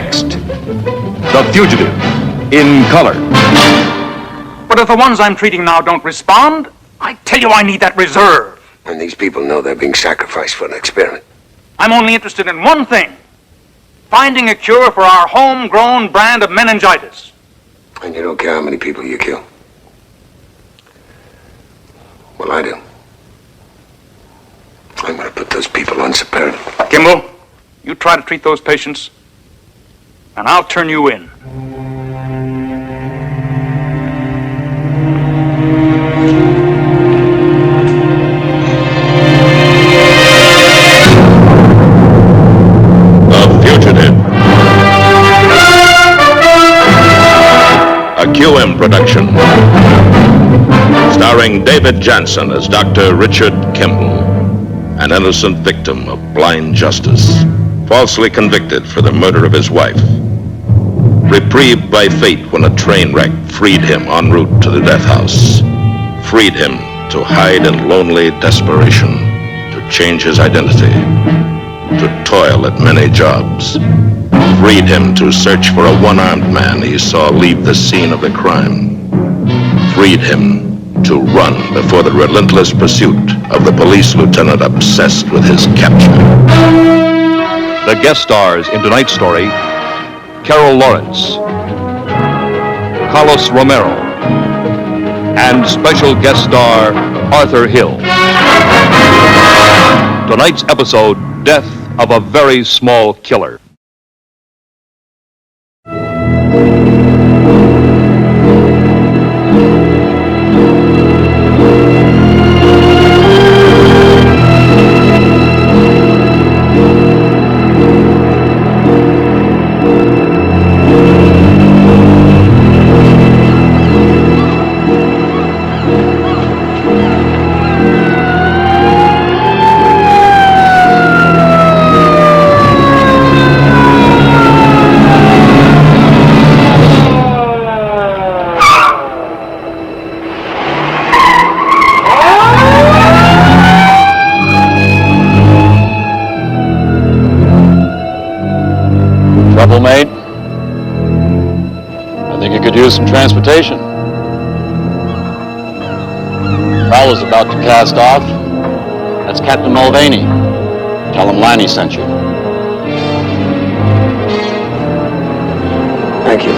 Next, The Fugitive, in color. But if the ones I'm treating now don't respond, I tell you I need that reserve. And these people know they're being sacrificed for an experiment. I'm only interested in one thing: finding a cure for our homegrown brand of meningitis. And you don't care how many people you kill? Well, I do. I'm going to put those people on Superior. Kimball, you try to treat those patients, and I'll turn you in. The Fugitive. A QM production. Starring David Jansen as Dr. Richard Kimball, an innocent victim of blind justice, falsely convicted for the murder of his wife. Reprieved by fate when a train wreck freed him en route to the death house. Freed him to hide in lonely desperation, to change his identity, to toil at many jobs. Freed him to search for a one-armed man he saw leave the scene of the crime. Freed him to run before the relentless pursuit of the police lieutenant obsessed with his capture. The guest stars in tonight's story: Carol Lawrence, Carlos Romero, and special guest star Arthur Hill. Tonight's episode: Death of a Very Small Killer. Trouble, mate? I think you could use some transportation. Fowler's about to cast off. That's Captain Mulvaney. Tell him Lanny sent you. Thank you.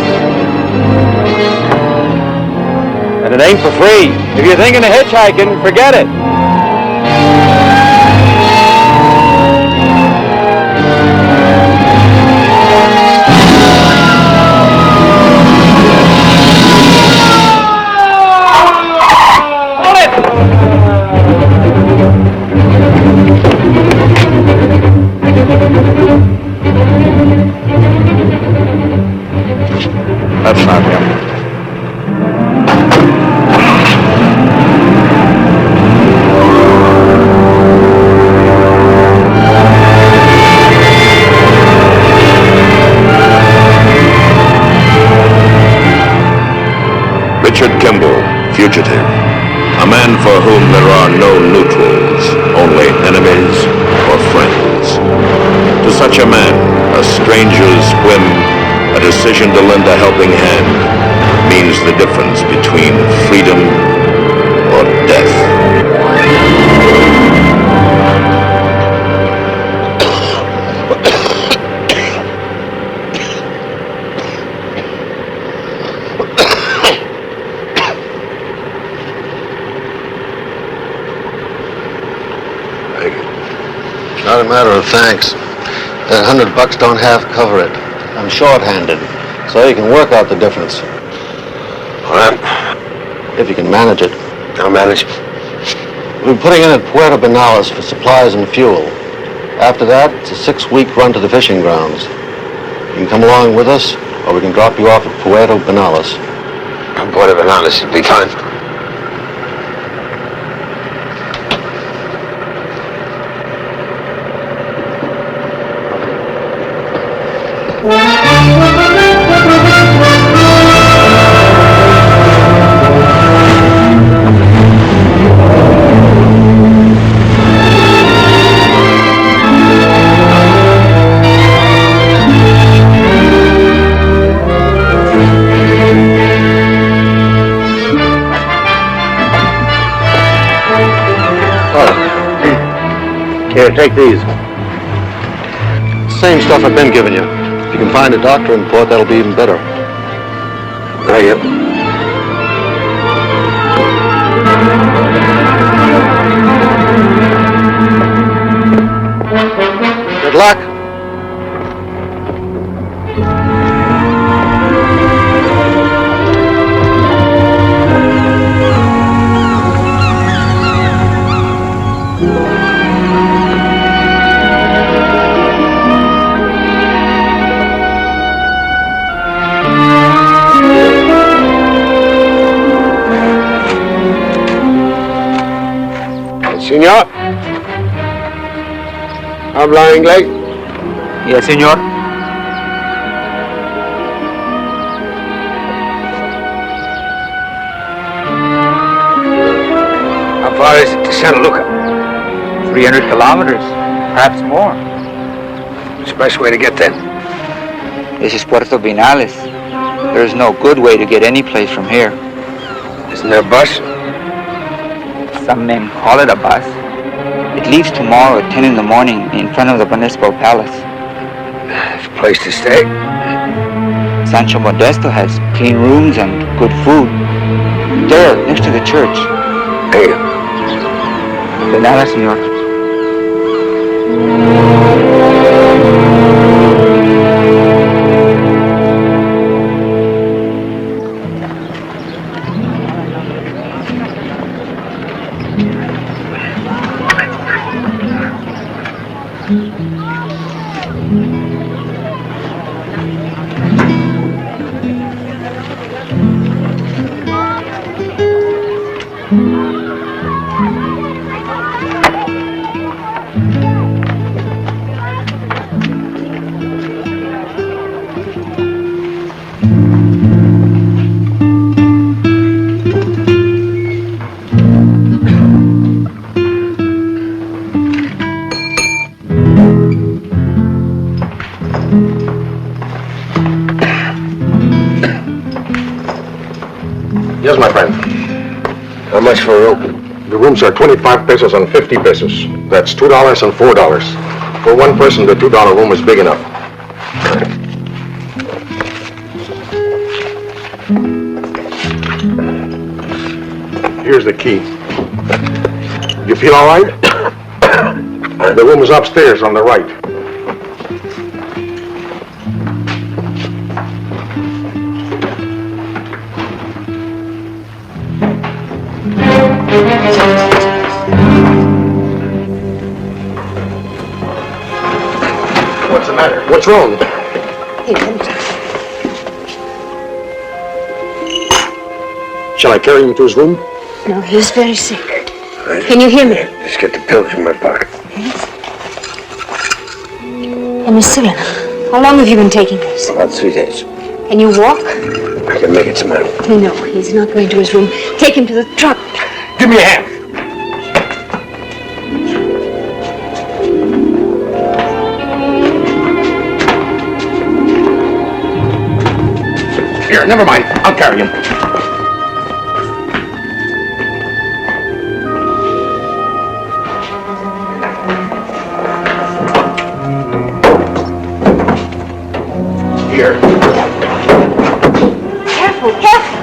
And it ain't for free. If you're thinking of hitchhiking, forget it. That's not him. Richard Kimball, Fugitive. A man for whom there are no neutrals, only enemies or friends. To such a man, a stranger's whim, a decision to lend a helping hand, means the difference between freedom or death. Not a matter of thanks. That $100 don't half cover it. I'm short-handed, so you can work out the difference. All right. If you can manage it. I'll manage. We're putting in at Puerto Banales for supplies and fuel. After that, it's a 6-week run to the fishing grounds. You can come along with us, or we can drop you off at Puerto Banales. Puerto Banales should be fine. Here, take these. Same stuff I've been giving you. If you can find a doctor in port, that'll be even better. Thank you. Good luck. Senor? Habla inglés? Yes, senor. How far is it to Santa Luca? 300 kilometers, perhaps more. What's the best way to get there? This is Puerto Vinales. There is no good way to get any place from here. Isn't there a bus? Some men call it a bus. It leaves tomorrow at 10 in the morning in front of the municipal palace. There's a place to stay? Sancho Modesto has clean rooms and good food. There, next to the church. Thank you. De nada, senor. Yes, my friend. How much for a room? The rooms are 25 pesos and 50 pesos. That's $2 and $4. For one person, the $2 room is big enough. Here's the key. You feel all right? The room is upstairs on the right. What's the matter? What's wrong? Shall I carry him to his room? No, he's very sick. Can you hear me? Just get the pills in my pocket. Penicillin. How long have you been taking this? About 3 days. Can you walk? I can make it tomorrow. No, he's not going to his room. Take him to the truck. Give me a hand. Here, never mind. I'll carry him. Here. Careful, careful.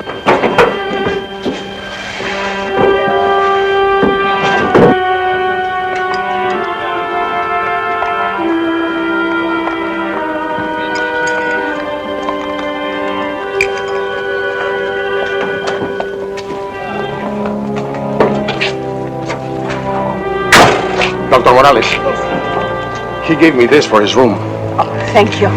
Dr. Morales. He gave me this for his room. Oh, thank you.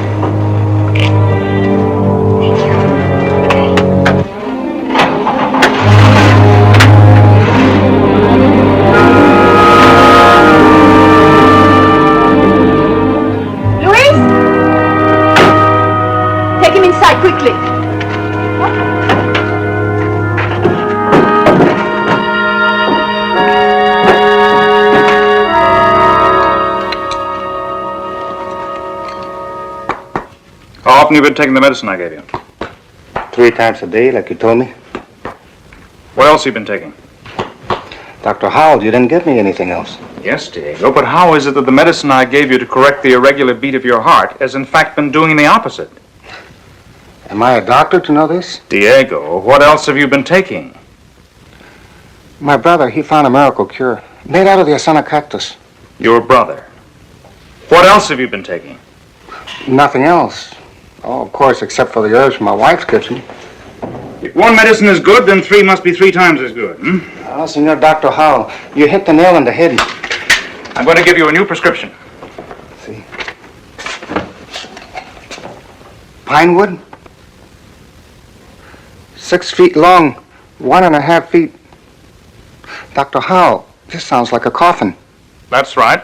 Luis? Take him inside quickly. How often have you been taking the medicine I gave you? 3 times a day, like you told me. What else have you been taking? Dr. Howell, you didn't give me anything else. Yes, Diego, but how is it that the medicine I gave you to correct the irregular beat of your heart has in fact been doing the opposite? Am I a doctor to know this? Diego, what else have you been taking? My brother, he found a miracle cure. Made out of the Asana cactus. Your brother. What else have you been taking? Nothing else. Oh, of course, except for the herbs from my wife's kitchen. If one medicine is good, then three must be 3 times as good, Oh, Senor Dr. Howell, you hit the nail on the head. I'm going to give you a new prescription. See. Pine wood? 6 feet long, 1.5 feet. Dr. Howell, this sounds like a coffin. That's right.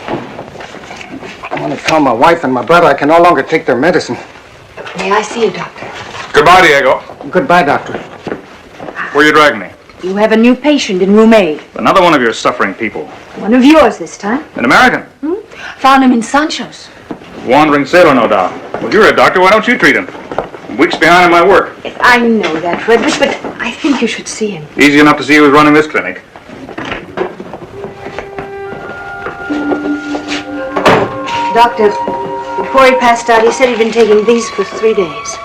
I want to tell my wife and my brother I can no longer take their medicine. May I see you, Doctor? Goodbye, Diego. Goodbye, Doctor. Where are you dragging me? You have a new patient in room 8. Another one of your suffering people. One of yours this time. An American. Found him in Sancho's. Wandering sailor, no doubt. Well, you're a doctor. Why don't you treat him? I'm weeks behind in my work. I know that, Frederick, but I think you should see him. Easy enough to see who's running this clinic. Doctor, before he passed out, he said he'd been taking these for 3 days.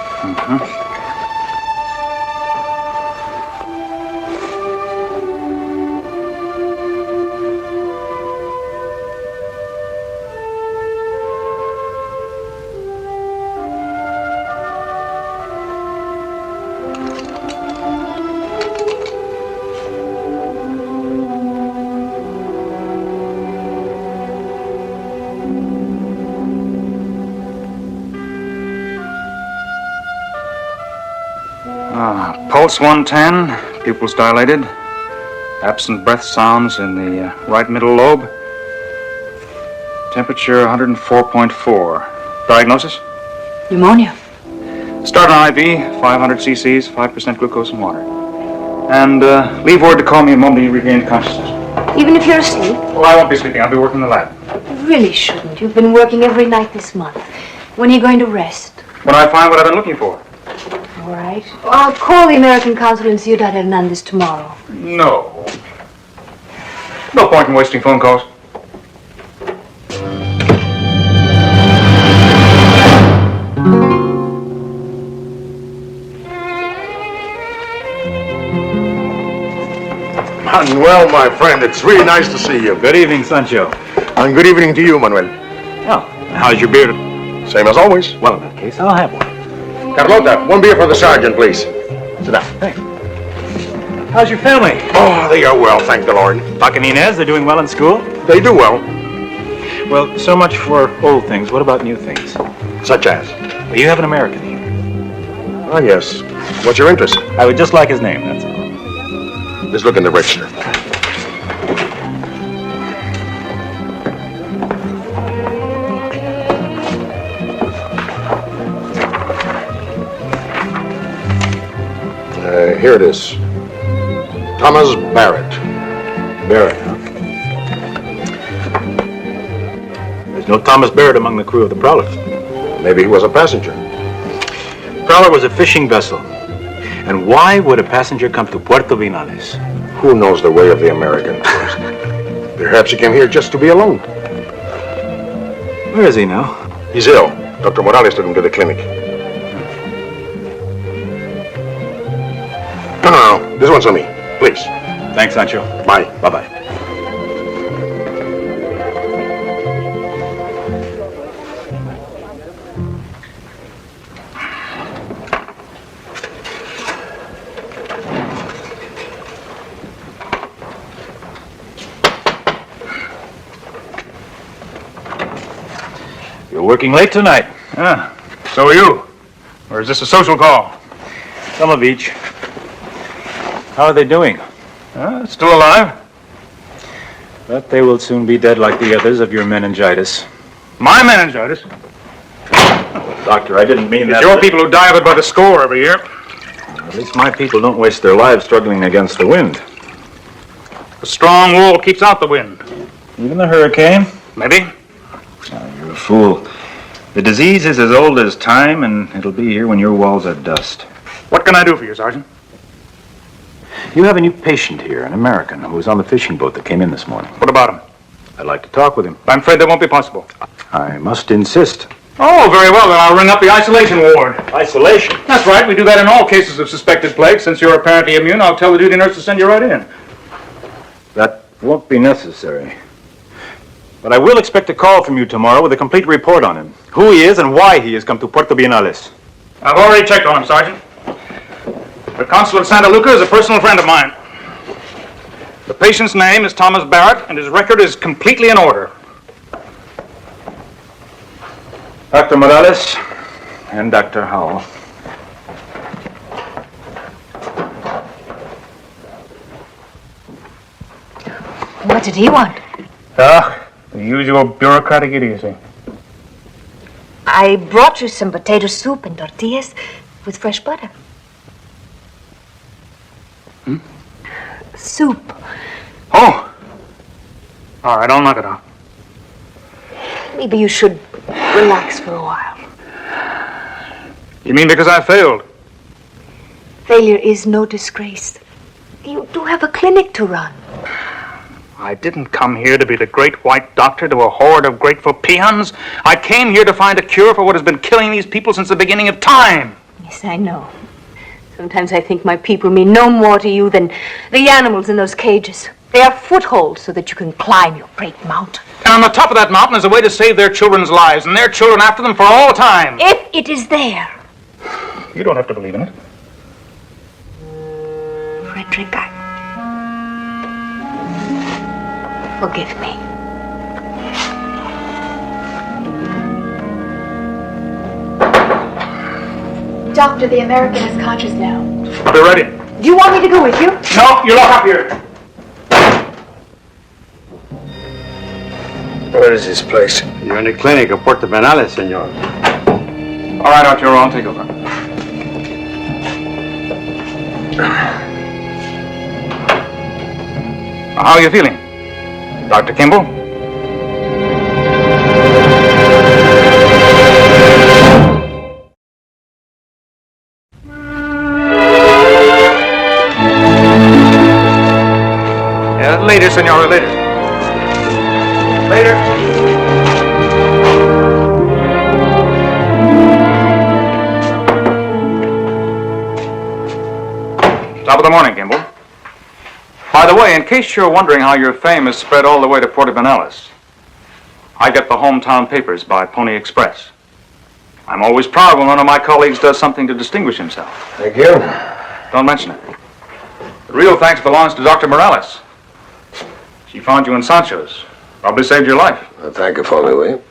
Pulse 110, pupils dilated, absent breath sounds in the right middle lobe, temperature 104.4. Diagnosis? Pneumonia. Start an IV, 500 cc's, 5% glucose and water. And leave word to call me the moment you regain consciousness. Even if you're asleep? Well, I won't be sleeping. I'll be working in the lab. You really shouldn't. You've been working every night this month. When are you going to rest? When I find what I've been looking for. All right. I'll call the American consul in Ciudad Hernandez tomorrow. No. No point in wasting phone calls. Manuel, my friend, it's really nice to see you. Good evening, Sancho. And good evening to you, Manuel. Oh, how's your beard? Same as always. Well, in that case, I'll have one. Carlota, 1 beer for the sergeant, please. Sit down. Thanks. How's your family? Oh, they are well, thank the Lord. Doc and Inez, they're doing well in school? They do well. Well, so much for old things. What about new things? Such as? Well, you have an American here. Ah, yes. What's your interest? I would just like his name, that's all. Let's look in the register. Here it is. Thomas Barrett. Barrett, huh? There's no Thomas Barrett among the crew of the Prowler. Maybe he was a passenger. Prowler was a fishing vessel. And why would a passenger come to Puerto Vinales? Who knows the way of the American coast? Perhaps he came here just to be alone. Where is he now? He's ill. Dr. Morales took him to the clinic. No. This one's on me. Please. Thanks, Sancho. Bye. Bye-bye. You're working late tonight. Yeah. So are you. Or is this a social call? Some of each. How are they doing? Still alive? But they will soon be dead like the others of your meningitis. My meningitis? Doctor, I didn't mean that. It's your people who die of it by the score every year. At least my people don't waste their lives struggling against the wind. A strong wall keeps out the wind. Even the hurricane? Maybe. Oh, you're a fool. The disease is as old as time, and it'll be here when your walls are dust. What can I do for you, Sergeant? You have a new patient here, an American, who was on the fishing boat that came in this morning. What about him? I'd like to talk with him. I'm afraid that won't be possible. I must insist. Oh, very well. Then I'll ring up the isolation ward. Isolation? That's right. We do that in all cases of suspected plague. Since you're apparently immune, I'll tell the duty nurse to send you right in. That won't be necessary. But I will expect a call from you tomorrow with a complete report on him. Who he is and why he has come to Puerto Bienales. I've already checked on him, Sergeant. The consul of Santa Lucia is a personal friend of mine. The patient's name is Thomas Barrett, and his record is completely in order. Dr. Morales and Dr. Howell. What did he want? The usual bureaucratic idiocy. I brought you some potato soup and tortillas with fresh butter. Soup. Oh! All right, I'll knock it off. Maybe you should relax for a while. You mean because I failed? Failure is no disgrace. You do have a clinic to run. I didn't come here to be the great white doctor to a horde of grateful peons. I came here to find a cure for what has been killing these people since the beginning of time. Yes, I know. Sometimes I think my people mean no more to you than the animals in those cages. They are footholds so that you can climb your great mountain. And on the top of that mountain is a way to save their children's lives and their children after them for all time. If it is there. You don't have to believe in it. Frederick, forgive me. Doctor, the American is conscious now. I'll be ready. Do you want me to go with you? No, you lock up here. Where is this place? You're in the clinic of Puerto Bienales, senor. All right, Arturo, I'll take over. How are you feeling, Dr. Kimball? Later, senora, later. Later. Top of the morning, Kimball. By the way, in case you're wondering how your fame is spread all the way to Puerto Bienales, I get the hometown papers by Pony Express. I'm always proud when one of my colleagues does something to distinguish himself. Thank you. Don't mention it. The real thanks belongs to Dr. Morales. She found you in Sancho's. Probably saved your life. Well, thank her for me, will you?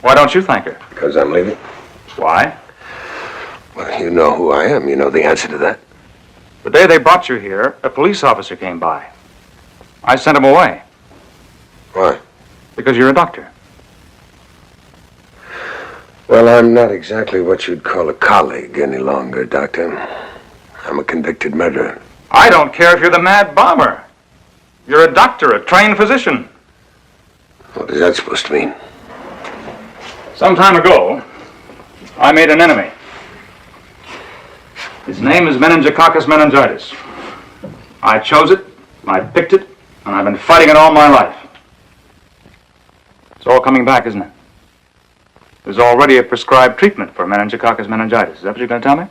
Why don't you thank her? Because I'm leaving. Why? Well, you know who I am. You know the answer to that. The day they brought you here, a police officer came by. I sent him away. Why? Because you're a doctor. Well, I'm not exactly what you'd call a colleague any longer, Doctor. I'm a convicted murderer. I don't care if you're the mad bomber. You're a doctor, a trained physician. What is that supposed to mean? Some time ago, I made an enemy. His name is meningococcus meningitis. I chose it, I picked it, and I've been fighting it all my life. It's all coming back, isn't it? There's already a prescribed treatment for meningococcus meningitis. Is that what you're going to tell me?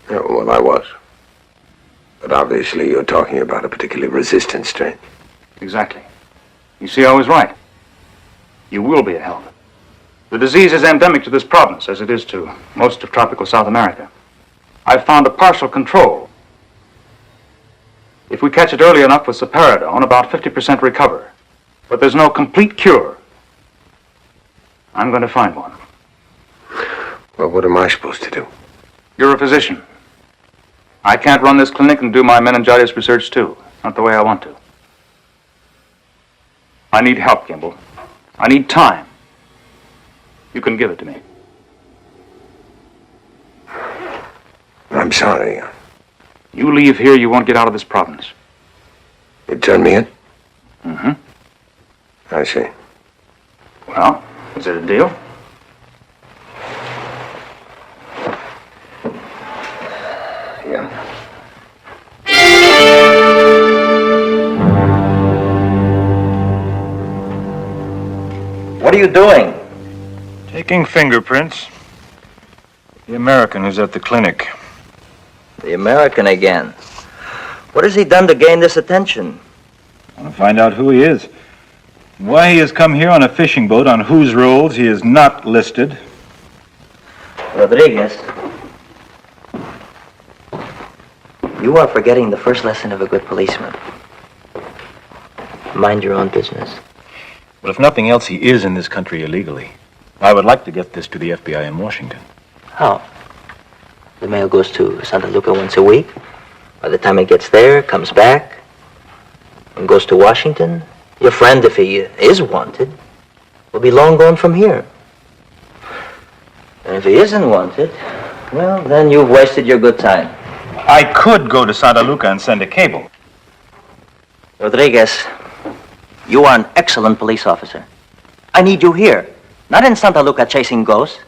Yeah, well, I was. But obviously you're talking about a particularly resistant strain. Exactly. You see, I was right. You will be a help. The disease is endemic to this province, as it is to most of tropical South America. I've found a partial control. If we catch it early enough with saparidone, about 50% recover. But there's no complete cure. I'm going to find one. Well, what am I supposed to do? You're a physician. I can't run this clinic and do my meningitis research, too. Not the way I want to. I need help, Kimball. I need time. You can give it to me. I'm sorry. You leave here, you won't get out of this province. You turn me in? Mm-hmm. I see. Well, is it a deal? Yeah. Taking fingerprints. The American who's at the clinic. The American again. What has he done to gain this attention? I want to find out who he is. And why he has come here on a fishing boat on whose rolls he is not listed. Rodriguez, you are forgetting the first lesson of a good policeman. Mind your own business. But if nothing else, he is in this country illegally. I would like to get this to the FBI in Washington. How? The mail goes to Santa Luca once a week. By the time it gets there, comes back, and goes to Washington. Your friend, if he is wanted, will be long gone from here. And if he isn't wanted, well, then you've wasted your good time. I could go to Santa Luca and send a cable. Rodriguez, you are an excellent police officer. I need you here, not in Santa Luca chasing ghosts.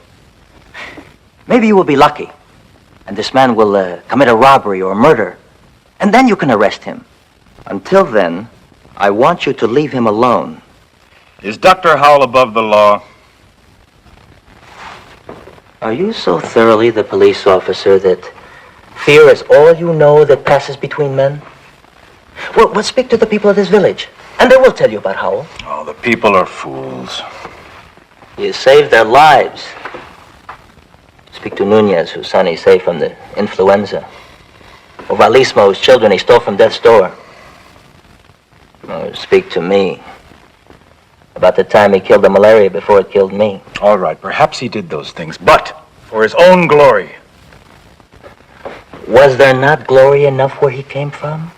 Maybe you will be lucky, and this man will commit a robbery or murder, and then you can arrest him. Until then, I want you to leave him alone. Is Dr. Howell above the law? Are you so thoroughly the police officer that fear is all you know that passes between men? Well, speak to the people of this village, and they will tell you about Howell. Oh, the people are fools. You saved their lives. Speak to Nunez, whose son he saved from the influenza. Or Valismo, whose children he stole from death's door. Or speak to me about the time he killed the malaria before it killed me. All right, perhaps he did those things, but for his own glory. Was there not glory enough where he came from?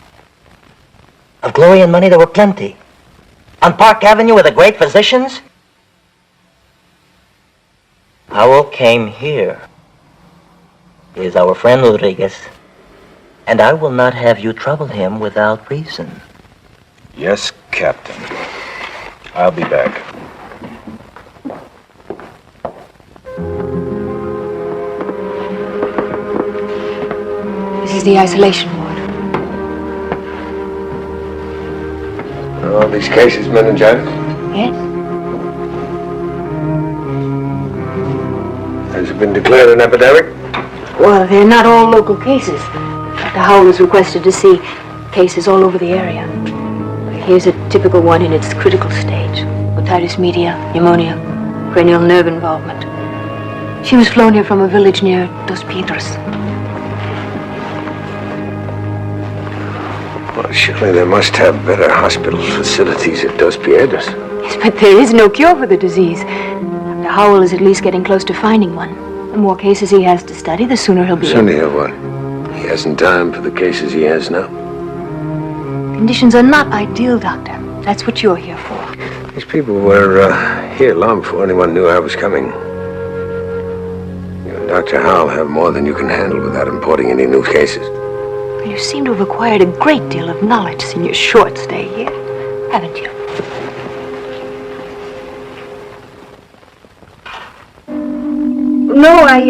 Of glory and money there were plenty. On Park Avenue with the great physicians? Howell came here. He is our friend Rodriguez, and I will not have you trouble him without reason. Yes, Captain. I'll be back. This is the isolation ward. Are all these cases meningitis? Yes? Has it been declared an epidemic? Well, they're not all local cases. Dr. Howell was requested to see cases all over the area. Here's a typical one in its critical stage. Otitis media, pneumonia, cranial nerve involvement. She was flown here from a village near Dos Piedras. Well, surely they must have better hospital facilities at Dos Piedras. Yes, but there is no cure for the disease. Dr. Howell is at least getting close to finding one. The more cases he has to study, the sooner he'll be Sooner he'll what? He hasn't time for the cases he has now. Conditions are not ideal, Doctor. That's what you're here for. These people were here long before anyone knew I was coming. You and Dr. Howell have more than you can handle without importing any new cases. You seem to have acquired a great deal of knowledge in your short stay here, haven't you? No, I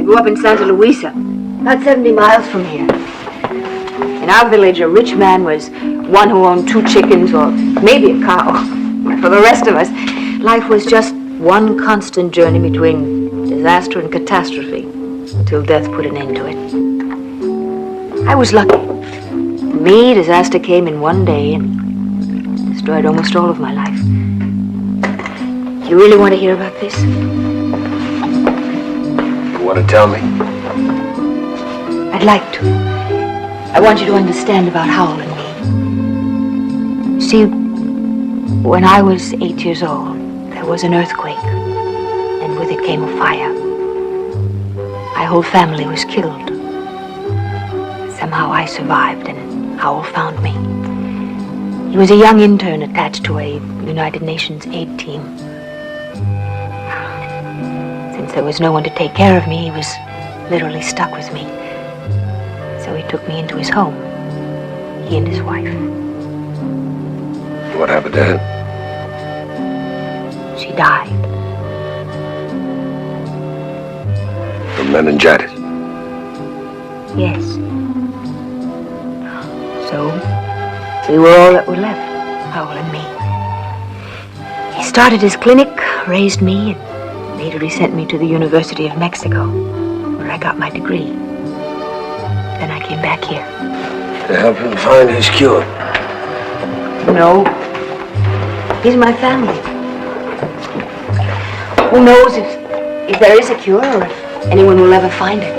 grew up in Santa Luisa, about 70 miles from here. In our village, a rich man was one who owned 2 chickens or maybe a cow. For the rest of us, life was just one constant journey between disaster and catastrophe until death put an end to it. I was lucky. For me, disaster came in one day and destroyed almost all of my life. You really want to hear about this? You want to tell me? I'd like to. I want you to understand about Howell and me. See, when I was 8 years old, there was an earthquake, and with it came a fire. My whole family was killed. Somehow I survived, and Howell found me. He was a young intern attached to a United Nations aid team. Since there was no one to take care of me, he was literally stuck with me. So he took me into his home, he and his wife. What happened to her? She died. From meningitis? Yes. So, we were all that were left, Howell and me. He started his clinic, raised me, and Later, he sent me to the University of Mexico, where I got my degree. Then I came back here. To help him find his cure. No. He's my family. Who knows if there is a cure or if anyone will ever find it.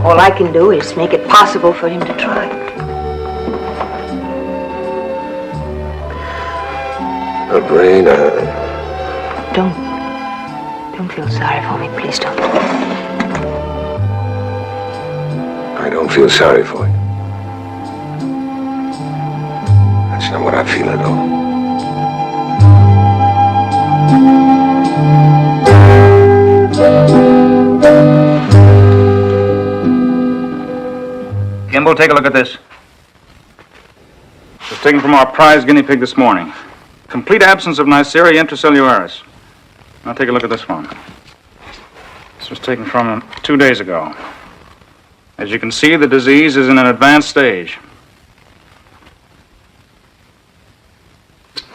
All I can do is make it possible for him to try. Brain, Don't feel sorry for me. Please don't. I don't feel sorry for you. That's not what I feel at all. Gimbal, take a look at this. It was taken from our prize guinea pig this morning. Complete absence of Neisseria intracellularis. Now take a look at this one. This was taken from him 2 days ago. As you can see, the disease is in an advanced stage.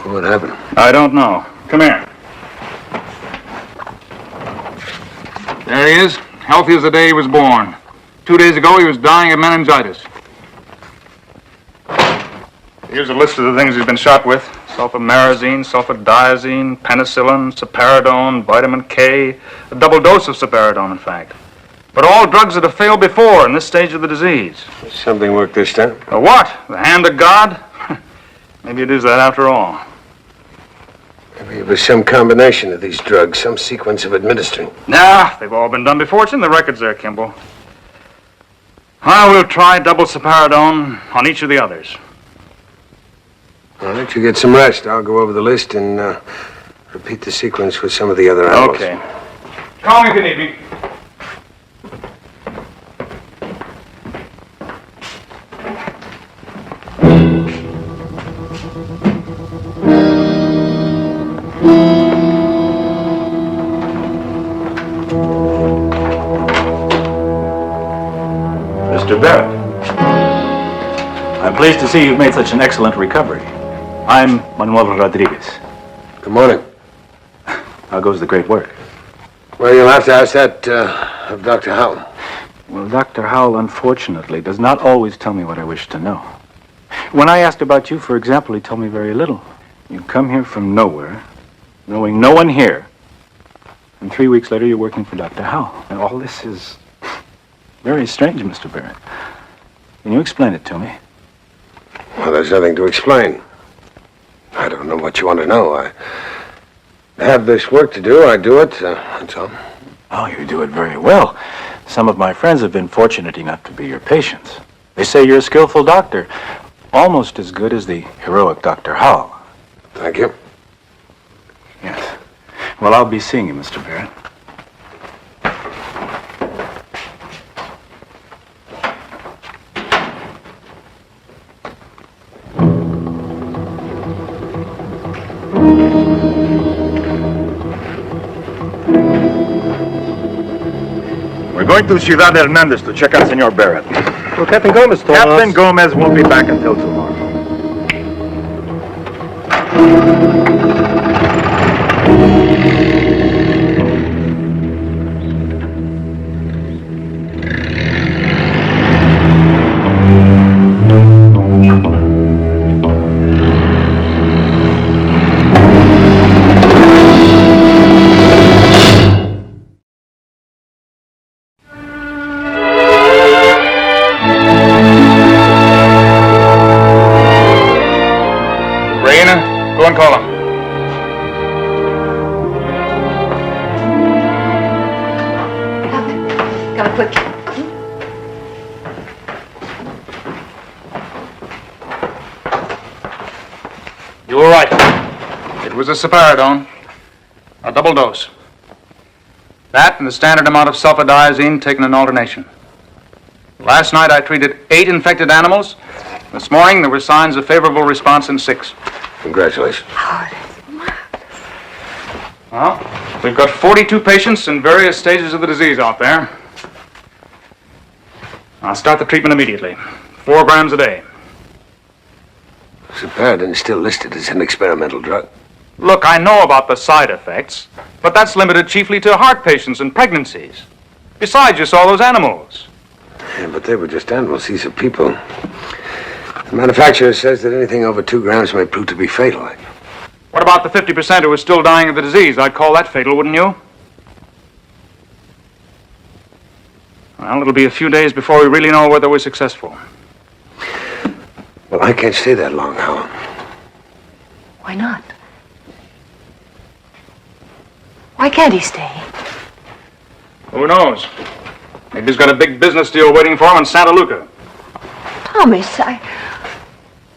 What happened? I don't know. Come here. There he is, healthy as the day he was born. 2 days ago, he was dying of meningitis. Here's a list of the things he's been shot with. Sulfamarazine, sulfadiazine, penicillin, sapariddone, vitamin K, a double dose of sapariddone, in fact. But all drugs that have failed before in this stage of the disease. Something worked this time? What? The hand of God? Maybe it is that after all. Maybe it was some combination of these drugs, some sequence of administering. Nah, they've all been done before. It's in the records there, Kimball. I will try double sapariddone on each of the others. I'll let you get some rest. I'll go over the list and repeat the sequence with some of the other animals. Okay. Call me if you need me. Mr. Barrett, I'm pleased to see you've made such an excellent recovery. I'm Manuel Rodriguez. Good morning. How goes the great work? Well, you'll have to ask that of Dr. Howell. Well, Dr. Howell, unfortunately, does not always tell me what I wish to know. When I asked about you, for example, he told me very little. You come here from nowhere, knowing no one here, and 3 weeks later you're working for Dr. Howell. And all this is very strange, Mr. Barrett. Can you explain it to me? Well, there's nothing to explain. I don't know what you want to know. I have this work to do. I do it. That's all. Oh, you do it very well. Some of my friends have been fortunate enough to be your patients. They say you're a skillful doctor, almost as good as the heroic Dr. Howell. Thank you. Yes. Well, I'll be seeing you, Mr. Barrett. We're going to Ciudad Hernandez to check on Senor Barrett. Well, Captain Gomez told us... Captain Gomez won't be back until tomorrow. Go and call him. Come quick. You were right. It was a sapariddone, a double dose. That and the standard amount of sulfadiazine taken in alternation. Last night I treated 8 infected animals. This morning there were signs of favorable response in 6. Congratulations. Well, we've got 42 patients in various stages of the disease out there. I'll start the treatment immediately. 4 grams a day. Sapariddone is still listed as an experimental drug. Look, I know about the side effects, but that's limited chiefly to heart patients and pregnancies. Besides, you saw those animals. Yeah, but they were just animals. These are people. The manufacturer says that anything over 2 grams may prove to be fatal. What about the 50% who are still dying of the disease? I'd call that fatal, wouldn't you? Well, it'll be a few days before we really know whether we're successful. Well, I can't stay that long, Howell. Why not? Why can't he stay? Who knows? Maybe he's got a big business deal waiting for him in Santa Luca. Thomas,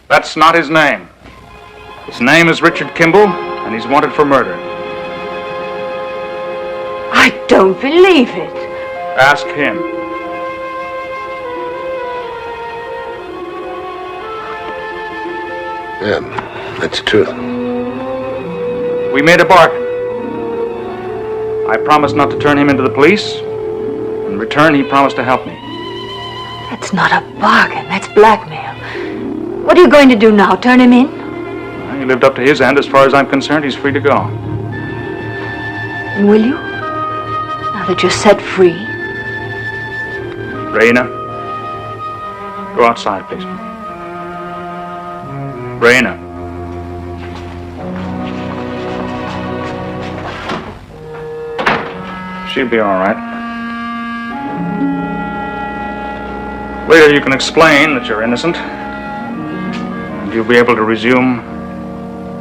That's not his name. His name is Richard Kimball, and he's wanted for murder. I don't believe it. Ask him. Yeah, that's true. We made a bargain. I promised not to turn him into the police. In return, he promised to help me. That's not a bargain. That's blackmail. What are you going to do now? Turn him in? Well, he lived up to his end. As far as I'm concerned, he's free to go. And will you? Now that you're set free? Raina, go outside, please. Raina. She'll be all right. Later you can explain that you're innocent. And you'll be able to resume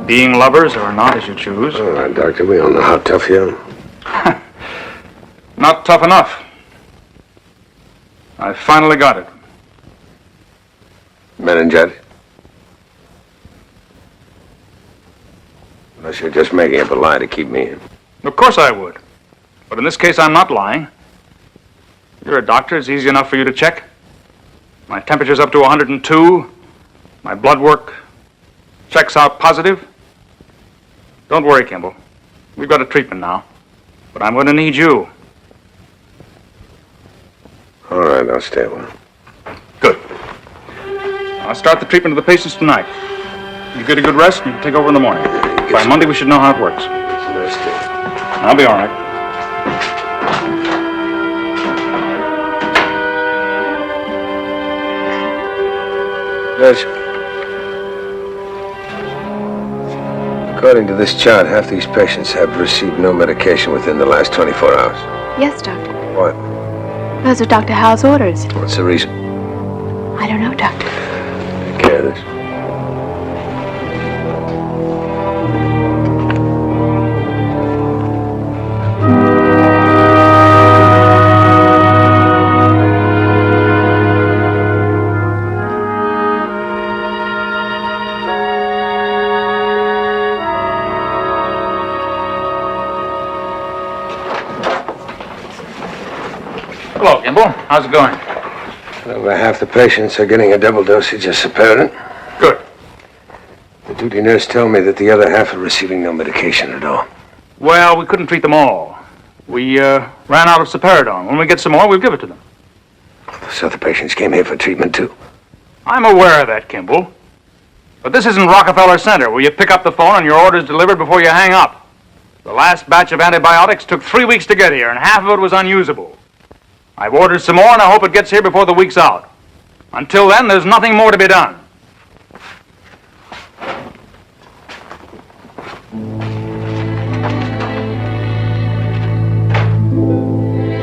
being lovers or not as you choose. All right, Doctor, we all know how tough you are. Not tough enough. I finally got it. Meningitis? Unless you're just making up a lie to keep me in. Of course I would. But in this case, I'm not lying. You're a doctor. It's easy enough for you to check. My temperature's up to 102. My blood work checks out positive. Don't worry, Kimball. We've got a treatment now. But I'm going to need you. All right, I'll stay a while. Good. I'll start the treatment of the patients tonight. You get a good rest, and you can take over in the morning. By Monday, we should know how it works. I'll be all right. Judge, according to this chart, half these patients have received no medication within the last 24 hours. Yes, Doctor. What? Those are Dr. Howell's orders. What's the reason? I don't know, Doctor. Take care of this. Hello, Kimball. How's it going? Over half the patients are getting a double dosage of Saparin. Good. The duty nurse told me that the other half are receiving no medication at all. Well, we couldn't treat them all. We ran out of Saparidone. When we get some more, we'll give it to them. Those other patients came here for treatment, too. I'm aware of that, Kimball. But this isn't Rockefeller Center, where you pick up the phone and your order's delivered before you hang up. The last batch of antibiotics took 3 weeks to get here, and half of it was unusable. I've ordered some more, and I hope it gets here before the week's out. Until then, there's nothing more to be done.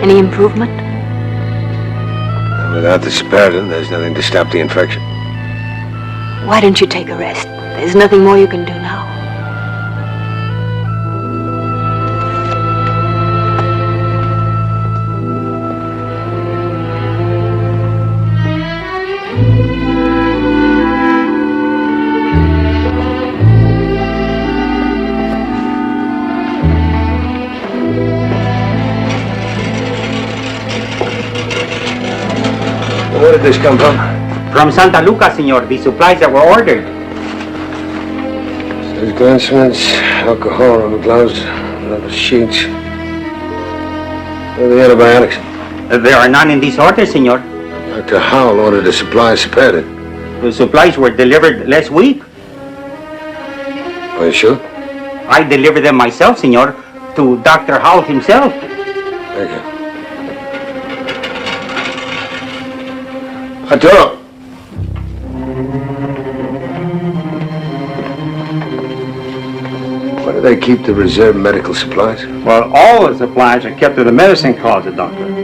Any improvement? Without the Saparin, there's nothing to stop the infection. Why don't you take a rest? There's nothing more you can do now. Where did this come from? From Santa Luca, senor. The supplies that were ordered. There's glancements, alcohol on the gloves, rubber sheets. Where are the antibiotics? There are none in this order, senor. Dr. Howell ordered a supply of Saparin. The supplies were delivered last week. Are you sure? I deliver them myself, senor, to Dr. Howell himself. Thank you. Arturo! Where do they keep the reserve medical supplies? Well, all the supplies are kept in the medicine closet, Doctor.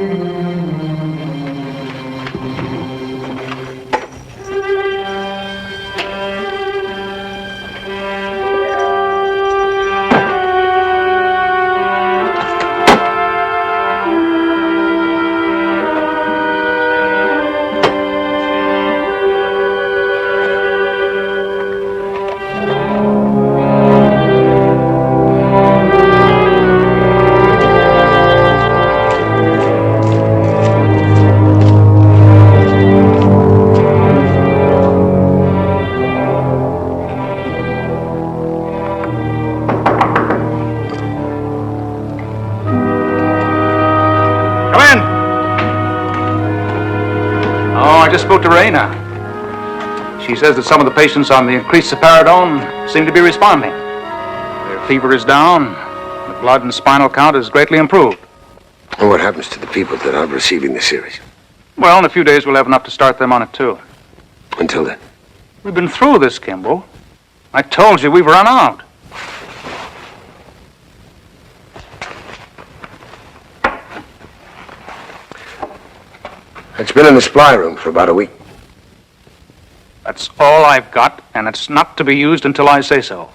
I just spoke to Raina. She says that some of the patients on the increased Saparidone seem to be responding. Their fever is down, the blood and spinal count is greatly improved. And what happens to the people that aren't receiving the series? Well, in a few days we'll have enough to start them on it too. Until then? We've been through this, Kimball. I told you we've run out. It's been in the supply room for about a week. That's all I've got, and it's not to be used until I say so.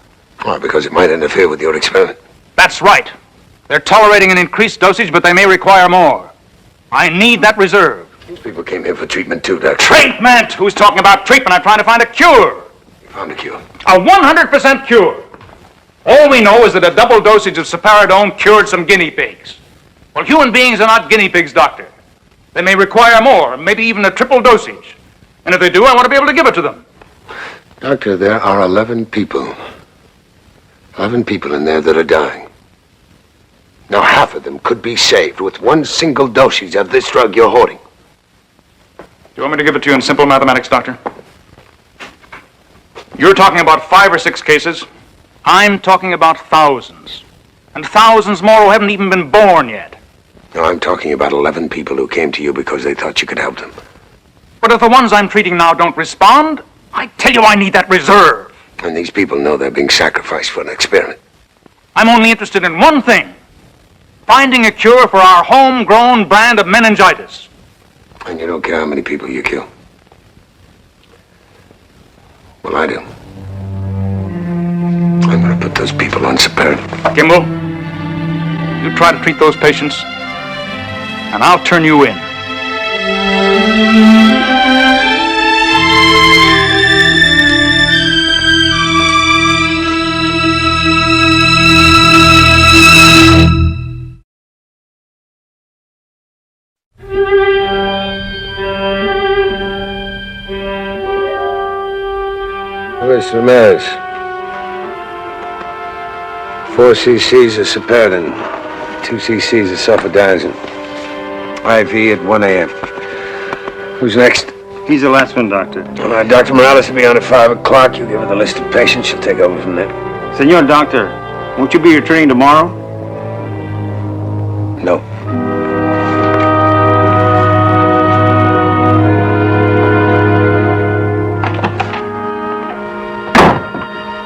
Well, because it might interfere with your experiment. That's right. They're tolerating an increased dosage, but they may require more. I need that reserve. These people came here for treatment too, Doctor. Treatment? Who's talking about treatment? I'm trying to find a cure. You found a cure? A 100% cure. All we know is that a double dosage of Saparidone cured some guinea pigs. Well, human beings are not guinea pigs, Doctor. They may require more, maybe even a triple dosage. And if they do, I want to be able to give it to them. Doctor, there are 11 people. 11 people in there that are dying. Now, half of them could be saved with one single dosage of this drug you're hoarding. Do you want me to give it to you in simple mathematics, Doctor? You're talking about 5 or 6 cases. I'm talking about thousands. And thousands more who haven't even been born yet. No, I'm talking about 11 people who came to you because they thought you could help them. But if the ones I'm treating now don't respond, I tell you I need that reserve. And these people know they're being sacrificed for an experiment. I'm only interested in one thing. Finding a cure for our homegrown brand of meningitis. And you don't care how many people you kill? Well, I do. I'm going to put those people on Saparidone. Kimball, you try to treat those patients, and I'll turn you in. Where's Ramirez? 4 cc's of Saparidone, 2 cc's of sulfadiazine. IV at 1 a.m. Who's next? He's the last one, Doctor. All right, Dr. Morales will be on at 5 o'clock. You give her the list of patients. She'll take over from there. Senor Doctor, won't you be returning tomorrow? No.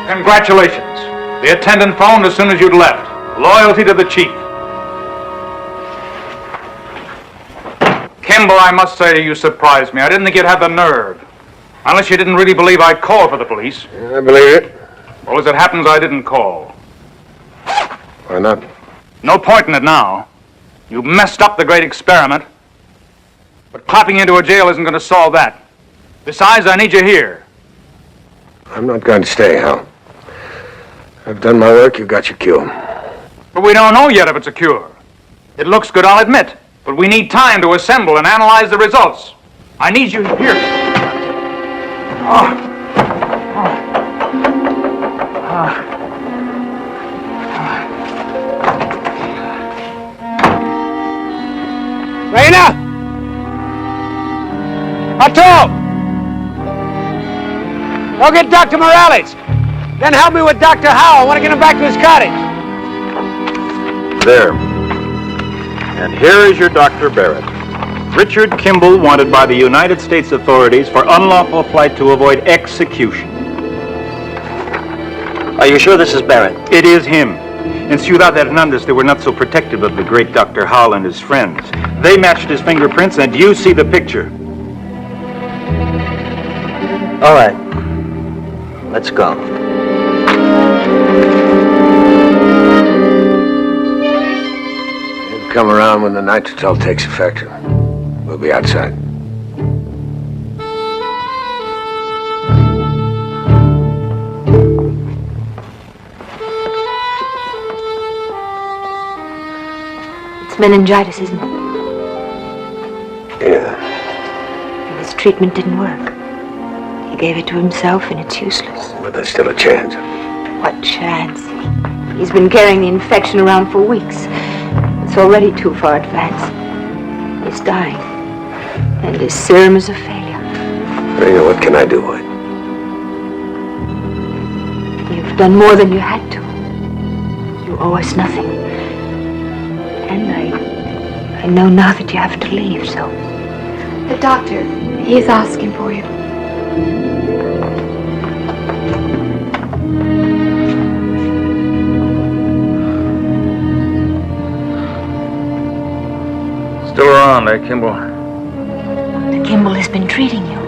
Congratulations. The attendant phoned as soon as you'd left. Loyalty to the chief. Kimball, I must say you surprised me. I didn't think you'd have the nerve. Unless you didn't really believe I'd call for the police. Yeah, I believe it. Well, as it happens, I didn't call. Why not? No point in it now. You messed up the great experiment. But clapping you into a jail isn't going to solve that. Besides, I need you here. I'm not going to stay, Hal. I've done my work. You've got your cure. But we don't know yet if it's a cure. It looks good, I'll admit. But we need time to assemble and analyze the results. I need you here. Raina! Otto! Go get Dr. Morales! Then help me with Dr. Howell. I want to get him back to his cottage. There. And here is your Dr. Barrett. Richard Kimball wanted by the United States authorities for unlawful flight to avoid execution. Are you sure this is Barrett? It is him. In Ciudad Hernandez, they were not so protective of the great Dr. Howell and his friends. They matched his fingerprints, and you see the picture. All right. Let's go. He'll come around when the nitritol takes effect. We'll be outside. It's meningitis, isn't it? Yeah. And his treatment didn't work. He gave it to himself, and it's useless. But there's still a chance. What chance? He's been carrying the infection around for weeks. It's already too far advanced. He's dying. And his serum is a failure. Rita, what can I do, White? You've done more than you had to. You owe us nothing. And I know now that you have to leave, so... The doctor, he is asking for you. Still around, eh, Kimball? The Kimball has been treating you.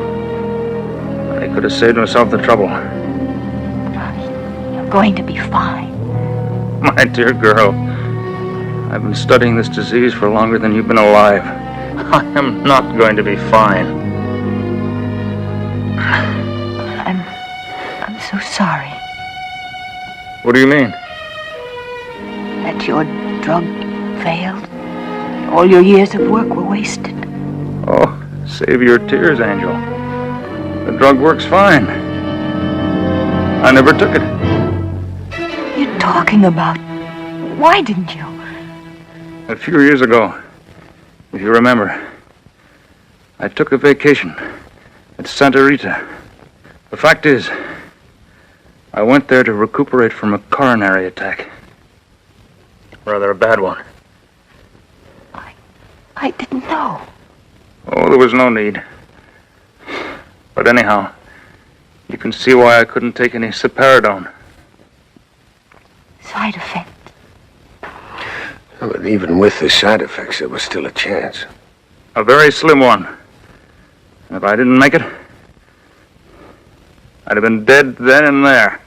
He could have saved himself the trouble. You're going to be fine. My dear girl, I've been studying this disease for longer than you've been alive. I am not going to be fine. I'm so sorry What do you mean? that your drug failed. All your years of work were wasted. Oh, save your tears, Angel. The drug works fine. I never took it. You're talking about... Why didn't you? A few years ago, if you remember, I took a vacation at Santa Rita. The fact is, I went there to recuperate from a coronary attack. Rather a bad one. I didn't know. Oh, there was no need. But anyhow, you can see why I couldn't take any Siparidone. Side effect. But even with the side effects, there was still a chance. A very slim one. And if I didn't make it, I'd have been dead then and there.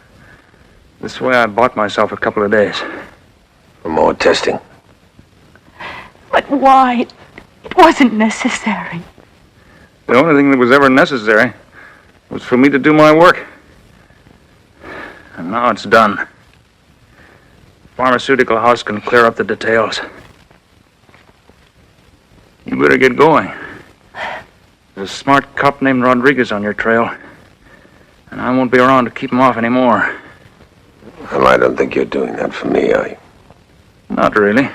This way I bought myself a couple of days. For more testing. But why? It wasn't necessary. The only thing that was ever necessary was for me to do my work. And now it's done. Pharmaceutical house can clear up the details. You better get going. There's a smart cop named Rodriguez on your trail, and I won't be around to keep him off anymore. Well, I don't think you're doing that for me, are you? Not really.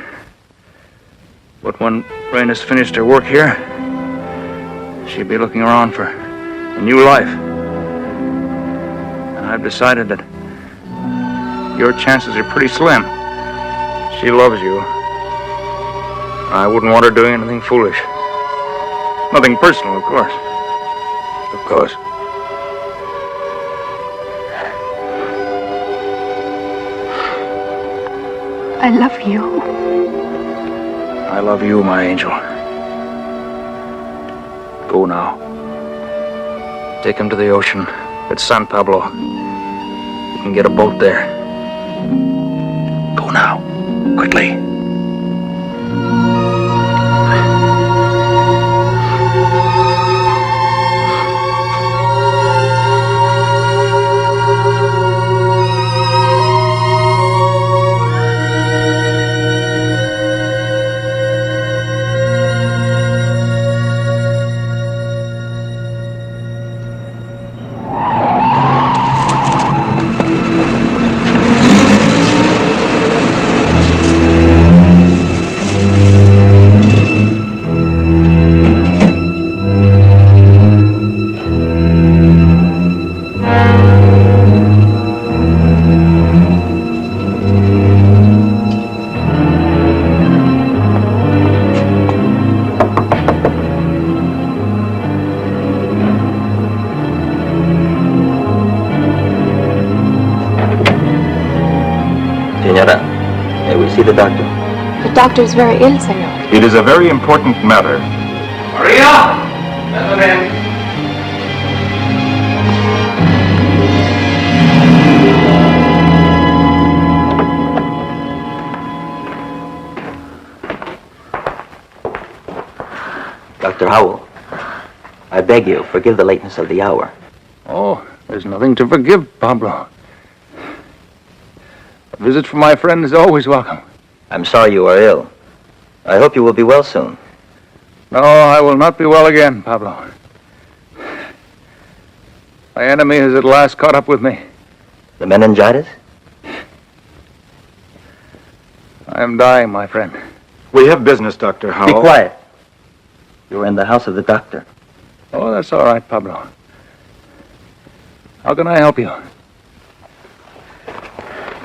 But when Rain has finished her work here, she'll be looking around for a new life. And I've decided that your chances are pretty slim. She loves you. I wouldn't want her doing anything foolish. Nothing personal, of course. Of course. I love you. I love you, my angel. Go now. Take him to the ocean at San Pablo. You can get a boat there. Go now. Quickly. Senora, may we see the doctor? The doctor is very ill, senor. It is a very important matter. Maria! Let them in. Dr. Howell, I beg you, forgive the lateness of the hour. Oh, there's nothing to forgive, Pablo. A visit from my friend is always welcome. I'm sorry you are ill. I hope you will be well soon. No, I will not be well again, Pablo. My enemy has at last caught up with me. The meningitis? I am dying, my friend. We have business, Dr. Howell. Be quiet. You are in the house of the doctor. Oh, that's all right, Pablo. How can I help you?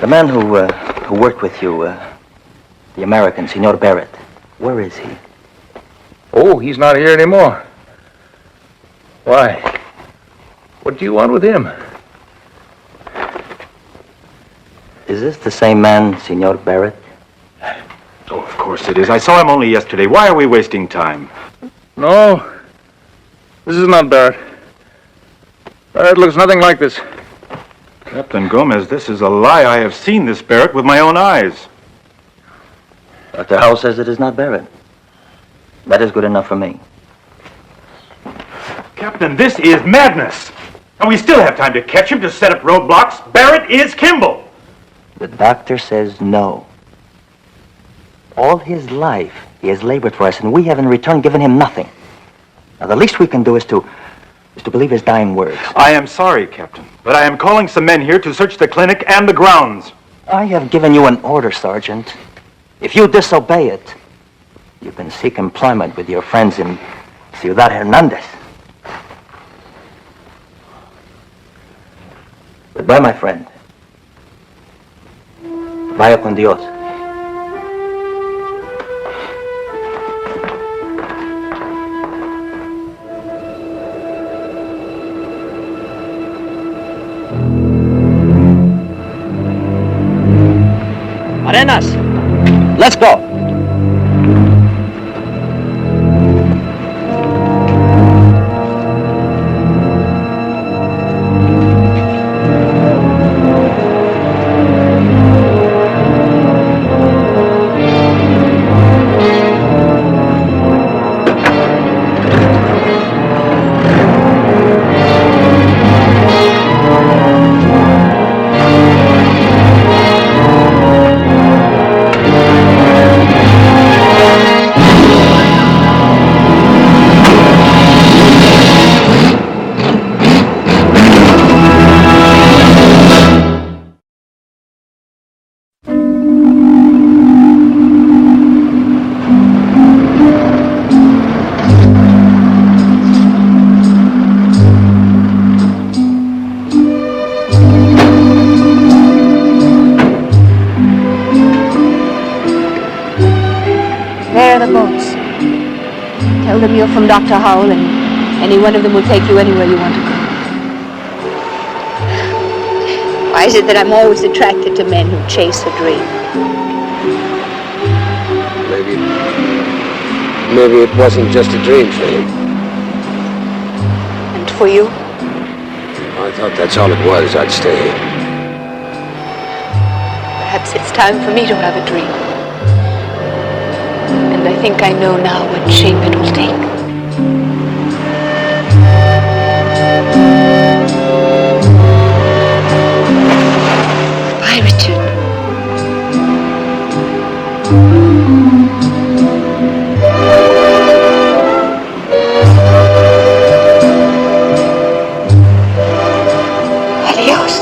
The man who worked with you, the American, Senor Barrett, where is he? Oh, he's not here anymore. Why? What do you want with him? Is this the same man, Senor Barrett? Oh, of course it is. I saw him only yesterday. Why are we wasting time? No. This is not Barrett. Barrett looks nothing like this. Captain Gomez, this is a lie. I have seen this Barrett with my own eyes. Dr. Howell says it is not Barrett. That is good enough for me. Captain, this is madness. And we still have time to catch him, to set up roadblocks. Barrett is Kimball. The doctor says no. All his life, he has labored for us, and we have in return given him nothing. Now, the least we can do is to believe his dying words. I am sorry, Captain, but I am calling some men here to search the clinic and the grounds. I have given you an order, Sergeant. If you disobey it, you can seek employment with your friends in Ciudad Hernandez. Goodbye, my friend. Vaya con Dios. Arenas, let's go. There are the boats. Tell them you're from Dr. Howell, and any one of them will take you anywhere you want to go. Why is it that I'm always attracted to men who chase a dream? Maybe it wasn't just a dream for you. And for you? I thought that's all it was. I'd stay here. Perhaps it's time for me to have a dream. And I think I know now what shape it will take. Bye, Richard. Adios.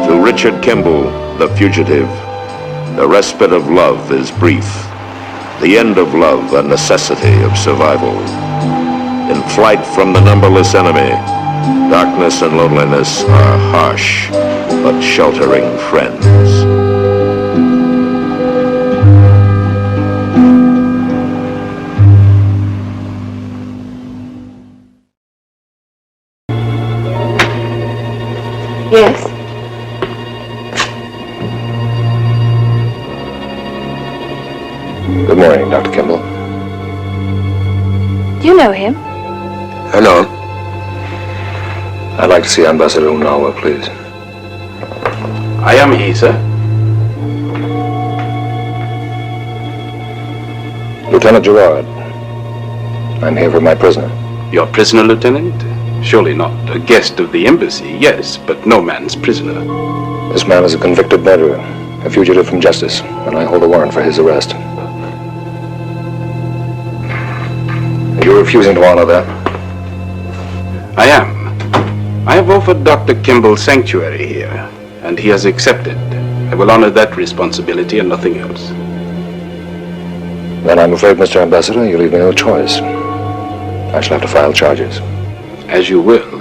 To Richard Kimball, the fugitive, the respite of love is brief. The end of love a necessity of survival. In flight from the numberless enemy, darkness and loneliness are harsh but sheltering friends. Yes? Good morning, Dr. Kimball. Do you know him? I know him. I'd like to see Ambassador Unawa, please. I am he, sir. Lieutenant Gerard. I'm here for my prisoner. Your prisoner, Lieutenant? Surely not a guest of the embassy, yes, but no man's prisoner. This man is a convicted murderer, a fugitive from justice, and I hold a warrant for his arrest. Are you refusing to honor that? I am. I have offered Dr. Kimball sanctuary here, and he has accepted. I will honor that responsibility and nothing else. Then I'm afraid, Mr. Ambassador, you leave me no choice. I shall have to file charges. As you will.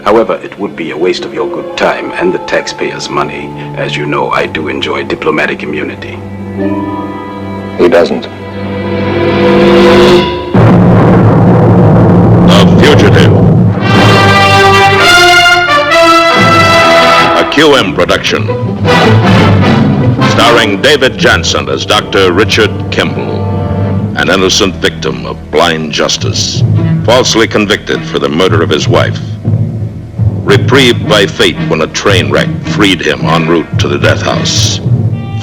However, it would be a waste of your good time and the taxpayers' money. As you know, I do enjoy diplomatic immunity. He doesn't. The Fugitive. A QM production. Starring David Jansen as Dr. Richard Kimball, an innocent victim of blind justice, falsely convicted for the murder of his wife. Reprieved by fate when a train wreck freed him en route to the death house.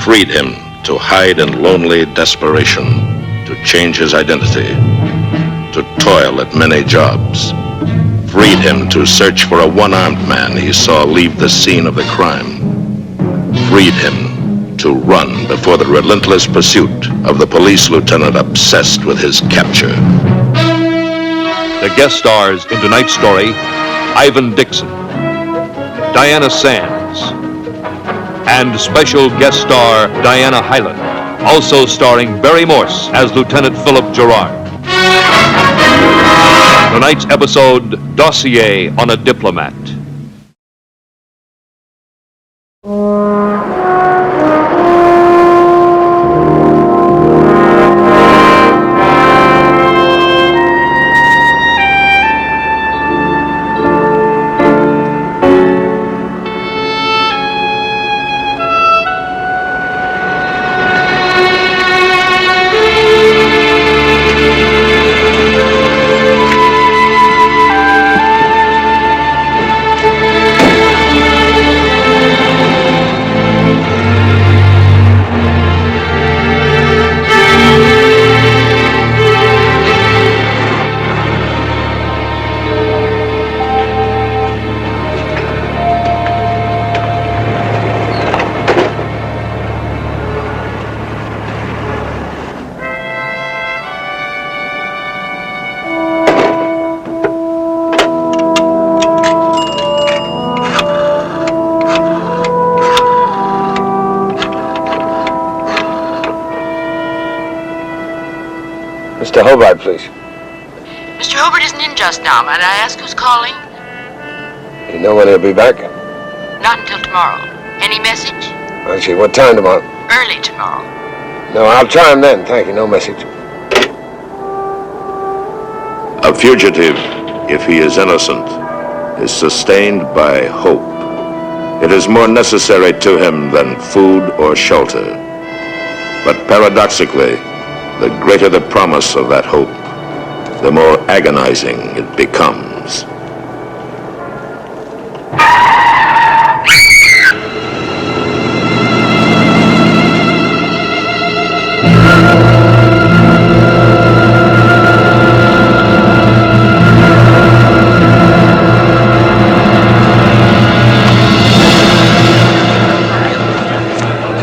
Freed him to hide in lonely desperation, to change his identity, to toil at many jobs. Freed him to search for a one-armed man he saw leave the scene of the crime. Freed him to run before the relentless pursuit of the police lieutenant obsessed with his capture. The guest stars in tonight's story, Ivan Dixon, Diana Sands, and special guest star Diana Hyland, also starring Barry Morse as Lieutenant Philip Gerard. Tonight's episode, Dossier on a Diplomat. Mr. Hobart, please. Mr. Hobart isn't in just now. Might I ask who's calling? You know when he'll be back? Not until tomorrow. Any message? I see. What time tomorrow? Early tomorrow. No, I'll try him then. Thank you. No message. A fugitive, if he is innocent, is sustained by hope. It is more necessary to him than food or shelter. But paradoxically, the greater the promise of that hope, the more agonizing it becomes.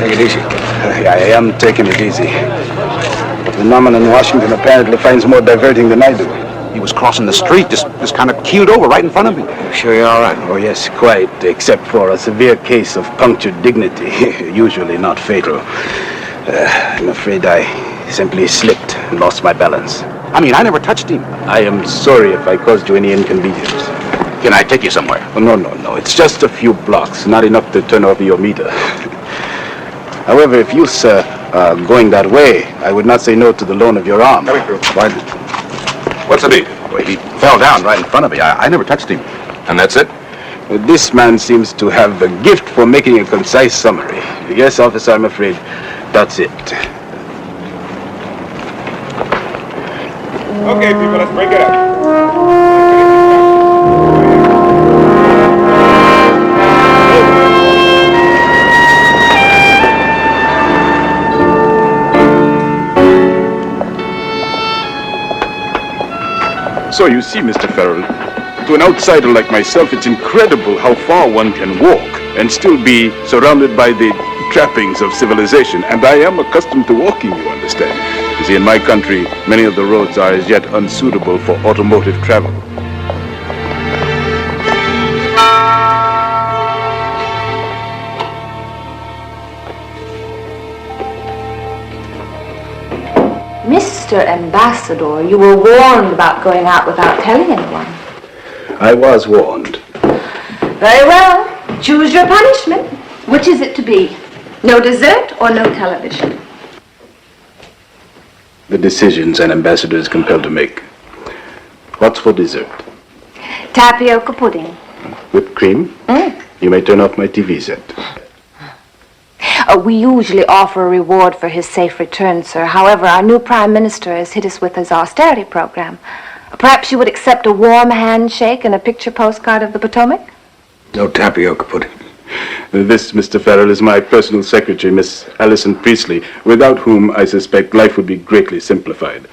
Take it easy. I am taking it easy. But the Norman in Washington apparently finds more diverting than I do. He was crossing the street, just kind of keeled over right in front of me. Sure you're all right? Oh, yes, quite, except for a severe case of punctured dignity, usually not fatal. I'm afraid I simply slipped and lost my balance. I mean, I never touched him. I am sorry if I caused you any inconvenience. Can I take you somewhere? Oh, no. It's just a few blocks, not enough to turn over your meter. However, if you, sir, are going that way, I would not say no to the loan of your arm. Coming through. Why? What's the beat? Well, he fell down right in front of me. I never touched him. And that's it? This man seems to have a gift for making a concise summary. Yes, officer, I'm afraid that's it. Okay, people, let's break it up. So you see, Mr. Farrell, to an outsider like myself, it's incredible how far one can walk and still be surrounded by the trappings of civilization. And I am accustomed to walking, you understand. You see, in my country, many of the roads are as yet unsuitable for automotive travel. Mr. Ambassador, you were warned about going out without telling anyone. I was warned. Very well. Choose your punishment. Which is it to be? No dessert or no television? The decisions an ambassador is compelled to make. What's for dessert? Tapioca pudding. Whipped cream? You may turn off my TV set. We usually offer a reward for his safe return, sir. However, our new Prime Minister has hit us with his austerity program. Perhaps you would accept a warm handshake and a picture postcard of the Potomac? No tapioca pudding. This, Mr. Farrell, is my personal secretary, Miss Allison Priestley, without whom I suspect life would be greatly simplified.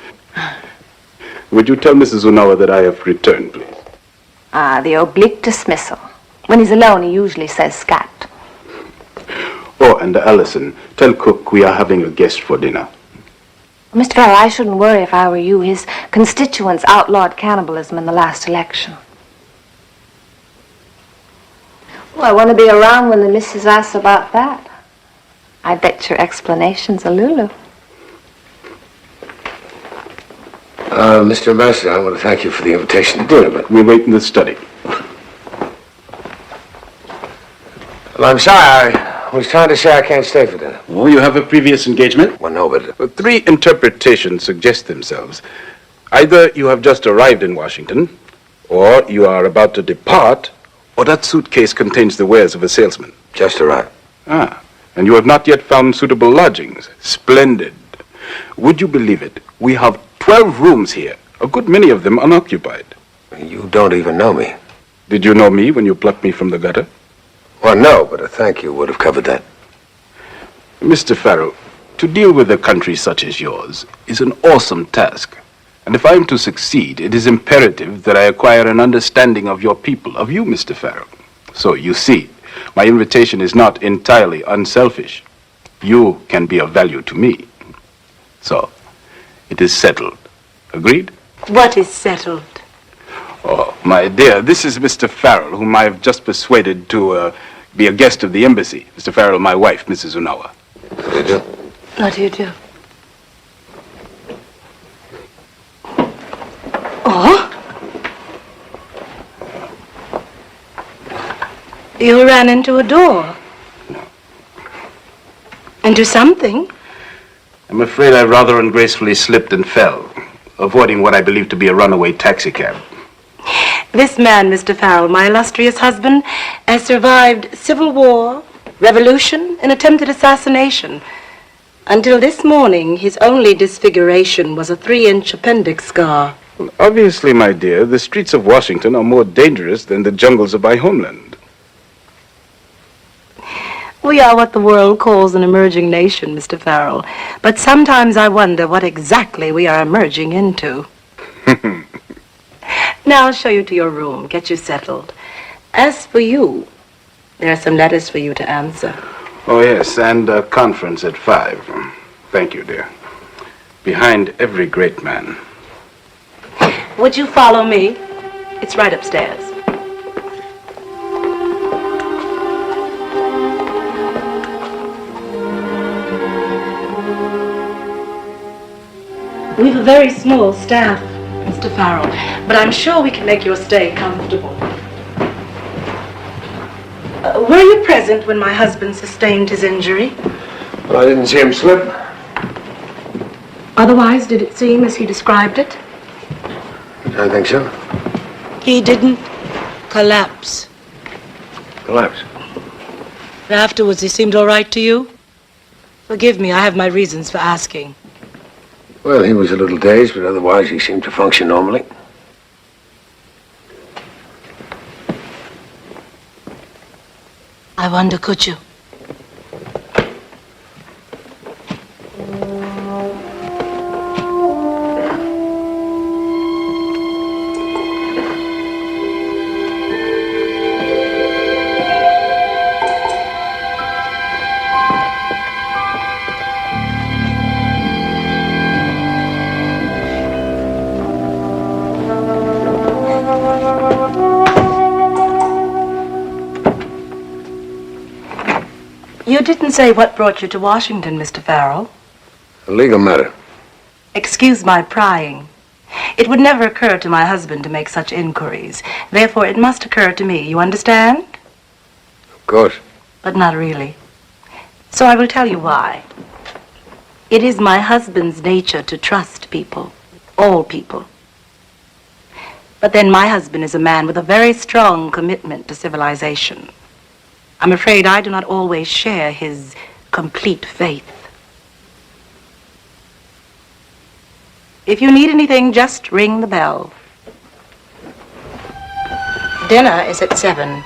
Would you tell Mrs. Unawa that I have returned, please? The oblique dismissal. When he's alone, he usually says scat. Oh, and Allison, tell Cook we are having a guest for dinner. Mr. Farrell, I shouldn't worry if I were you. His constituents outlawed cannibalism in the last election. Well, I want to be around when the missus asks about that. I bet your explanation's a Lulu. Mr. Ambassador, I want to thank you for the invitation to dinner, but we'll wait in the study. Well, I'm sorry. I was trying to say I can't stay for dinner. Oh, you have a previous engagement? Well, no, but... Three interpretations suggest themselves. Either you have just arrived in Washington, or you are about to depart, or that suitcase contains the wares of a salesman. Just arrived. Ah, and you have not yet found suitable lodgings. Splendid. Would you believe it? We have 12 rooms here, a good many of them unoccupied. You don't even know me. Did you know me when you plucked me from the gutter? Well, no, but a thank you would have covered that. Mr. Farrell, to deal with a country such as yours is an awesome task. And if I am to succeed, it is imperative that I acquire an understanding of your people, of you, Mr. Farrell. So, you see, my invitation is not entirely unselfish. You can be of value to me. So, it is settled. Agreed? What is settled? Oh, my dear, this is Mr. Farrell, whom I have just persuaded to be a guest of the embassy. Mr. Farrell, my wife, Mrs. Unawa. What do you do? What do you do? Oh? You ran into a door. No. Into something? I'm afraid I rather ungracefully slipped and fell, avoiding what I believe to be a runaway taxicab. This man, Mr. Farrell, my illustrious husband, has survived civil war, revolution, and attempted assassination. Until this morning, his only disfiguration was a 3-inch appendix scar. Well, obviously, my dear, the streets of Washington are more dangerous than the jungles of my homeland. We are what the world calls an emerging nation, Mr. Farrell. But sometimes I wonder what exactly we are emerging into. Now I'll show you to your room, get you settled. As for you, there are some letters for you to answer. Oh, yes, and a conference at 5. Thank you, dear. Behind every great man. Would you follow me? It's right upstairs. We have a very small staff, Mr. Farrell, but I'm sure we can make your stay comfortable. Were you present when my husband sustained his injury? Well, I didn't see him slip. Otherwise, did it seem as he described it? I think so. He didn't collapse. Collapse. Afterwards, he seemed all right to you? Forgive me, I have my reasons for asking. Well, he was a little dazed, but otherwise he seemed to function normally. I wonder, could you? You didn't say what brought you to Washington, Mr. Farrell. A legal matter. Excuse my prying. It would never occur to my husband to make such inquiries. Therefore, it must occur to me. You understand? Of course. But not really. So I will tell you why. It is my husband's nature to trust people. All people. But then my husband is a man with a very strong commitment to civilization. I'm afraid I do not always share his complete faith. If you need anything, just ring the bell. Dinner is at 7.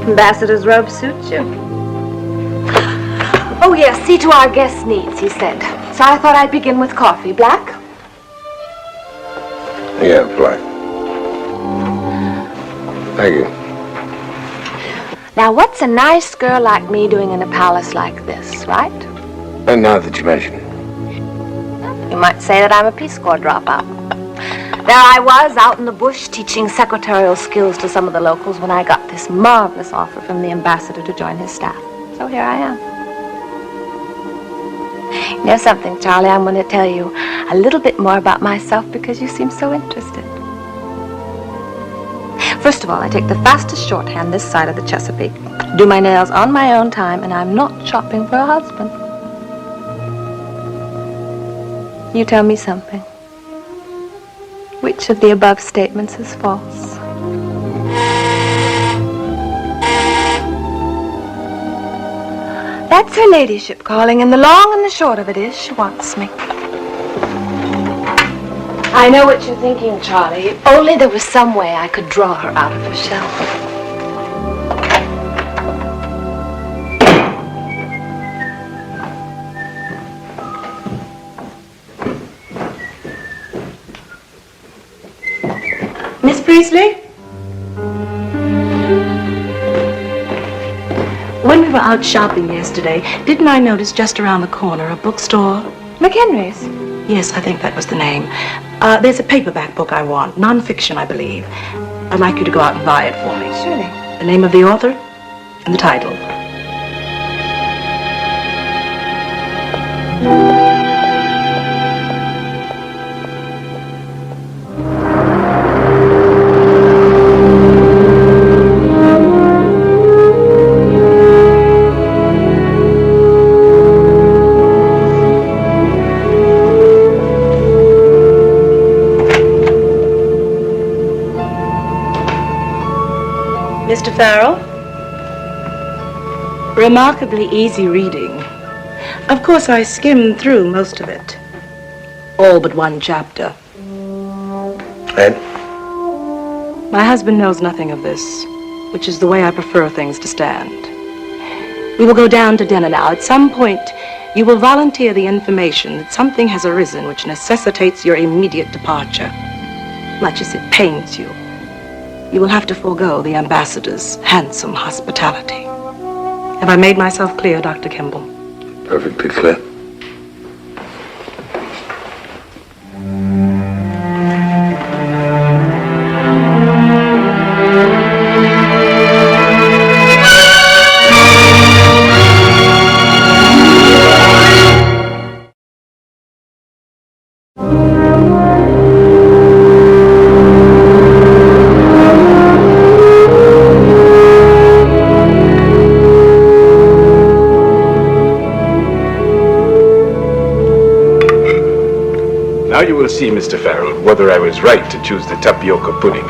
Ambassador's robe suits you. Oh, yes, see to our guests' needs, he said. So I thought I'd begin with coffee. Black? Yeah, black. Thank you. Now, what's a nice girl like me doing in a palace like this, right? And now that you mention it. You might say that I'm a Peace Corps dropout. There I was, out in the bush, teaching secretarial skills to some of the locals when I got this marvelous offer from the ambassador to join his staff. So here I am. You know something, Charlie? I'm going to tell you a little bit more about myself because you seem so interested. First of all, I take the fastest shorthand this side of the Chesapeake, do my nails on my own time, and I'm not shopping for a husband. You tell me something. Which of the above statements is false? That's her ladyship calling, and the long and the short of it is she wants me. I know what you're thinking, Charlie. If only there was some way I could draw her out of her shell. Miss Priestley? When we were out shopping yesterday, didn't I notice just around the corner a bookstore? McHenry's? Yes, I think that was the name. There's a paperback book I want, non-fiction, I believe. I'd like you to go out and buy it for me. Surely. The name of the author and the title. Mr. Farrell? Remarkably easy reading. Of course, I skimmed through most of it. All but one chapter. And? My husband knows nothing of this, which is the way I prefer things to stand. We will go down to dinner now. At some point, you will volunteer the information that something has arisen which necessitates your immediate departure. Much as it pains you, you will have to forego the ambassador's handsome hospitality. Have I made myself clear, Dr. Kimball? Perfectly clear. Now you will see, Mr. Farrell, whether I was right to choose the tapioca pudding.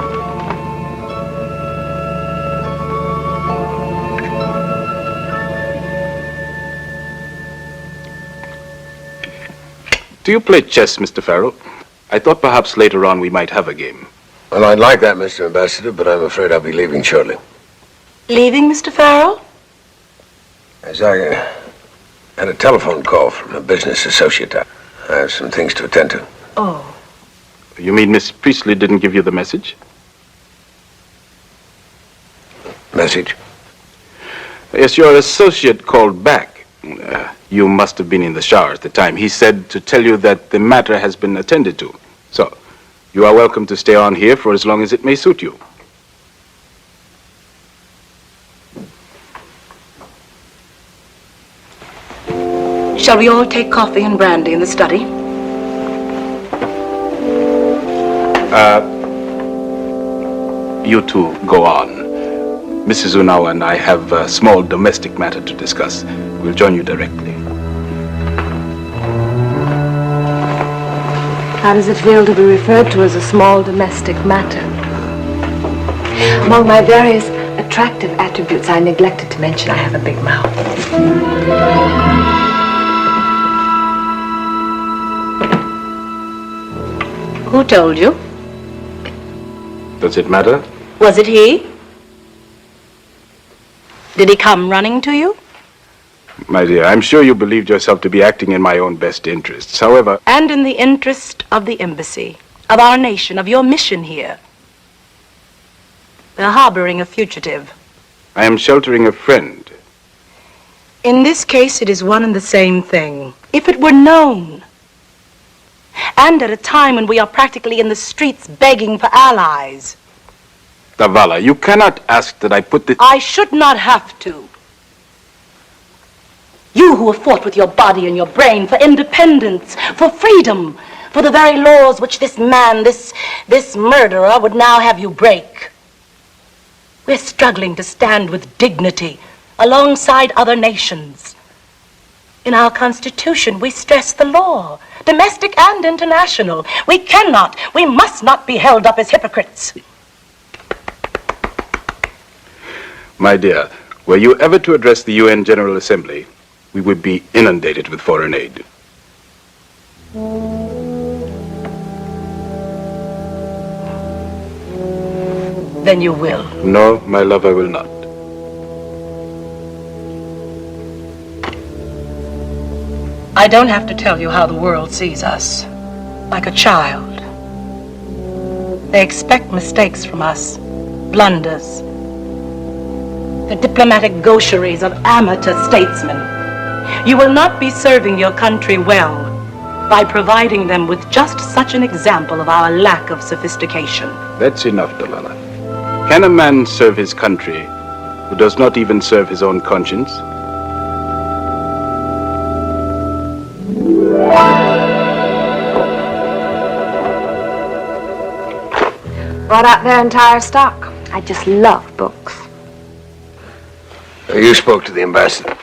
Do you play chess, Mr. Farrell? I thought perhaps later on we might have a game. Well, I'd like that, Mr. Ambassador, but I'm afraid I'll be leaving shortly. Leaving, Mr. Farrell? As I had a telephone call from a business associate. I have some things to attend to. Oh. You mean Miss Priestley didn't give you the message? Message? Yes, your associate called back. You must have been in the shower at the time. He said to tell you that the matter has been attended to. So, you are welcome to stay on here for as long as it may suit you. Shall we all take coffee and brandy in the study? You two go on. Mrs. Unawa and I have a small domestic matter to discuss. We'll join you directly. How does it feel to be referred to as a small domestic matter? Among my various attractive attributes, I neglected to mention I have a big mouth. Who told you? Does it matter? Was it he? Did he come running to you? My dear, I'm sure you believed yourself to be acting in my own best interests. However... And in the interest of the embassy, of our nation, of your mission here. They're harboring a fugitive. I am sheltering a friend. In this case, it is one and the same thing. If it were known, and at a time when we are practically in the streets begging for allies. Davala, you cannot ask that I put this... I should not have to. You who have fought with your body and your brain for independence, for freedom, for the very laws which this man, this murderer would now have you break. We're struggling to stand with dignity alongside other nations. In our Constitution, we stress the law, domestic and international. We must not be held up as hypocrites. My dear, were you ever to address the UN General Assembly, we would be inundated with foreign aid. Then you will. No, my love, I will not. I don't have to tell you how the world sees us. Like a child. They expect mistakes from us. Blunders. The diplomatic gaucheries of amateur statesmen. You will not be serving your country well by providing them with just such an example of our lack of sophistication. That's enough, Dalala. Can a man serve his country who does not even serve his own conscience? Brought out their entire stock. I just love books. You spoke to the ambassador.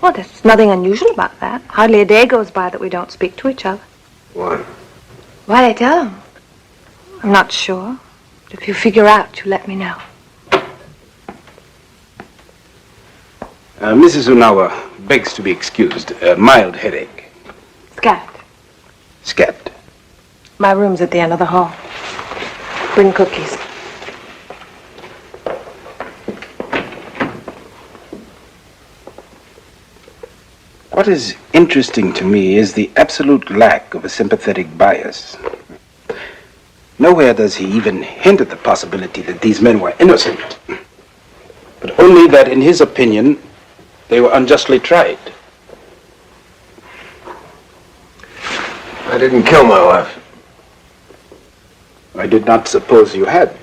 Well, there's nothing unusual about that. Hardly a day goes by that we don't speak to each other. Why? Why'd I tell him? I'm not sure. But if you figure out, you let me know. Mrs. Unawa begs to be excused. A mild headache. Scat. Scat. My room's at the end of the hall. Bring cookies. What is interesting to me is the absolute lack of a sympathetic bias. Nowhere does he even hint at the possibility that these men were innocent, but only that, in his opinion, they were unjustly tried. I didn't kill my wife. I did not suppose you had.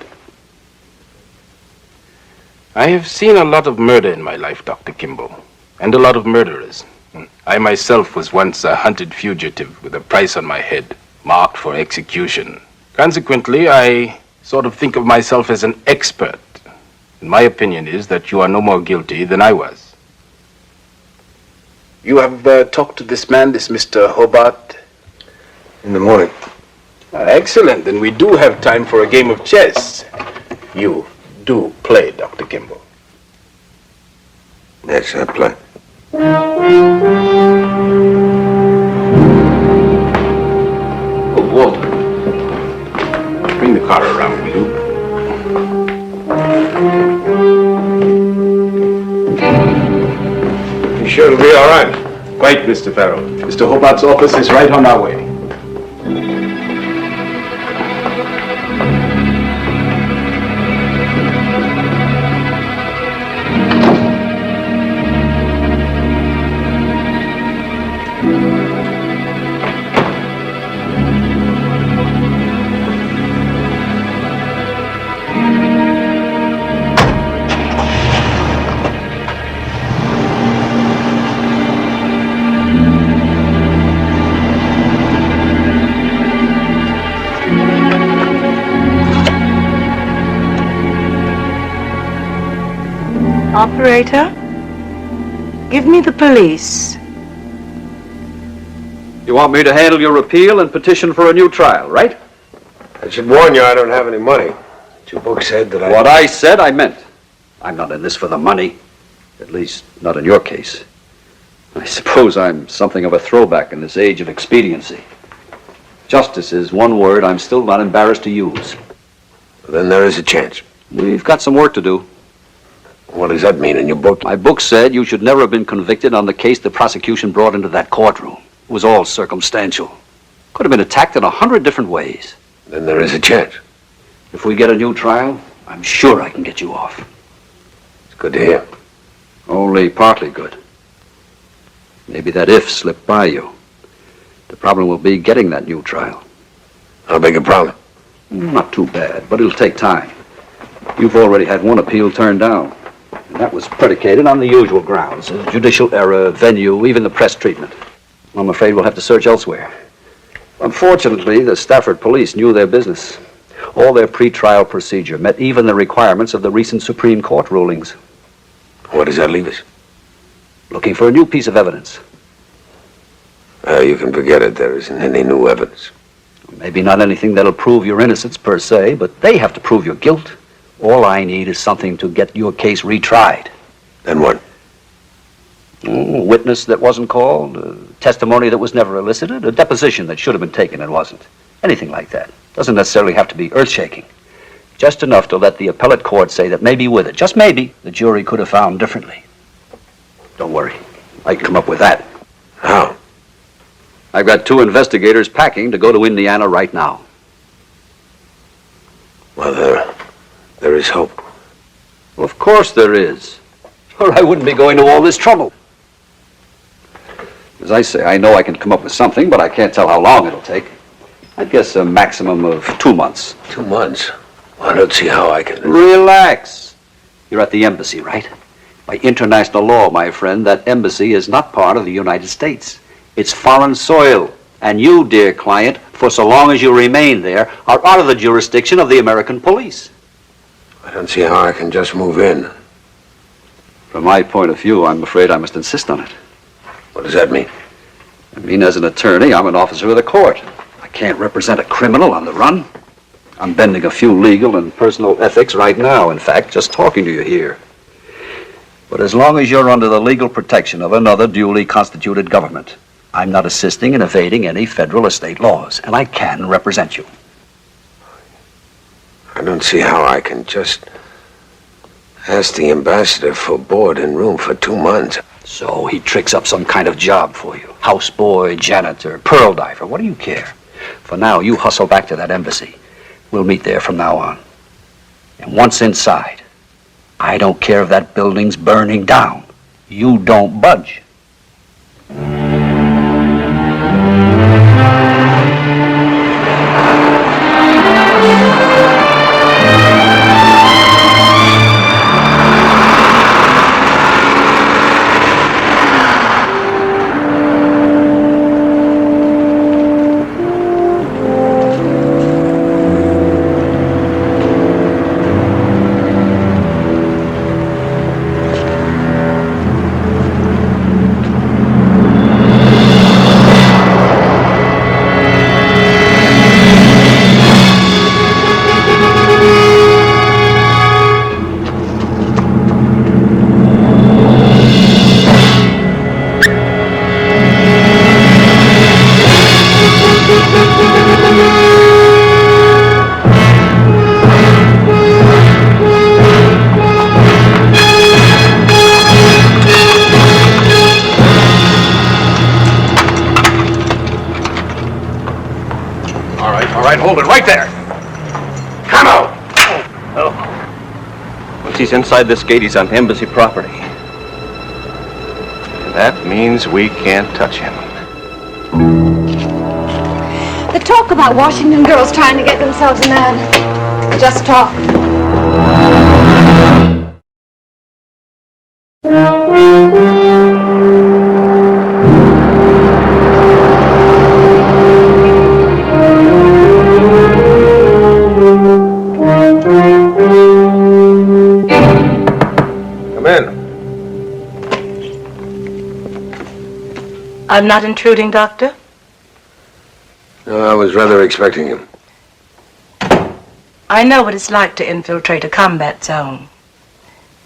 I have seen a lot of murder in my life, Dr. Kimball, and a lot of murderers. I myself was once a hunted fugitive with a price on my head, marked for execution. Consequently, I sort of think of myself as an expert. And my opinion is that you are no more guilty than I was. You have talked to this man, this Mr. Hobart? In the morning. Excellent. Then we do have time for a game of chess. You do play, Dr. Kimball. Yes, I play. Oh, Walter. Bring the car around, will you? You sure it'll be all right? Quite, Mr. Farrell. Mr. Hobart's office is right on our way. Operator, give me the police. You want me to handle your appeal and petition for a new trial, right? I should warn you I don't have any money. Your book said that What I said, I meant. I'm not in this for the money. At least, not in your case. I suppose I'm something of a throwback in this age of expediency. Justice is one word I'm still not embarrassed to use. Then there is a chance. We've got some work to do. What does that mean in your book? My book said you should never have been convicted on the case the prosecution brought into that courtroom. It was all circumstantial. Could have been attacked in 100 different ways. Then there is a chance. If we get a new trial, I'm sure I can get you off. It's good to hear. Only partly good. Maybe that if slipped by you. The problem will be getting that new trial. How big a problem? Not too bad, but it'll take time. You've already had one appeal turned down. And that was predicated on the usual grounds. Judicial error, venue, even the press treatment. I'm afraid we'll have to search elsewhere. Unfortunately, the Stafford police knew their business. All their pre-trial procedure met even the requirements of the recent Supreme Court rulings. What does that leave us? Looking for a new piece of evidence. You can forget it. There isn't any new evidence. Maybe not anything that'll prove your innocence per se, but they have to prove your guilt. All I need is something to get your case retried. Then what? A witness that wasn't called, testimony that was never elicited, a deposition that should have been taken and wasn't. Anything like that. Doesn't necessarily have to be earth-shaking. Just enough to let the appellate court say that maybe with it, just maybe, the jury could have found differently. Don't worry. I can come up with that. How? I've got 2 investigators packing to go to Indiana right now. Well, there is hope. Well, of course there is. Or I wouldn't be going to all this trouble. As I say, I know I can come up with something, but I can't tell how long it'll take. I'd guess a maximum of 2 months. 2 months? I don't see how I can... Relax. You're at the embassy, right? By international law, my friend, that embassy is not part of the United States. It's foreign soil. And you, dear client, for so long as you remain there, are out of the jurisdiction of the American police. I don't see how I can just move in. From my point of view, I'm afraid I must insist on it. What does that mean? I mean, as an attorney, I'm an officer of the court. I can't represent a criminal on the run. I'm bending a few legal and personal ethics right now, in fact, just talking to you here. But as long as you're under the legal protection of another duly constituted government, I'm not assisting in evading any federal or state laws, and I can represent you. I don't see how I can just ask the ambassador for board and room for 2 months. So he tricks up some kind of job for you. Houseboy, janitor, pearl diver, what do you care? For now, you hustle back to that embassy. We'll meet there from now on. And once inside, I don't care if that building's burning down. You don't budge. All right, hold it right there. Come out! Once he's inside this gate, he's on embassy property. And that means we can't touch him. The talk about Washington girls trying to get themselves a man. Just talk. Come in. I'm not intruding, Doctor. No, I was rather expecting him. I know what it's like to infiltrate a combat zone.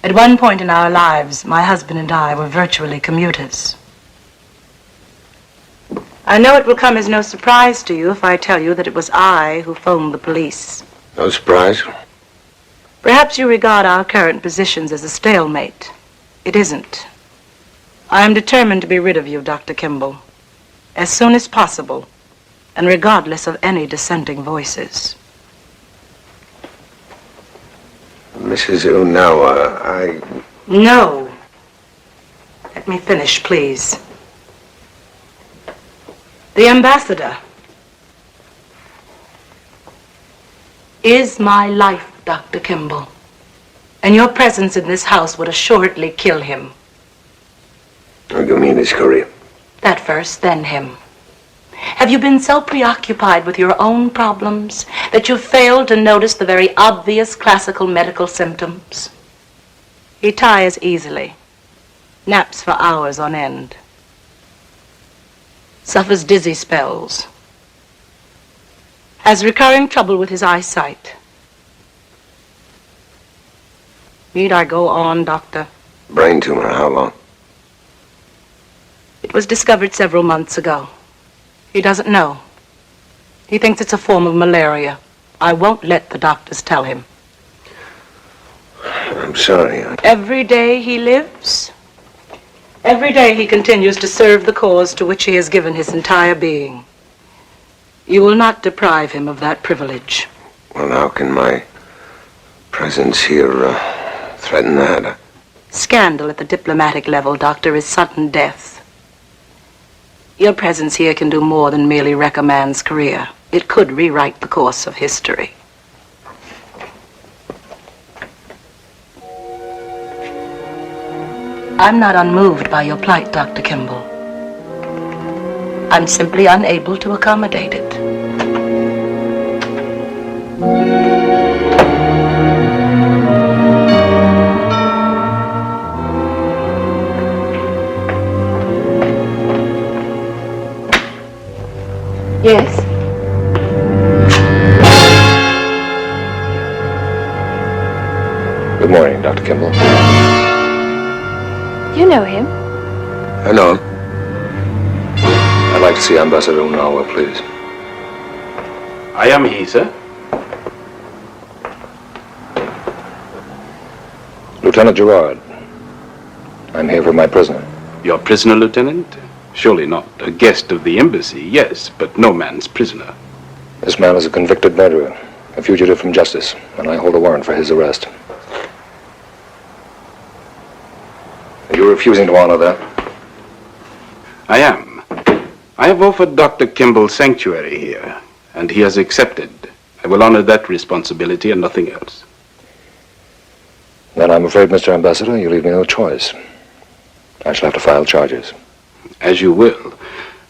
At one point in our lives, my husband and I were virtually commuters. I know it will come as no surprise to you if I tell you that it was I who phoned the police. No surprise. Perhaps you regard our current positions as a stalemate. It isn't. I am determined to be rid of you, Dr. Kimball, as soon as possible, and regardless of any dissenting voices. Mrs. Unawa, No. Let me finish, please. The ambassador is my life, Dr. Kimball, and your presence in this house would assuredly kill him. What do you mean his career? That first, then him. Have you been so preoccupied with your own problems that you've failed to notice the very obvious classical medical symptoms? He tires easily, naps for hours on end, suffers dizzy spells, has recurring trouble with his eyesight. Need I go on, Doctor? Brain tumor, how long? It was discovered several months ago. He doesn't know. He thinks it's a form of malaria. I won't let the doctors tell him. I'm sorry. Every day he lives, every day he continues to serve the cause to which he has given his entire being. You will not deprive him of that privilege. Well, how can my presence here threaten that? Scandal at the diplomatic level, Doctor, is sudden death. Your presence here can do more than merely wreck a man's career. It could rewrite the course of history. I'm not unmoved by your plight, Dr. Kimball. I'm simply unable to accommodate it. Yes? Good morning, Dr. Kimball. You know him? I know him. I'd like to see Ambassador Unawa, please. I am he, sir. Lieutenant Gerard. I'm here for my prisoner. Your prisoner, Lieutenant? Surely not. A guest of the embassy, yes, but no man's prisoner. This man is a convicted murderer, a fugitive from justice, and I hold a warrant for his arrest. Are you refusing to honor that? I am. I have offered Dr. Kimball sanctuary here, and he has accepted. I will honor that responsibility and nothing else. Then I'm afraid, Mr. Ambassador, you leave me no choice. I shall have to file charges. As you will.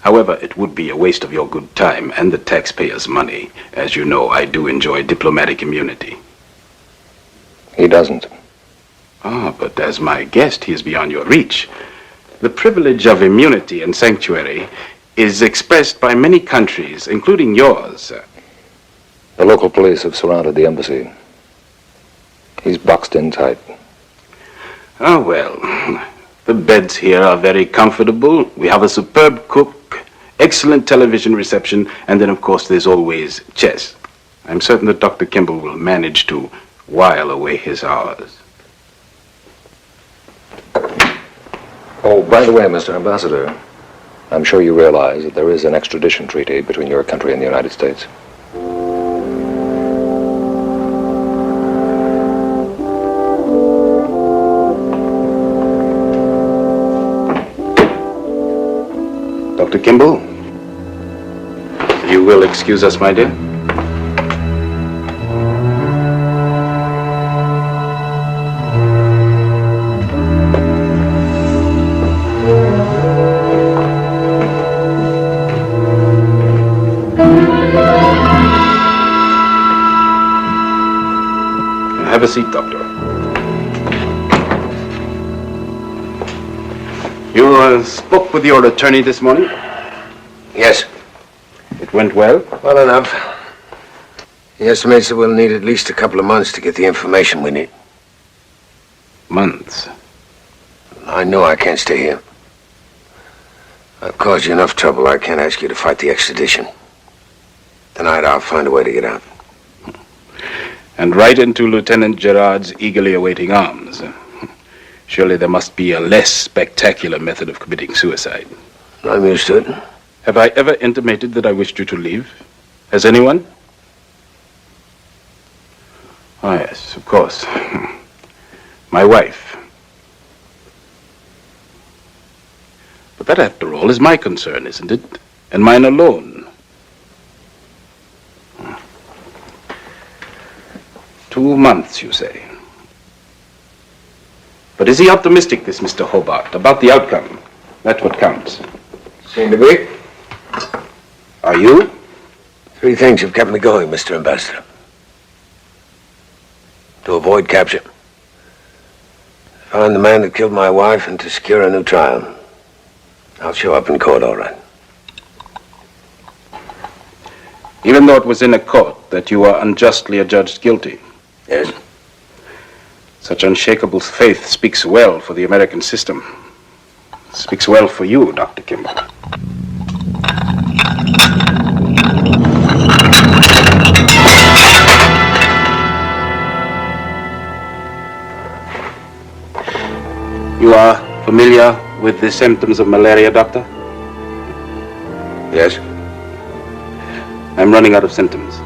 However, it would be a waste of your good time and the taxpayers' money. As you know, I do enjoy diplomatic immunity. He doesn't. Ah, but as my guest, he is beyond your reach. The privilege of immunity and sanctuary is expressed by many countries, including yours. The local police have surrounded the embassy. He's boxed in tight. Oh, well, the beds here are very comfortable. We have a superb cook, excellent television reception, and then, of course, there's always chess. I'm certain that Dr. Kimball will manage to while away his hours. Oh, by the way, Mr. Ambassador, I'm sure you realize that there is an extradition treaty between your country and the United States. Dr. Kimball, you will excuse us, my dear? Have a seat, Doctor. You spoke with your attorney this morning? Yes. It went well? Well enough. He estimates that we'll need at least a couple of months to get the information we need. Months? I know I can't stay here. I've caused you enough trouble. I can't ask you to fight the extradition. Tonight I'll find a way to get out. And right into Lieutenant Gerard's eagerly awaiting arms. Surely there must be a less spectacular method of committing suicide. I'm used to it. Have I ever intimated that I wished you to leave? Has anyone? Oh, yes, of course. My wife. But that, after all, is my concern, isn't it? And mine alone. 2 months, you say. But is he optimistic, this Mr. Hobart, about the outcome? That's what counts. Seem to be. Are you? 3 things have kept me going, Mr. Ambassador. To avoid capture, find the man that killed my wife, and to secure a new trial. I'll show up in court, all right. Even though it was in a court that you were unjustly adjudged guilty? Yes. Such unshakable faith speaks well for the American system. Speaks well for you, Dr. Kimball. You are familiar with the symptoms of malaria, Doctor? Yes. I'm running out of symptoms.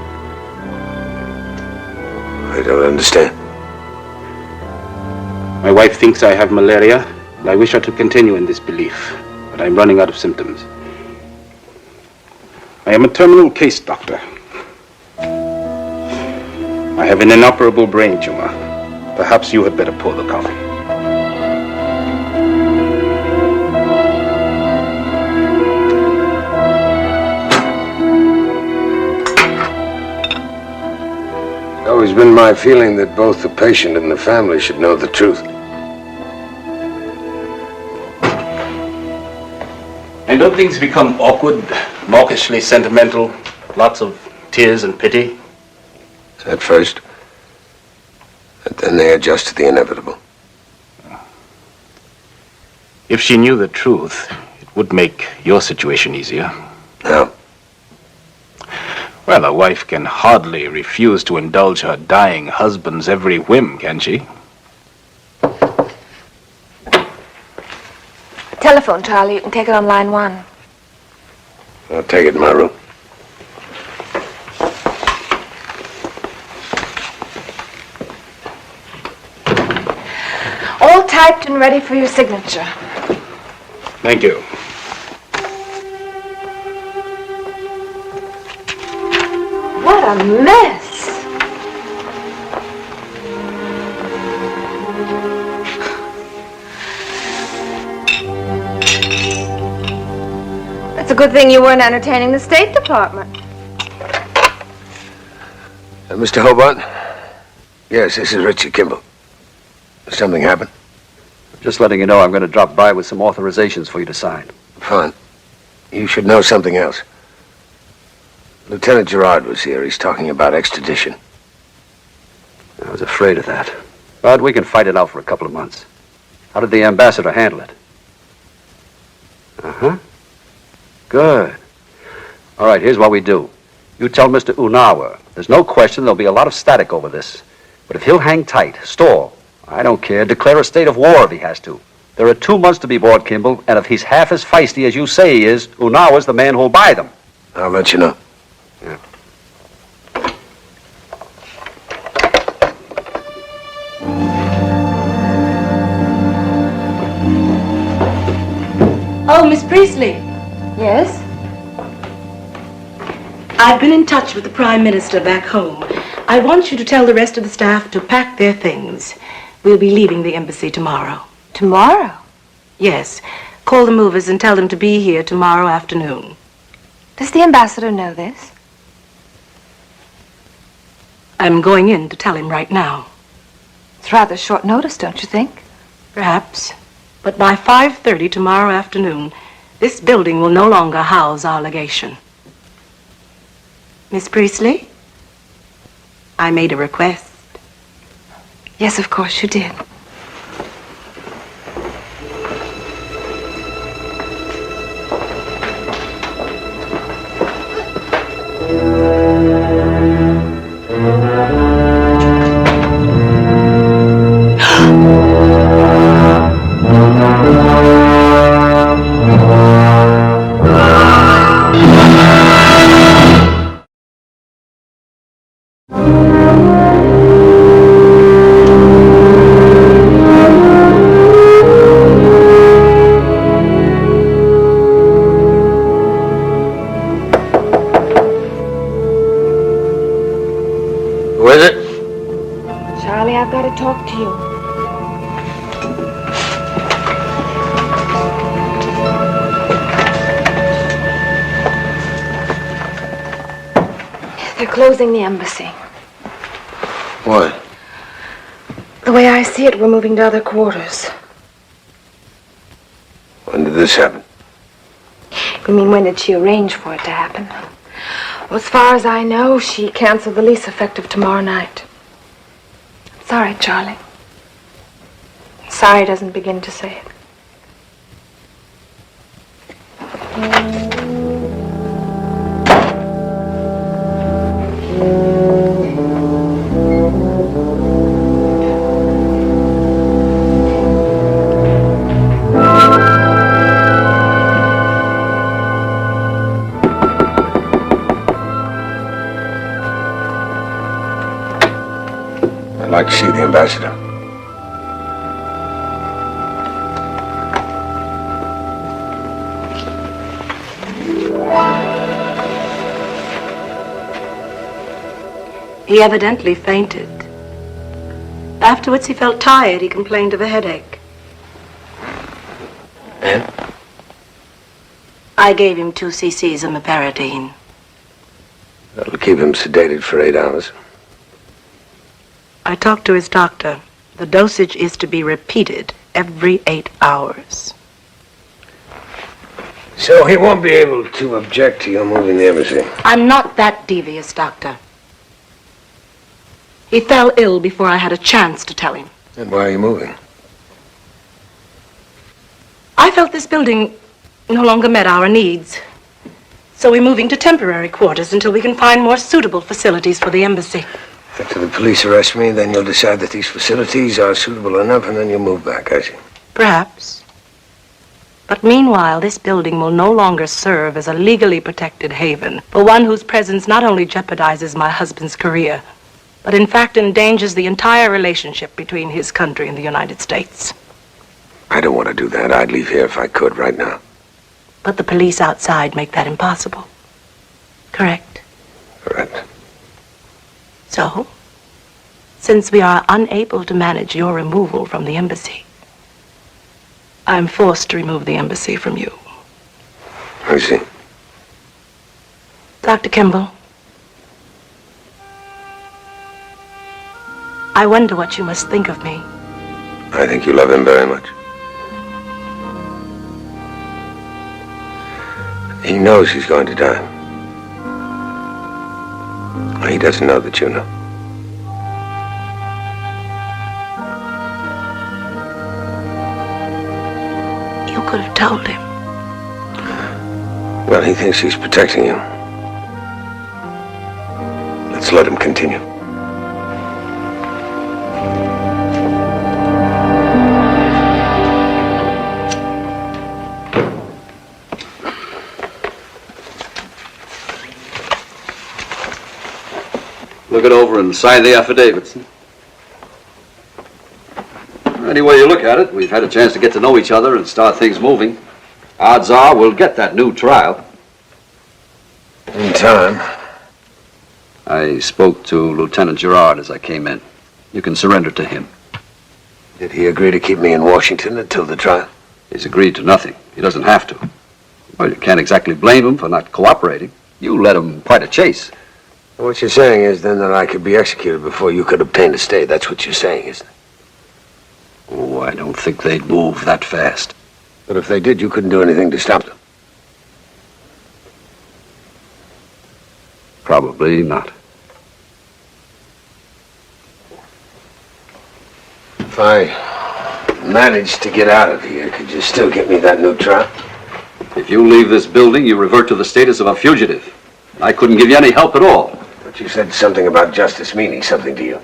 I don't understand. My wife thinks I have malaria, and I wish her to continue in this belief, but I'm running out of symptoms. I am a terminal case, Doctor. I have an inoperable brain tumor. Perhaps you had better pour the coffee. It's always been my feeling that both the patient and the family should know the truth. And don't things become awkward, mawkishly sentimental, lots of tears and pity? At first. But then they adjust to the inevitable. If she knew the truth, it would make your situation easier. How? Well, a wife can hardly refuse to indulge her dying husband's every whim, can she? Telephone, Charlie. You can take it on line 1. I'll take it in my room. All typed and ready for your signature. Thank you. What a mess. It's a good thing you weren't entertaining the State Department. Mr. Hobart? Yes, this is Richard Kimball. Something happened? Just letting you know I'm going to drop by with some authorizations for you to sign. Fine. You should know something else. Lieutenant Gerard was here. He's talking about extradition. I was afraid of that. But we can fight it out for a couple of months. How did the ambassador handle it? Uh-huh. Good. All right, here's what we do. You tell Mr. Unawa. There's no question there'll be a lot of static over this. But if he'll hang tight, stall, I don't care, declare a state of war if he has to. There are 2 months to be bought, Kimball, and if he's half as feisty as you say he is, Unawa's the man who'll buy them. I'll let you know. Yeah. Oh, Miss Priestley. Yes? I've been in touch with the Prime Minister back home. I want you to tell the rest of the staff to pack their things. We'll be leaving the embassy tomorrow. Tomorrow? Yes. Call the movers and tell them to be here tomorrow afternoon. Does the ambassador know this? I'm going in to tell him right now. It's rather short notice, don't you think? Perhaps. But by 5:30 tomorrow afternoon, this building will no longer house our legation. Miss Priestley? I made a request. Yes, of course you did. Who is it? Charlie, I've got to talk to you. They're closing the embassy. Why? The way I see it, we're moving to other quarters. When did this happen? You mean, when did she arrange for it to happen? Well, as far as I know, she canceled the lease effective tomorrow night. Sorry, Charlie. Sorry doesn't begin to say it. I'd like to see the ambassador. He evidently fainted. Afterwards, he felt tired. He complained of a headache. And? I gave him 2 cc's of meperidine. That'll keep him sedated for 8 hours. I talked to his doctor. The dosage is to be repeated every 8 hours. So he won't be able to object to your moving the embassy. I'm not that devious, Doctor. He fell ill before I had a chance to tell him. Then why are you moving? I felt this building no longer met our needs. So we're moving to temporary quarters until we can find more suitable facilities for the embassy. After the police arrest me, then you'll decide that these facilities are suitable enough, and then you'll move back, I see. Perhaps. But meanwhile, this building will no longer serve as a legally protected haven for one whose presence not only jeopardizes my husband's career, but in fact endangers the entire relationship between his country and the United States. I don't want to do that. I'd leave here if I could right now. But the police outside make that impossible. Correct? Correct. So, since we are unable to manage your removal from the embassy, I'm forced to remove the embassy from you. I see. Dr. Kimball, I wonder what you must think of me. I think you love him very much. He knows he's going to die. He doesn't know that you know. You could have told him. Well, he thinks he's protecting you. Let's let him continue. Look it over and sign the affidavits. Any way you look at it, we've had a chance to get to know each other and start things moving. Odds are we'll get that new trial. In time. I spoke to Lieutenant Gerard as I came in. You can surrender to him. Did he agree to keep me in Washington until the trial? He's agreed to nothing. He doesn't have to. Well, you can't exactly blame him for not cooperating. You led him quite a chase. What you're saying is then that I could be executed before you could obtain a stay. That's what you're saying, isn't it? Oh, I don't think they'd move that fast. But if they did, you couldn't do anything to stop them. Probably not. If I managed to get out of here, could you still get me that new trial? If you leave this building, you revert to the status of a fugitive. I couldn't give you any help at all. But you said something about justice meaning something to you.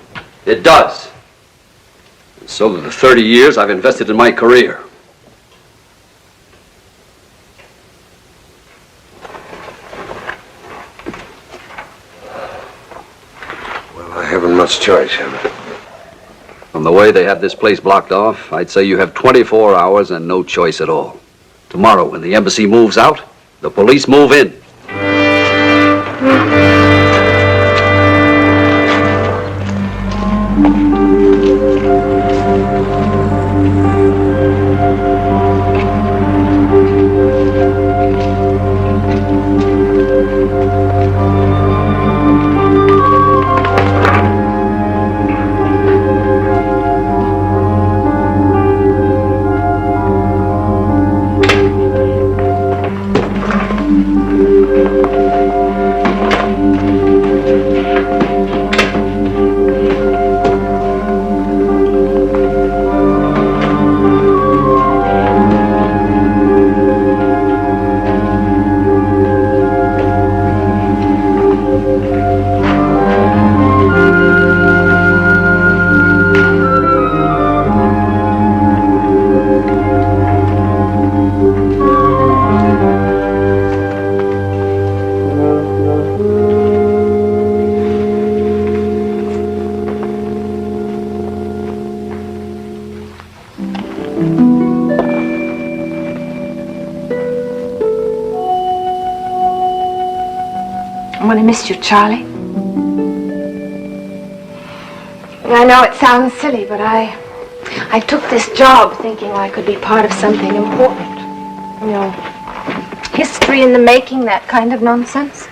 It does. And so do the 30 years I've invested in my career. Well, I haven't much choice, have I? From the way they have this place blocked off, I'd say you have 24 hours and no choice at all. Tomorrow, when the embassy moves out, the police move in. I missed you, Charlie. I know it sounds silly, but I took this job thinking I could be part of something important. You know, history in the making, that kind of nonsense.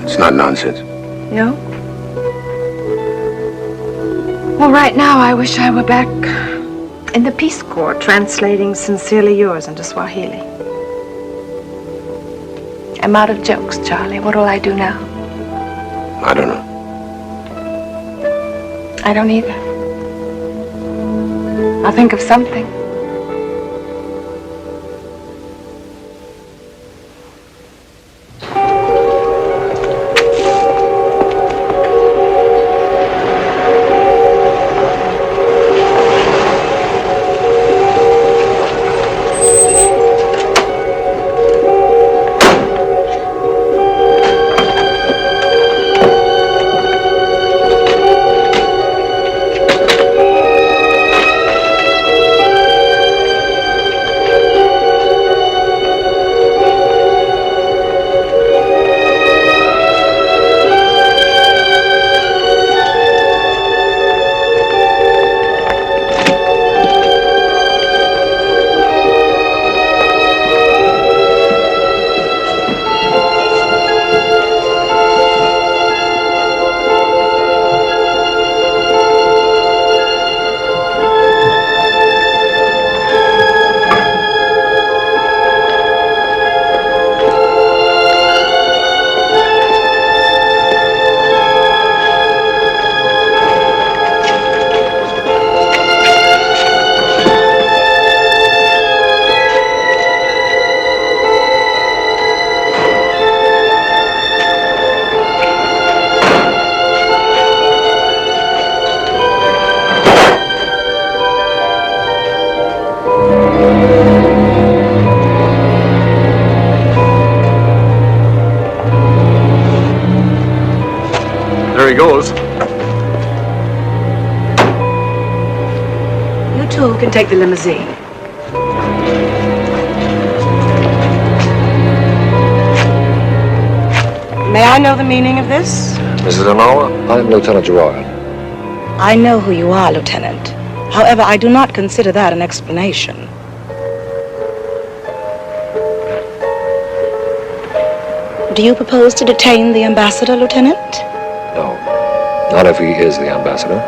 It's not nonsense. No? Well, right now I wish I were back in the Peace Corps, translating Sincerely Yours into Swahili. I'm out of jokes, Charlie. What will I do now? I don't know. I don't either. I'll think of something. There he goes. You two can take the limousine. May I know the meaning of this? Mrs. Onoa, I'm Lieutenant Gerard. I know who you are, Lieutenant. However, I do not consider that an explanation. Do you propose to detain the ambassador, Lieutenant? No, not if he is the ambassador.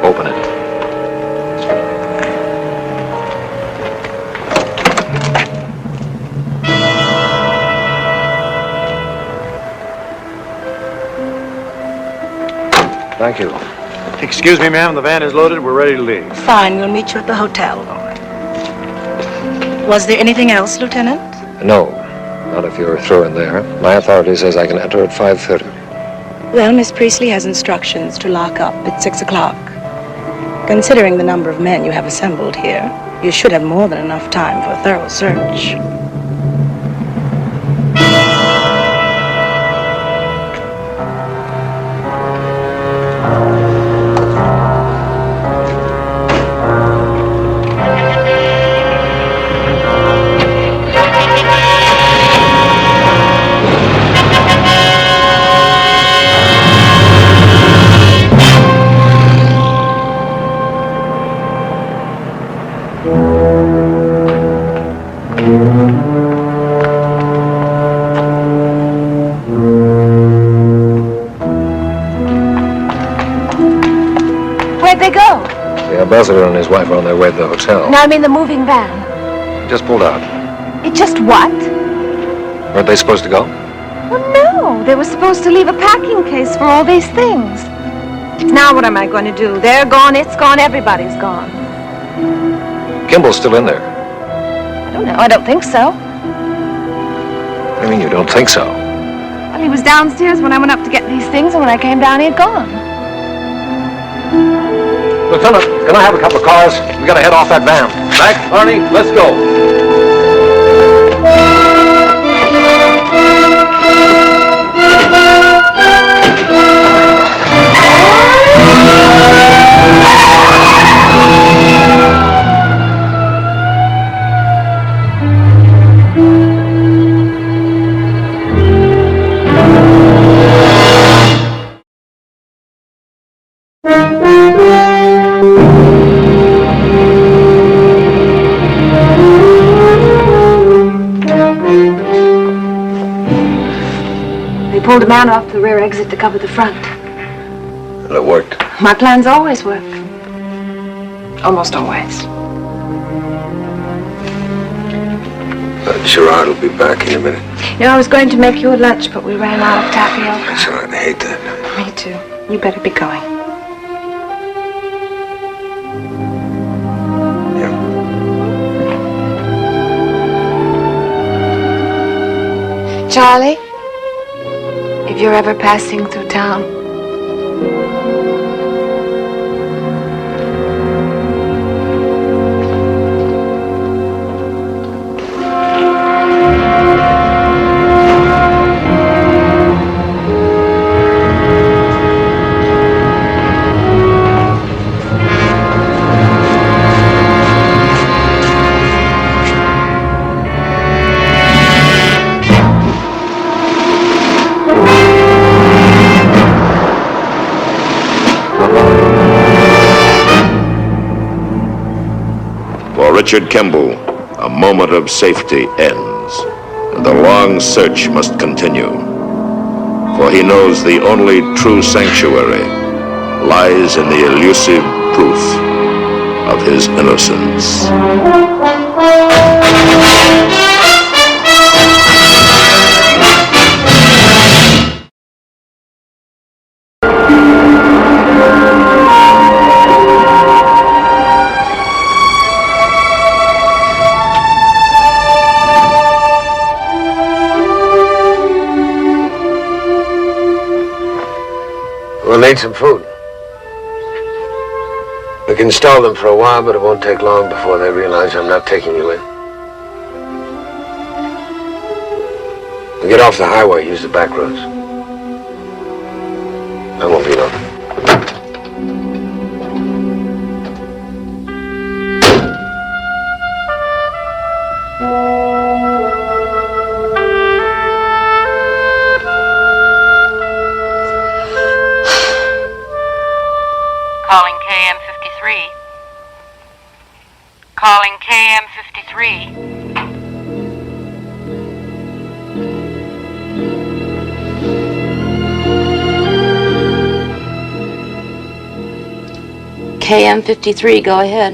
Open it. Thank you. Excuse me, ma'am. The van is loaded. We're ready to leave. Fine, we'll meet you at the hotel. Was there anything else, Lieutenant? No, not if you're through in there. My authority says I can enter at 5:30. Well, Miss Priestley has instructions to lock up at 6 o'clock. Considering the number of men you have assembled here, you should have more than enough time for a thorough search. Where'd they go? The ambassador and his wife are on their way to the hotel. No, I mean the moving van. Just pulled out. It just what? Weren't they supposed to go? Well, no. They were supposed to leave a packing case for all these things. Now what am I going to do? They're gone, it's gone, everybody's gone. Kimball's still in there. I don't know. I don't think so. What do you mean you don't think so? Well, he was downstairs when I went up to get these things, and when I came down, he had gone. Lieutenant, can I have a couple of cars? We gotta head off that van. Max, Arnie, let's go. They pulled a man off the rear exit to cover the front. And it worked. My plans always work. Almost always. Gerard will be back in a minute. You know, I was going to make you a lunch, but we ran out of tapioca. That's all right. I hate that. Me too. You better be going. Charlie, if you're ever passing through town, Richard Kimball, a moment of safety ends, and the long search must continue. For he knows the only true sanctuary lies in the elusive proof of his innocence. We'll need some food. We can stall them for a while, but it won't take long before they realize I'm not taking you in. We get off the highway, use the back roads. I won't be long. KM53. KM53, go ahead.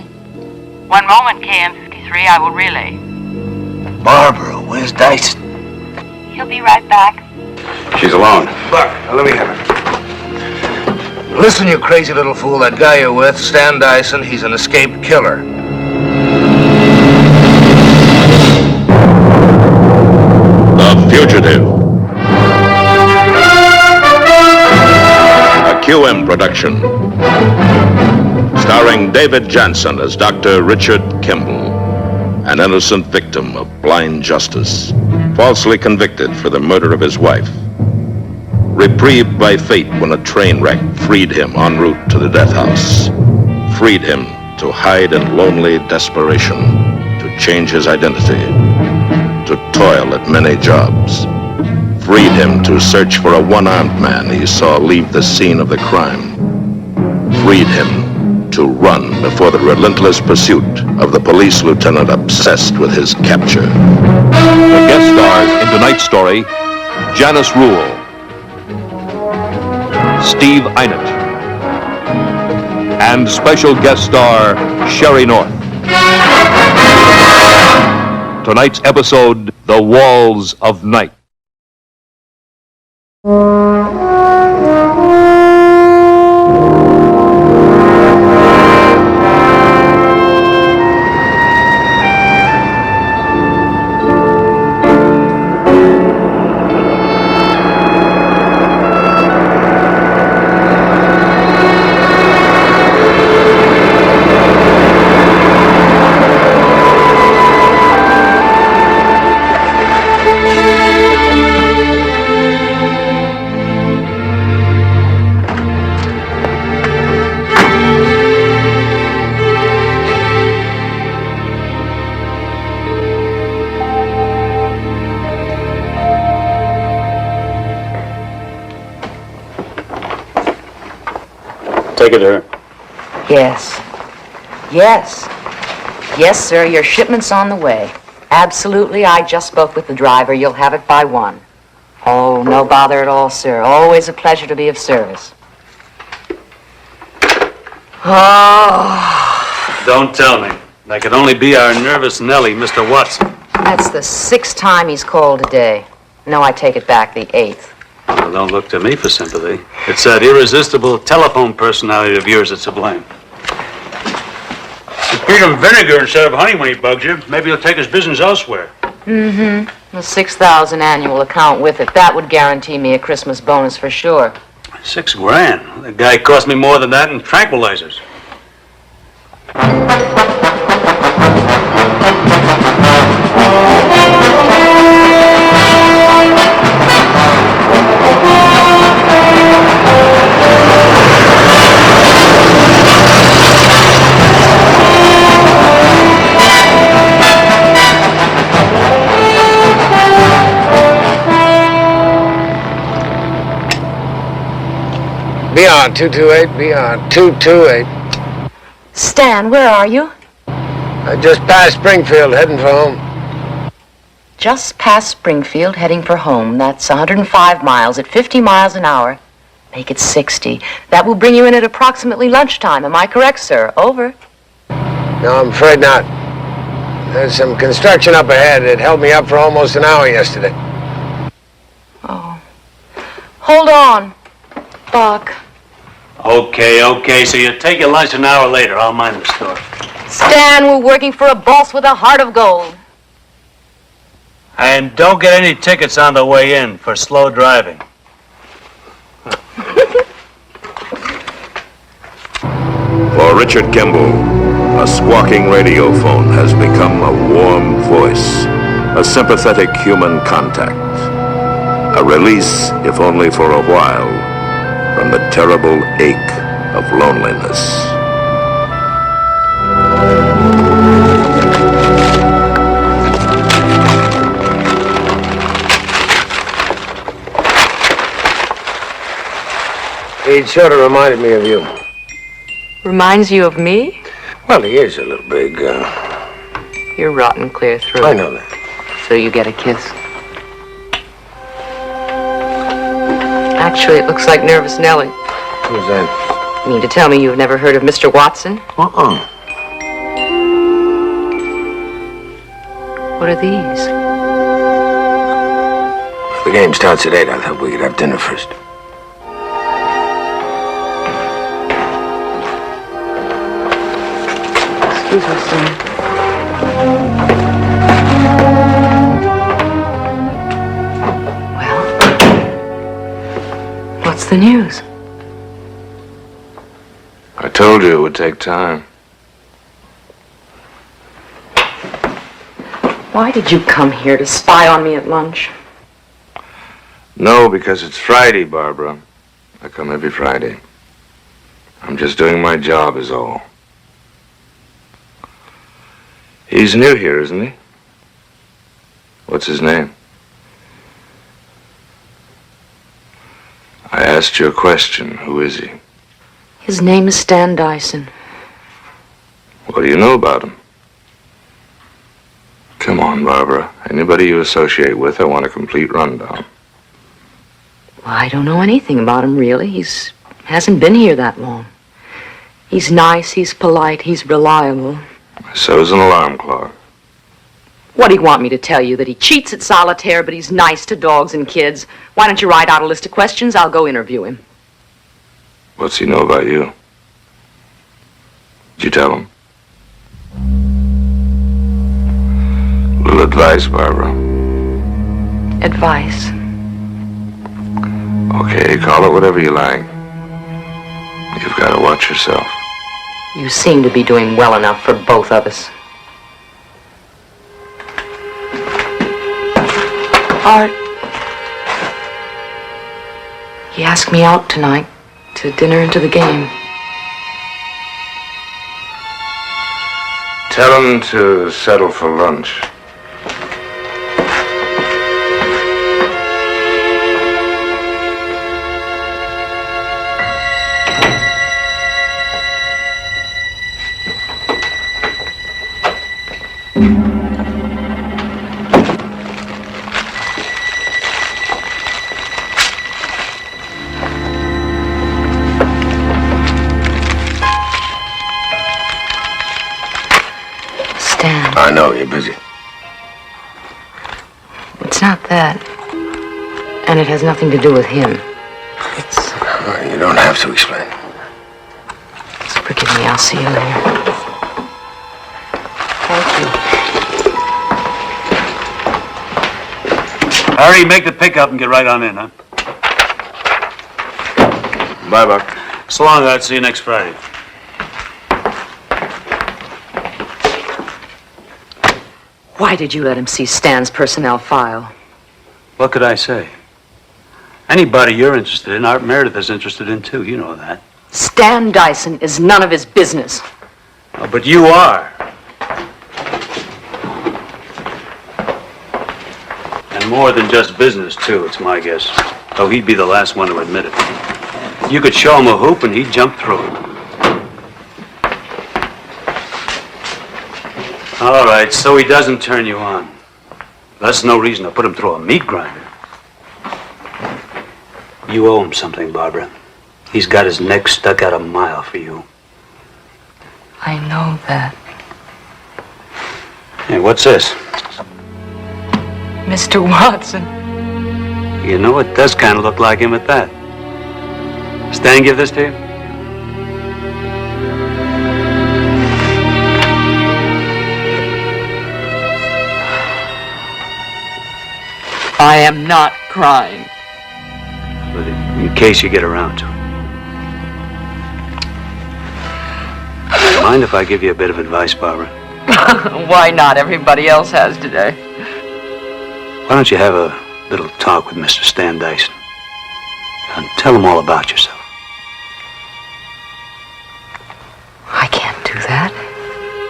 One moment, KM53, I will relay. Barbara, where's Dyson? He'll be right back. She's alone. Buck, let me have it. Listen, you crazy little fool. That guy you're with, Stan Dyson, he's an escaped killer. The Fugitive. A QM production. Starring David Jansen as Dr. Richard Kimball, an innocent victim of blind justice, falsely convicted for the murder of his wife. Reprieved by fate when a train wreck freed him en route to the death house. Freed him to hide in lonely desperation, to change his identity, to toil at many jobs. Freed him to search for a one-armed man he saw leave the scene of the crime. Freed him to run before the relentless pursuit of the police lieutenant obsessed with his capture. The guest stars in tonight's story, Janice Rule, Steve Einert, and special guest star Sherry North. Tonight's episode, The Walls of Night. Take it to her. Yes. Yes. Yes, sir, your shipment's on the way. Absolutely, I just spoke with the driver. You'll have it by 1. Oh, no bother at all, sir. Always a pleasure to be of service. Oh, Don't tell me. That could only be our nervous Nellie, Mr. Watson. that's the 6th time he's called today. No, I take it back, the 8th. Well, don't look to me for sympathy. It's that irresistible telephone personality of yours that's to blame. You feed him vinegar instead of honey when he bugs you. Maybe he'll take his business elsewhere. Mm-hmm. The 6,000 annual account with it. That would guarantee me a Christmas bonus for sure. $6 grand. The guy cost me more than that in tranquilizers. Be on 228, be on 228. Stan, where are you? I just passed Springfield, heading for home. Just past Springfield, heading for home. That's 105 miles at 50 miles an hour. Make it 60. That will bring you in at approximately lunchtime. Am I correct, sir? Over. No, I'm afraid not. There's some construction up ahead. It held me up for almost an hour yesterday. Oh. Hold on, Buck. Okay, so you take your lunch an hour later. I'll mind the store. Stan, we're working for a boss with a heart of gold. And don't get any tickets on the way in for slow driving. For Richard Kimball, a squawking radio phone has become a warm voice, a sympathetic human contact, a release, if only for a while, from the terrible ache of loneliness. He sort of reminded me of you. Reminds you of me? Well, he is a little big. You're rotten clear through. I know that. So you get a kiss. Actually, it looks like Nervous Nellie. Who's that? You mean to tell me you've never heard of Mr. Watson? Uh-uh. What are these? The game starts at 8. I thought we could have dinner first. Excuse me, sir. What's the news? I told you it would take time. Why did you come here to spy on me at lunch? No, because it's Friday, Barbara. I come every Friday. I'm just doing my job is all. He's new here, isn't he? What's his name? I asked you a question. Who is he? His name is Stan Dyson. What do you know about him? Come on, Barbara. Anybody you associate with, I want a complete rundown. Well, I don't know anything about him, really. Hasn't been here that long. He's nice, he's polite, he's reliable. So's an alarm clock. What do you want me to tell you? That he cheats at solitaire, but he's nice to dogs and kids? Why don't you write out a list of questions? I'll go interview him. What's he know about you? Did you tell him? Little advice, Barbara. Advice? Okay, call it whatever you like. You've got to watch yourself. You seem to be doing well enough for both of us. Art. He asked me out tonight to dinner and to the game. Tell him to settle for lunch. I know, you're busy. It's not that. And it has nothing to do with him. You don't have to explain. So forgive me, I'll see you later. Thank you. Hurry, make the pickup and get right on in, huh? Bye, Buck. So long, Art. See you next Friday. Why did you let him see Stan's personnel file? What could I say? Anybody you're interested in, Art Meredith is interested in, too. You know that. Stan Dyson is none of his business. Oh, but you are. And more than just business, too, it's my guess. Though he'd be the last one to admit it. You could show him a hoop and he'd jump through it. All right, so he doesn't turn you on. That's no reason to put him through a meat grinder. You owe him something, Barbara. He's got his neck stuck out a mile for you. I know that. Hey, what's this? Mr. Watson. You know, it does kind of look like him at that. Stan give this to you? I am not crying. But in case you get around to it. Mind if I give you a bit of advice, Barbara? Why not? Everybody else has today. Why don't you have a little talk with Mr. Stan Dyson? And tell him all about yourself. I can't do that.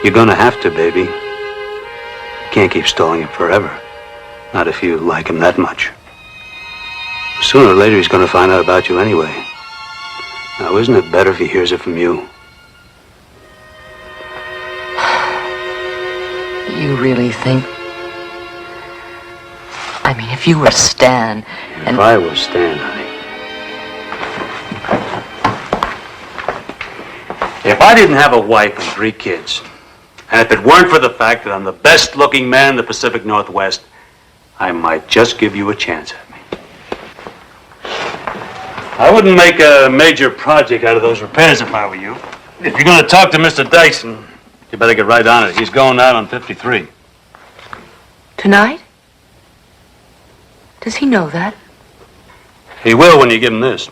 You're gonna have to, baby. You can't keep stalling him forever. Not if you like him that much. Sooner or later, he's gonna find out about you anyway. Now, isn't it better if he hears it from you? You you think? I mean, if you were Stan and... If I were Stan, honey. If I didn't have a wife and 3 kids, and if it weren't for the fact that I'm the best-looking man in the Pacific Northwest, I might just give you a chance at me. I wouldn't make a major project out of those repairs if I were you. If you're going to talk to Mr. Dyson, you better get right on it. He's going out on 53. Tonight? Does he know that? He will when you give him this.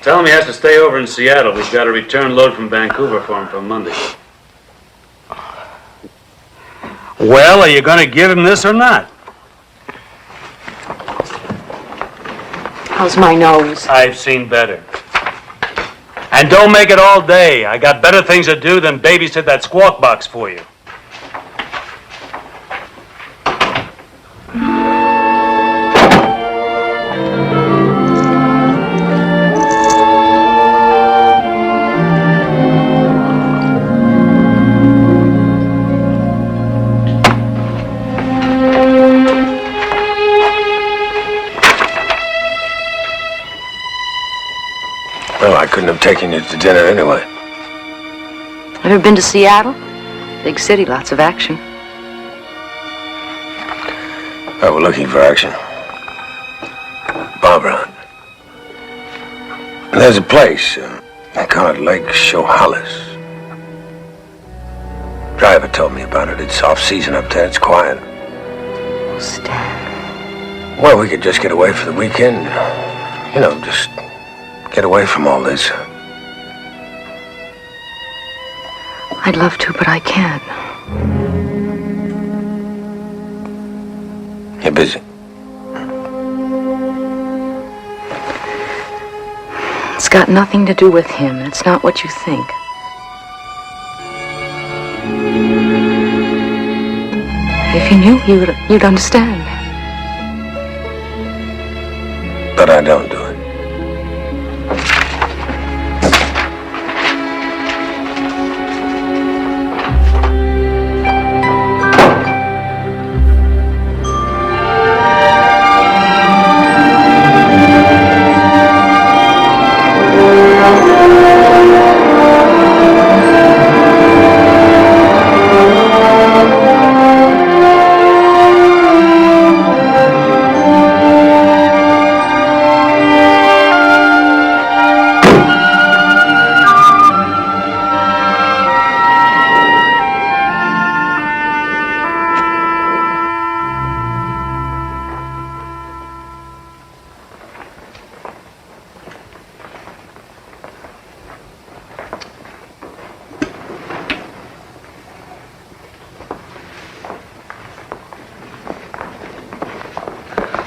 Tell him he has to stay over in Seattle. We've got a return load from Vancouver for him for Monday. Well, are you going to give him this or not? How's my nose? I've seen better. And don't make it all day. I got better things to do than babysit that squawk box for you. Well, I couldn't have taken you to dinner anyway. Ever been to Seattle? Big city, lots of action. Oh, we're looking for action. Barbara. There's a place. They call it Lake Shohalis. Driver told me about it. It's off-season up there. It's quiet. Oh, Stan. Well, we could just get away for the weekend. You know, just get away from all this. I'd love to, but I can't. You're busy. It's got nothing to do with him, and it's not what you think. If you knew, you'd understand. But I don't do it.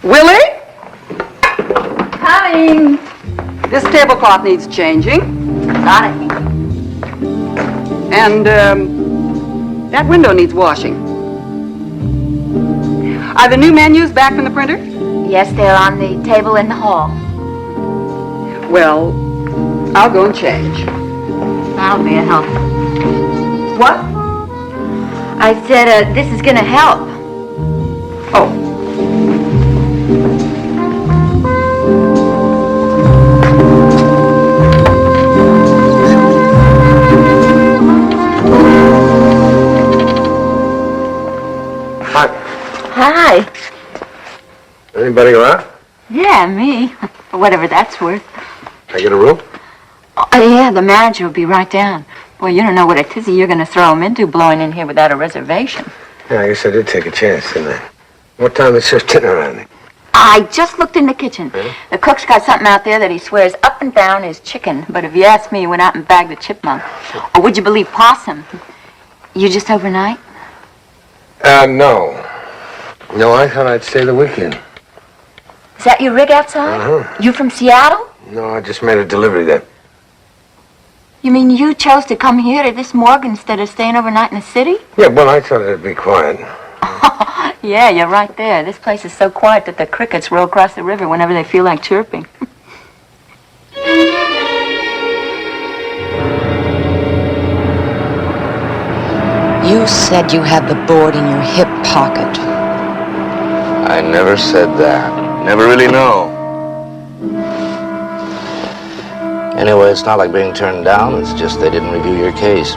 Willie? Coming. This tablecloth needs changing. Got it. And, that window needs washing. Are the new menus back from the printer? Yes, they're on the table in the hall. Well, I'll go and change. That'll be a help. What? I said, this is gonna help. Oh. Hi. Anybody around? Yeah, me. For whatever that's worth. Can I get a room? Oh, yeah, the manager will be right down. Boy, you don't know what a tizzy you're going to throw him into blowing in here without a reservation. Yeah, I guess I did take a chance, didn't I? What time is this dinner on? I just looked in the kitchen. The cook's got something out there that he swears up and down is chicken. But if you ask me, he went out and bagged a chipmunk. Or would you believe possum? You just overnight? No. No, I thought I'd stay the weekend. Is that your rig outside? Uh-huh. You from Seattle? No, I just made a delivery there. You mean you chose to come here to this morgue instead of staying overnight in the city? Yeah, well, I thought it'd be quiet. Yeah, you're right there. This place is so quiet that the crickets roll across the river whenever they feel like chirping. You You said you had the board in your hip pocket. I never said that. Never really know. Anyway, it's not like being turned down. It's just they didn't review your case.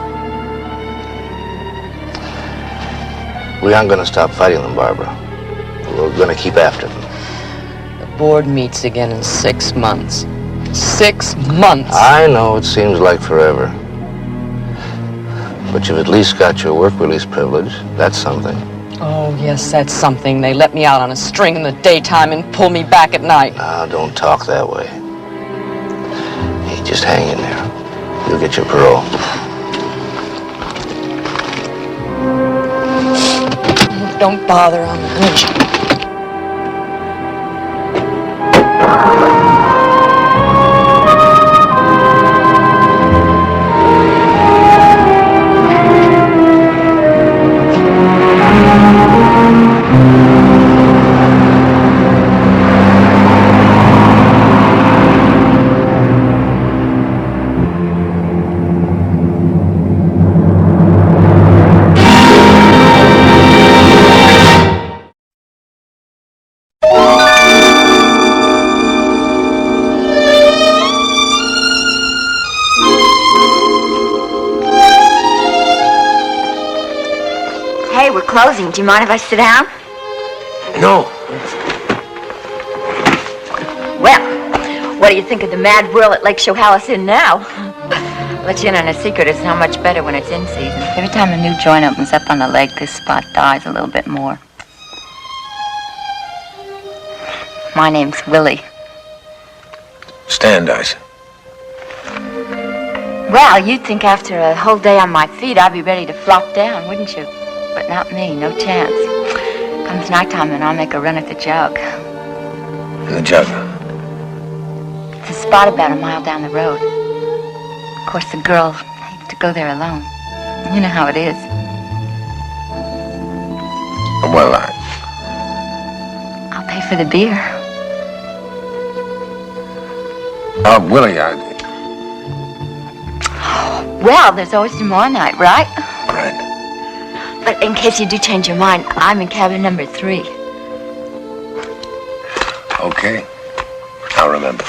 We aren't going to stop fighting them, Barbara. We're going to keep after them. The board meets again in 6 months. 6 months! I know it seems like forever. But you've at least got your work release privilege. That's something. Oh, yes, that's something. They let me out on a string in the daytime and pull me back at night. Now, don't talk that way. Hey, just hang in there. You'll get your parole. Don't bother, I'll manage. Hey, we're closing. Do you mind if I sit down? No. Well, what do you think of the mad whirl at Lake Shohalis Inn now? Let you in on a secret. It's not much better when it's in season. Every time a new joint opens up on the lake, this spot dies a little bit more. My name's Willie. Standish. Well, you'd think after a whole day on my feet, I'd be ready to flop down, wouldn't you? But not me, no chance. Comes nighttime and I'll make a run at the jug. In the jug? It's a spot about a mile down the road. Of course, the girl hates to go there alone. You know how it is. Well, I'll pay for the beer. Willie, Well, there's always tomorrow night, right? Right. But in case you do change your mind, I'm in cabin number 3. Okay. I'll remember.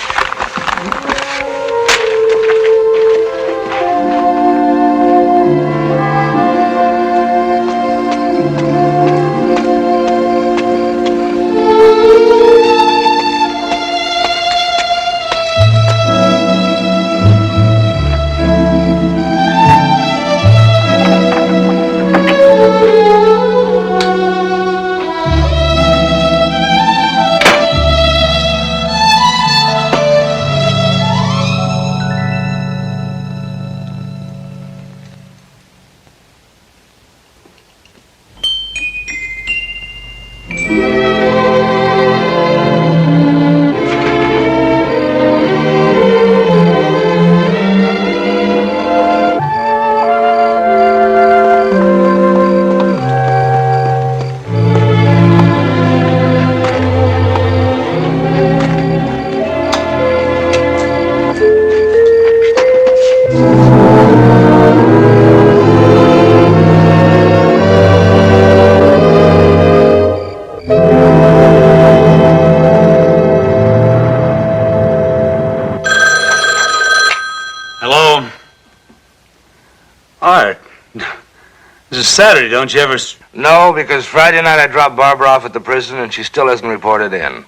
Saturday, don't you ever... No, because Friday night I dropped Barbara off at the prison and she still hasn't reported in.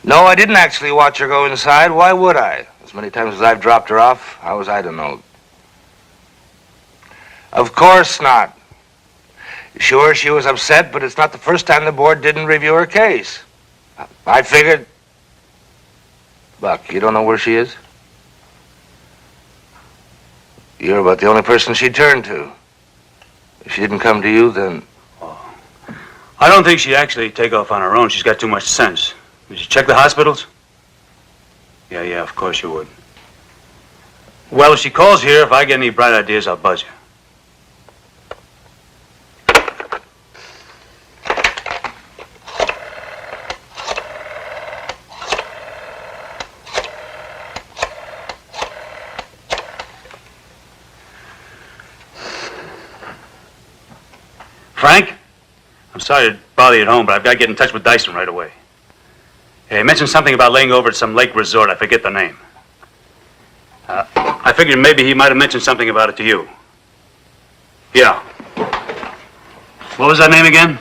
No, I didn't actually watch her go inside. Why would I? As many times as I've dropped her off, how was I to know? Of course not. Sure, she was upset, but it's not the first time the board didn't review her case. I figured... Buck, you don't know where she is? You're about the only person she turned to. If she didn't come to you, then... I don't think she'd actually take off on her own. She's got too much sense. Did you check the hospitals? Yeah, of course you would. Well, if she calls here, if I get any bright ideas, I'll buzz you. sorry to bother you at home, but I've got to get in touch with Dyson right away. He mentioned something about laying over at some lake resort. I forget the name. I figured maybe he might have mentioned something about it to you. Yeah. What was that name again?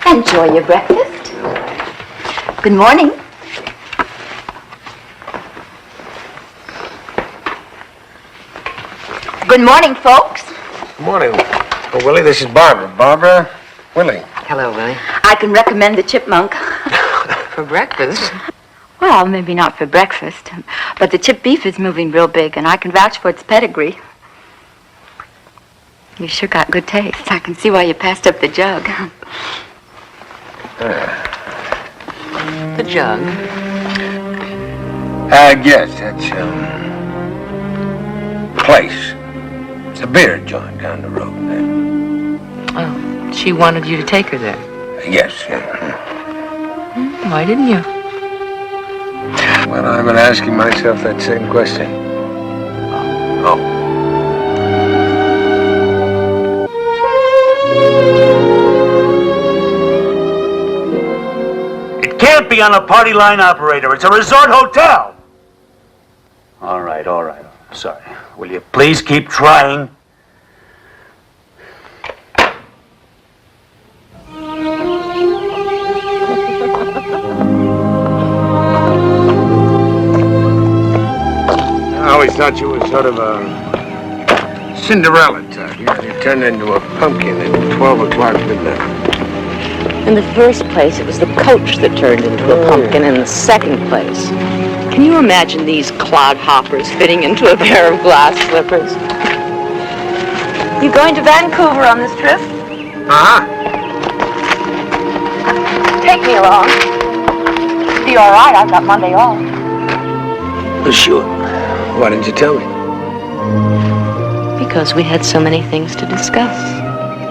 Enjoy your breakfast. Good morning. Good morning, folks. Good morning. Oh, Willie, this is Barbara. Barbara, Willie. Hello, Willie. I can recommend the chipmunk. For breakfast? Well, maybe not for breakfast, but the chip beef is moving real big, and I can vouch for its pedigree. You sure got good taste. I can see why you passed up the jug. The jug? Yes, that's, place. It's a beer joint down the road there. Oh, she wanted you to take her there. Yes, Why didn't you? Well, I've been asking myself that same question. Oh. It can't be on a party line operator. It's a resort hotel. All right. Sorry. Will you please keep trying? I always thought you were sort of a Cinderella type. You turned into a pumpkin at 12 o'clock midnight. In the first place, it was the coach that turned into a pumpkin. In the second place, can you imagine these clodhoppers fitting into a pair of glass slippers? You going to Vancouver on this trip? Uh-huh. Take me along. Be all right. I've got Monday off. Well, sure. Why didn't you tell me? Because we had so many things to discuss.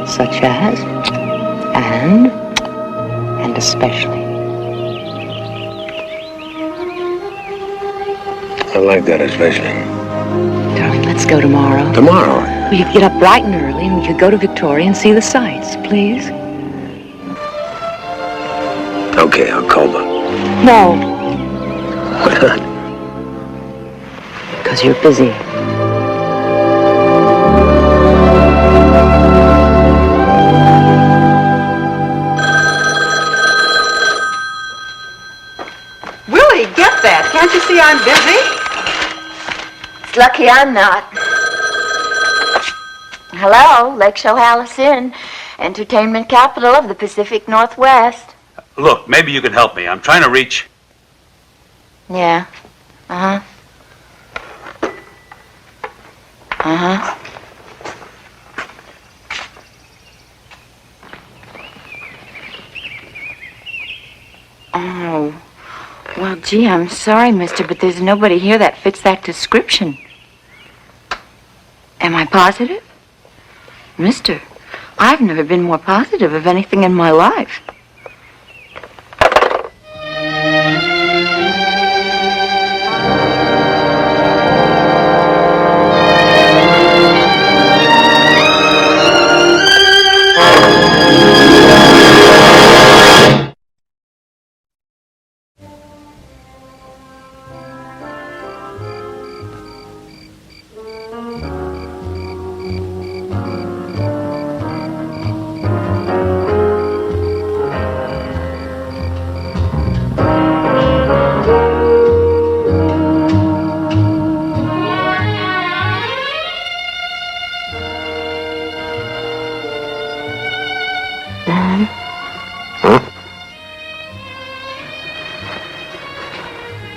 Such as, and especially. I like that especially. Darling, let's go tomorrow. Tomorrow? Well, you could get up bright and early and we could go to Victoria and see the sights, please. Okay, I'll call them. No, Why not? because you're busy. Willie, get that. Can't you see I'm busy? It's lucky I'm not. Hello, Lake Shohalis Inn, entertainment capital of the Pacific Northwest. Look, maybe you can help me. I'm trying to reach... Yeah. Uh-huh. Uh-huh. Oh. Well, gee, I'm sorry, mister, but there's nobody here that fits that description. Am I positive? Mister, I've never been more positive of anything in my life.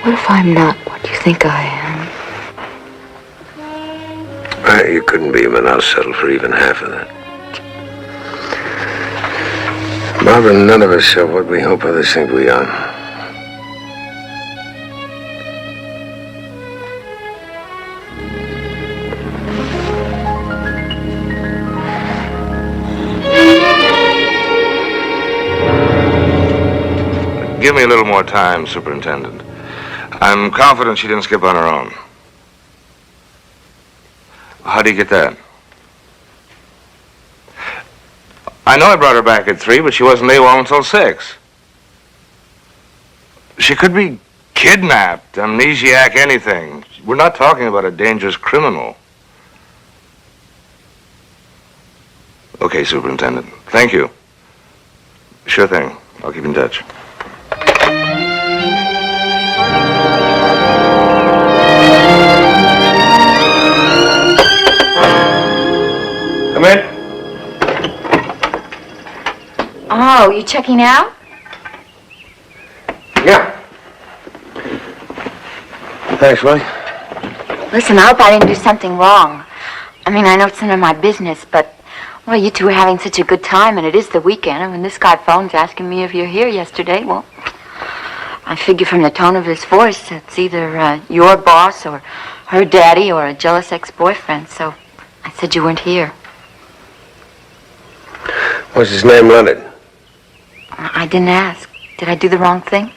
What if I'm not what you think I am? You couldn't be, but I'll settle for even half of that. Barbara, none of us are what we hope others think we are. Give me a little more time, Superintendent. I'm confident she didn't skip on her own. How do you get that? I know I brought her back at 3, but she wasn't AWOL until 6. She could be kidnapped, amnesiac, anything. We're not talking about a dangerous criminal. Okay, Superintendent. Thank you. Sure thing. I'll keep in touch. Come in. Oh, you checking out? Yeah. Thanks, Willie. Listen, I hope I didn't do something wrong. I mean, I know it's none of my business, but, well, you two were having such a good time, and it is the weekend, and when this guy phones asking me if you're here yesterday, well, I figure from the tone of his voice, it's either your boss or her daddy or a jealous ex-boyfriend, so I said you weren't here. What's his name, Leonard? I didn't ask. Did I do the wrong thing?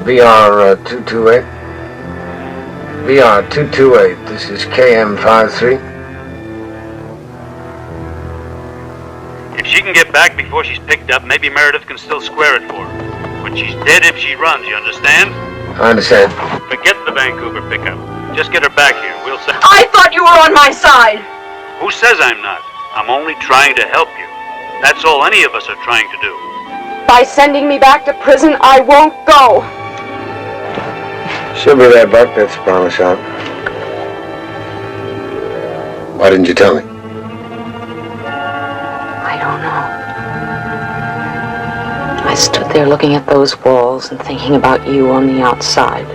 VR 228. VR 228. This is KM53. If she can get back before she's picked up, maybe Meredith can still square it for her. But she's dead if she runs, you understand? I understand. Forget the Vancouver pickup. Just get her back here. We'll send... I thought you were on my side. Who says I'm not? I'm only trying to help you. That's all any of us are trying to do. By sending me back to prison, I won't go. She'll be there, Buck. That's a promise, Al. Why didn't you tell me? I don't know. I stood there looking at those walls and thinking about you on the outside.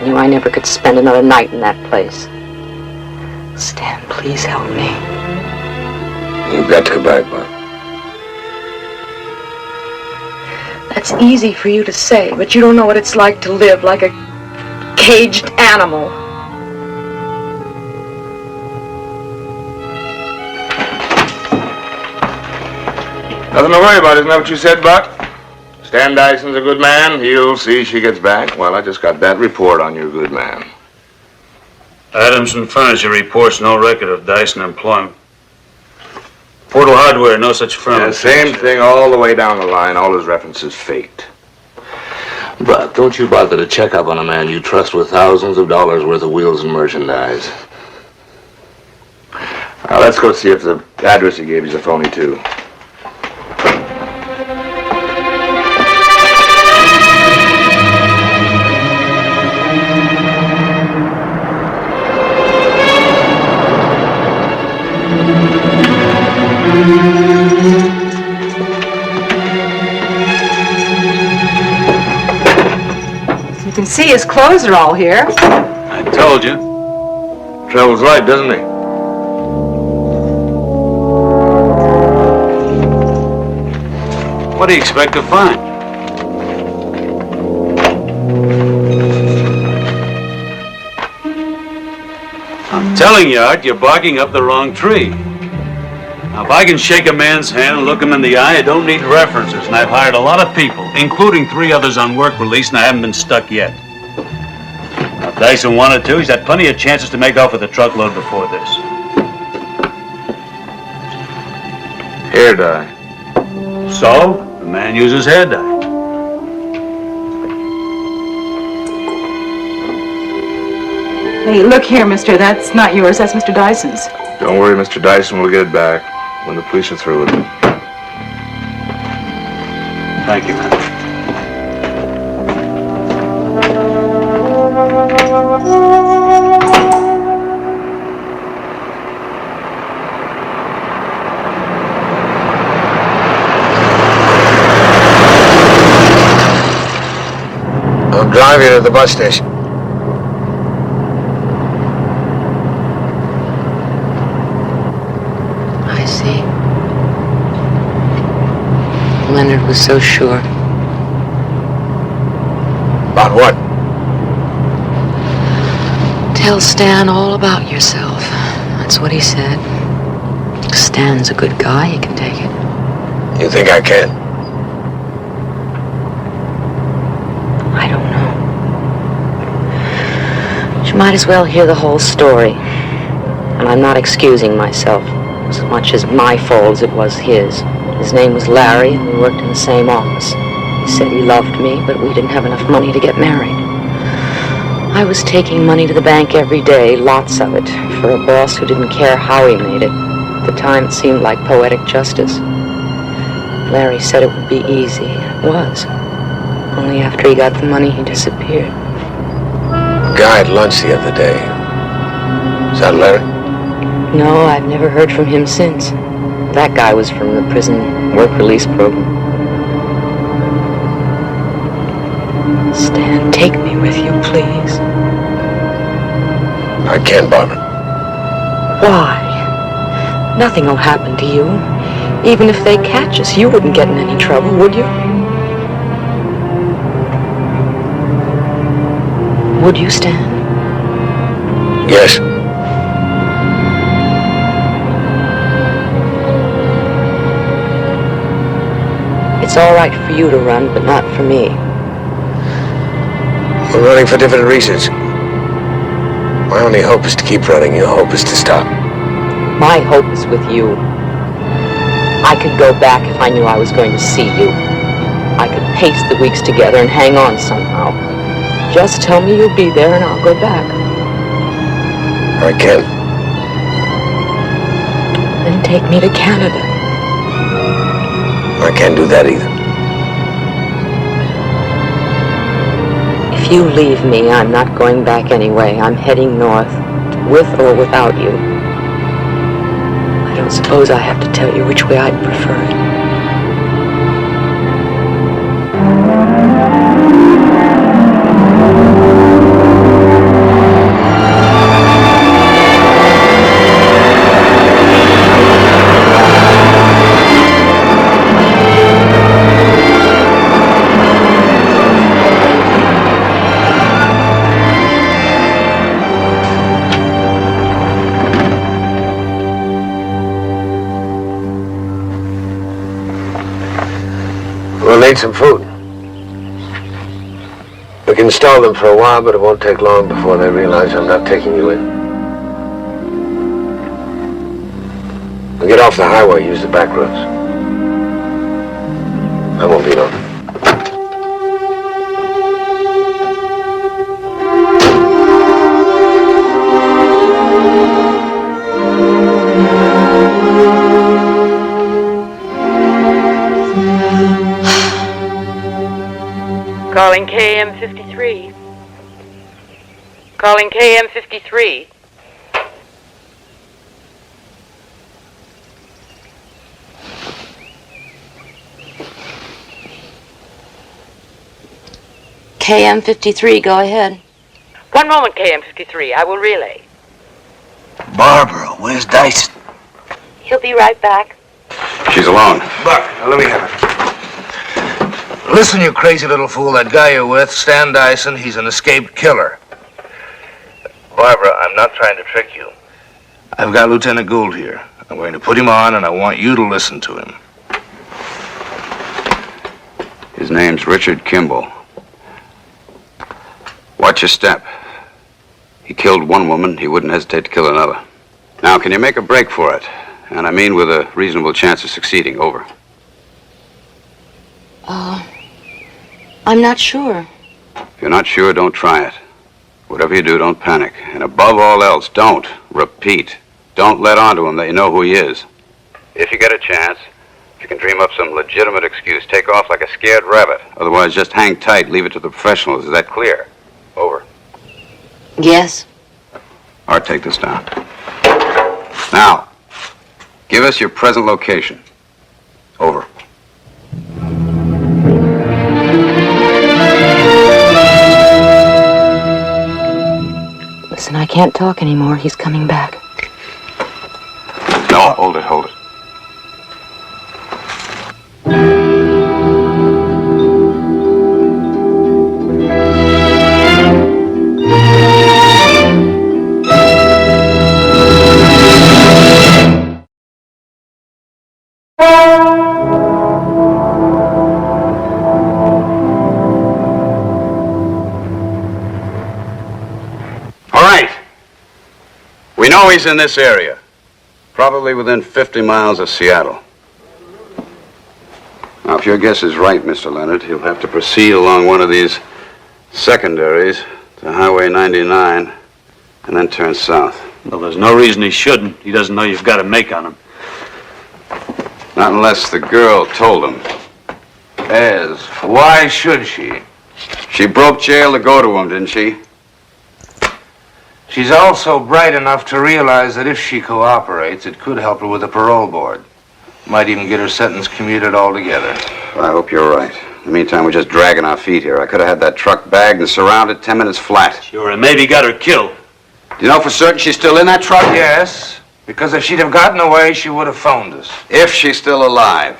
I knew I never could spend another night in that place. Stan, please help me. You've got to go back, Buck. That's easy for you to say, but you don't know what it's like to live like a caged animal. Nothing to worry about, isn't that what you said, Buck? Stan Dyson's a good man. He'll see she gets back. Well, I just got that report on your good man. Adamson Furniture reports no record of Dyson employment. Portal Hardware, no such firm. Yeah, same thing all the way down the line. All his references faked. But don't you bother to check up on a man you trust with thousands of dollars worth of wheels and merchandise. Now, let's go see if the address he gave you is a phony, too. You can see his clothes are all here. I told you. Travels light, doesn't he? What do you expect to find? I'm telling you, Art, you're barking up the wrong tree. Now, if I can shake a man's hand and look him in the eye, I don't need references, and I've hired a lot of people, including 3 others on work release, and I haven't been stuck yet. Now, if Dyson wanted to, he's had plenty of chances to make off with a truckload before this. Hair dye. So, the man uses hair dye. Hey, look here, mister. That's not yours. That's Mr. Dyson's. Don't worry, Mr. Dyson will get it back when the police are through with it. Thank you, man. drive you to the bus station. I see. Leonard was so sure. About what? Tell Stan all about yourself. That's what he said. Stan's a good guy. He can take it. You think I can? I don't know. But you might as well hear the whole story. And I'm not excusing myself. As much as my fault as it was his. His name was Larry, and we worked in the same office. He said he loved me, but we didn't have enough money to get married. I was taking money to the bank every day, lots of it, for a boss who didn't care how he made it. At the time, it seemed like poetic justice. Larry said it would be easy. It was. Only after he got the money, he disappeared. A guy at lunch the other day. Is that Larry? No, I've never heard from him since. That guy was from the prison work release program. Stan, take me with you, please. I can't, Barbara. Why? Nothing will happen to you. Even if they catch us, you wouldn't get in any trouble, would you? Would you, Stan? Yes. It's all right for you to run, but not for me. We're running for different reasons. My only hope is to keep running. Your hope is to stop. My hope is with you. I could go back if I knew I was going to see you. I could pace the weeks together and hang on somehow. Just tell me you'll be there and I'll go back. I can. Then take me to Canada. I can't do that either. If you leave me, I'm not going back anyway. I'm heading north, with or without you. I don't suppose I have to tell you which way I'd prefer it. We'll need some food. We can stall them for a while, but it won't take long before they realize I'm not taking you in. We'll get off the highway, use the back roads. I won't be long. Calling KM53. Calling KM53. KM53, go ahead. One moment, KM53. I will relay. Barbara, where's Dyson? He'll be right back. She's alone. Buck, let me have it. Listen, you crazy little fool. That guy you're with, Stan Dyson, he's an escaped killer. Barbara, I'm not trying to trick you. I've got Lieutenant Gould here. I'm going to put him on, and I want you to listen to him. His name's Richard Kimball. Watch your step. He killed one woman, he wouldn't hesitate to kill another. Now, can you make a break for it? And I mean with a reasonable chance of succeeding. Over. I'm not sure. If you're not sure, don't try it. Whatever you do, don't panic. And above all else, don't let on to him that you know who he is. If you get a chance, if you can dream up some legitimate excuse, take off like a scared rabbit. Otherwise, just hang tight, leave it to the professionals. Is that clear? Over. Yes. All right, take this down. Now, give us your present location. Over. Listen, I can't talk anymore. He's coming back. No, hold it, hold it. All right. We know he's in this area. Probably within 50 miles of Seattle. Now, if your guess is right, Mr. Leonard, he'll have to proceed along one of these secondaries to Highway 99 and then turn south. Well, there's no reason he shouldn't. He doesn't know you've got a make on him. Not unless the girl told him. Ez, why should she? She broke jail to go to him, didn't she? She's also bright enough to realize that if she cooperates, it could help her with the parole board. Might even get her sentence commuted altogether. I hope you're right. In the meantime, we're just dragging our feet here. I could have had that truck bagged and surrounded 10 minutes flat. Sure, and maybe got her killed. Do you know for certain she's still in that truck? Yes, because if she'd have gotten away, she would have phoned us. If she's still alive.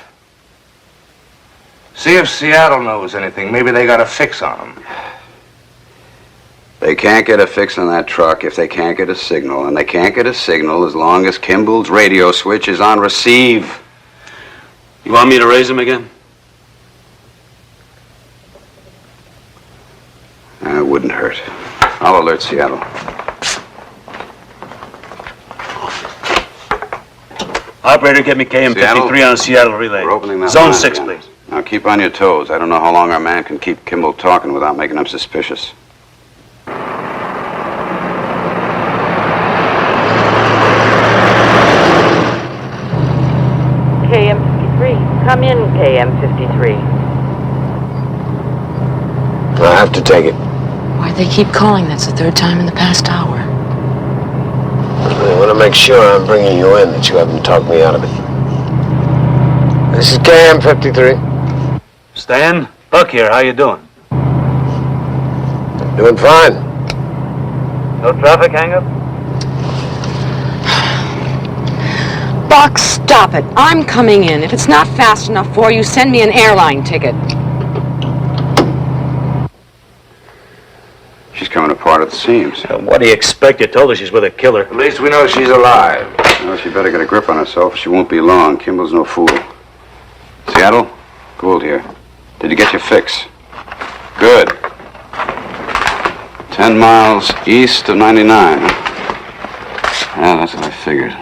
See if Seattle knows anything. Maybe they got a fix on them. They can't get a fix on that truck if they can't get a signal, and they can't get a signal as long as Kimball's radio switch is on receive. You want me to raise him again? It wouldn't hurt. I'll alert Seattle. Operator, get me KM53 on Seattle relay. We're opening that Zone line 6, again. please. Now keep on your toes. I don't know how long our man can keep Kimball talking without making him suspicious. KM53. Come in, KM53. I have to take it. Why'd they keep calling? That's the third time in the past hour. I want to make sure I'm bringing you in, that you haven't talked me out of it. This is KM53. Stan, Buck here. How you doing? Doing fine. No traffic hang-up? Buck, stop it. I'm coming in. If it's not fast enough for you, send me an airline ticket. She's coming apart at the seams. What do you expect? You told her she's with a killer. At least we know she's alive. Well, she better get a grip on herself. She won't be long. Kimball's no fool. Seattle? Gould here. Did you get your fix? Good. 10 miles east of 99. Yeah, that's what I figured.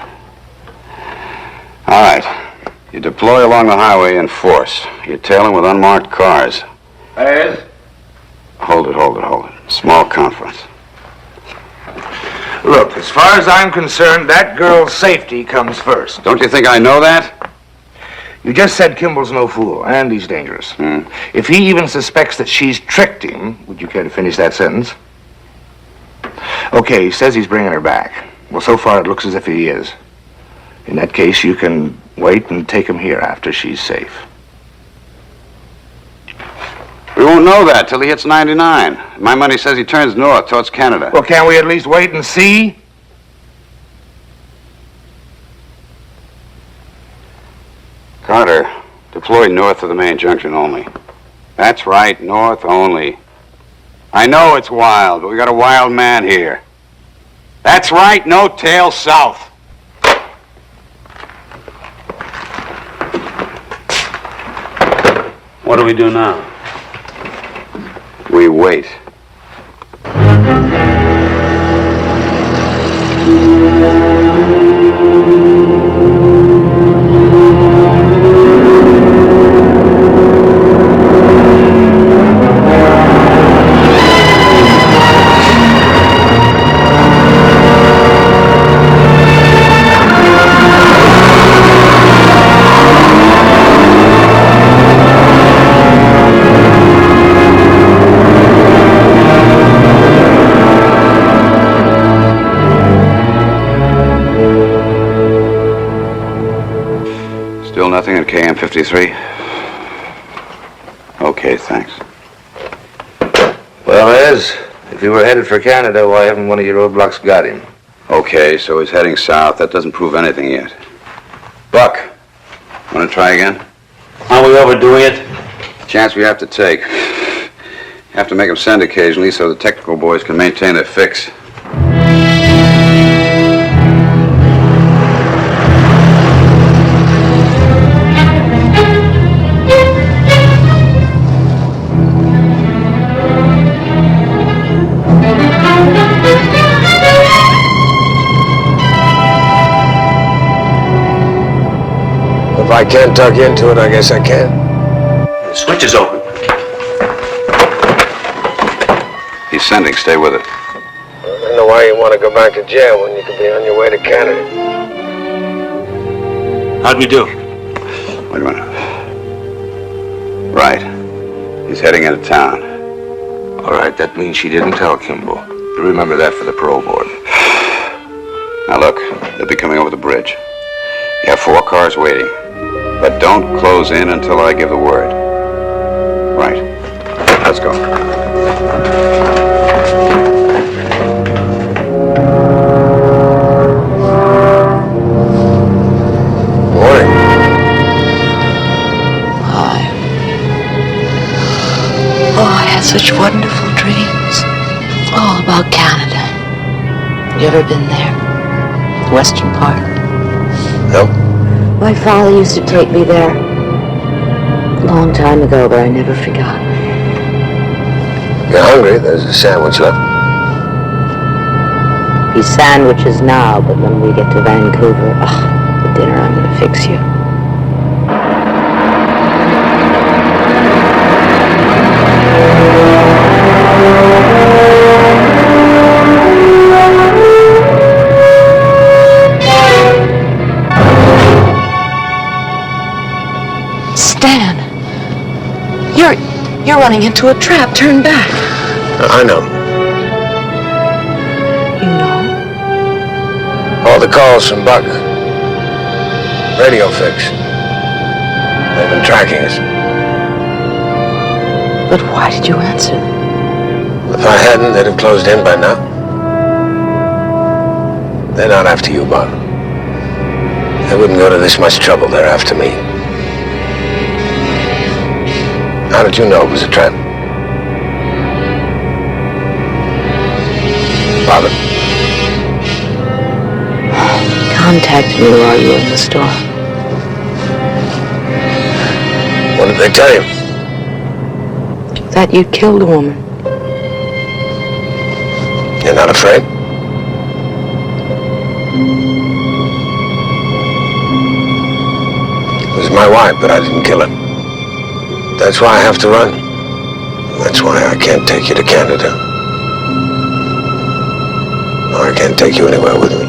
All right. You deploy along the highway in force. You're tailing with unmarked cars. Ez? Hold it. Small conference. Look, as far as I'm concerned, that girl's safety comes first. Don't you think I know that? You just said Kimball's no fool, and he's dangerous. If he even suspects that she's tricked him, would you care to finish that sentence? Okay, he says he's bringing her back. Well, so far it looks as if he is. In that case, you can wait and take him here after she's safe. We won't know that till he hits 99. My money says he turns north towards Canada. Well, can't we at least wait and see? Carter, deploy north of the main junction only. That's right, north only. I know it's wild, but we got a wild man here. That's right, no tail south. What do we do now? We wait. Still nothing at KM53? Okay, thanks. Well, Ez, if If he were headed for Canada, why haven't one of your roadblocks got him? Okay, so he's heading south. That doesn't prove anything yet. Buck, want to try again? Aren't we overdoing it? Chance we have to take. Have to make him send occasionally so the technical boys can maintain their fix. If I can't talk you into it, I guess I can. The switch is open. He's sending. Stay with it. I don't know why you want to go back to jail when you could be on your way to Canada. How'd we do? Wait a minute. Right. He's heading into town. All right, that means she didn't tell Kimball. You remember that for the parole board. Now look, they'll be coming over the bridge. You have 4 cars waiting. But don't close in until I give the word. Right. Let's go. Morning. Oh, I had such wonderful dreams. All about Canada. You ever been there? The western part? No. My father used to take me there. A long time ago, but I never forgot. You're hungry? There's a sandwich left. These sandwiches now, but when we get to Vancouver, the dinner I'm gonna fix you. Stan, you're running into a trap. Turn back. I know. You know? All the calls from Buck. Radio fix. They've been tracking us. But why did you answer them? If I hadn't, they'd have closed in by now. They're not after you, Bob. They wouldn't go to this much trouble. They're after me. How did you know it was a trap? Father? Contacted me while you were in the store. What did they tell you? That you killed a woman. You're not afraid? It was my wife, but I didn't kill her. That's why I have to run. That's why I can't take you to Canada. Or I can't take you anywhere with me.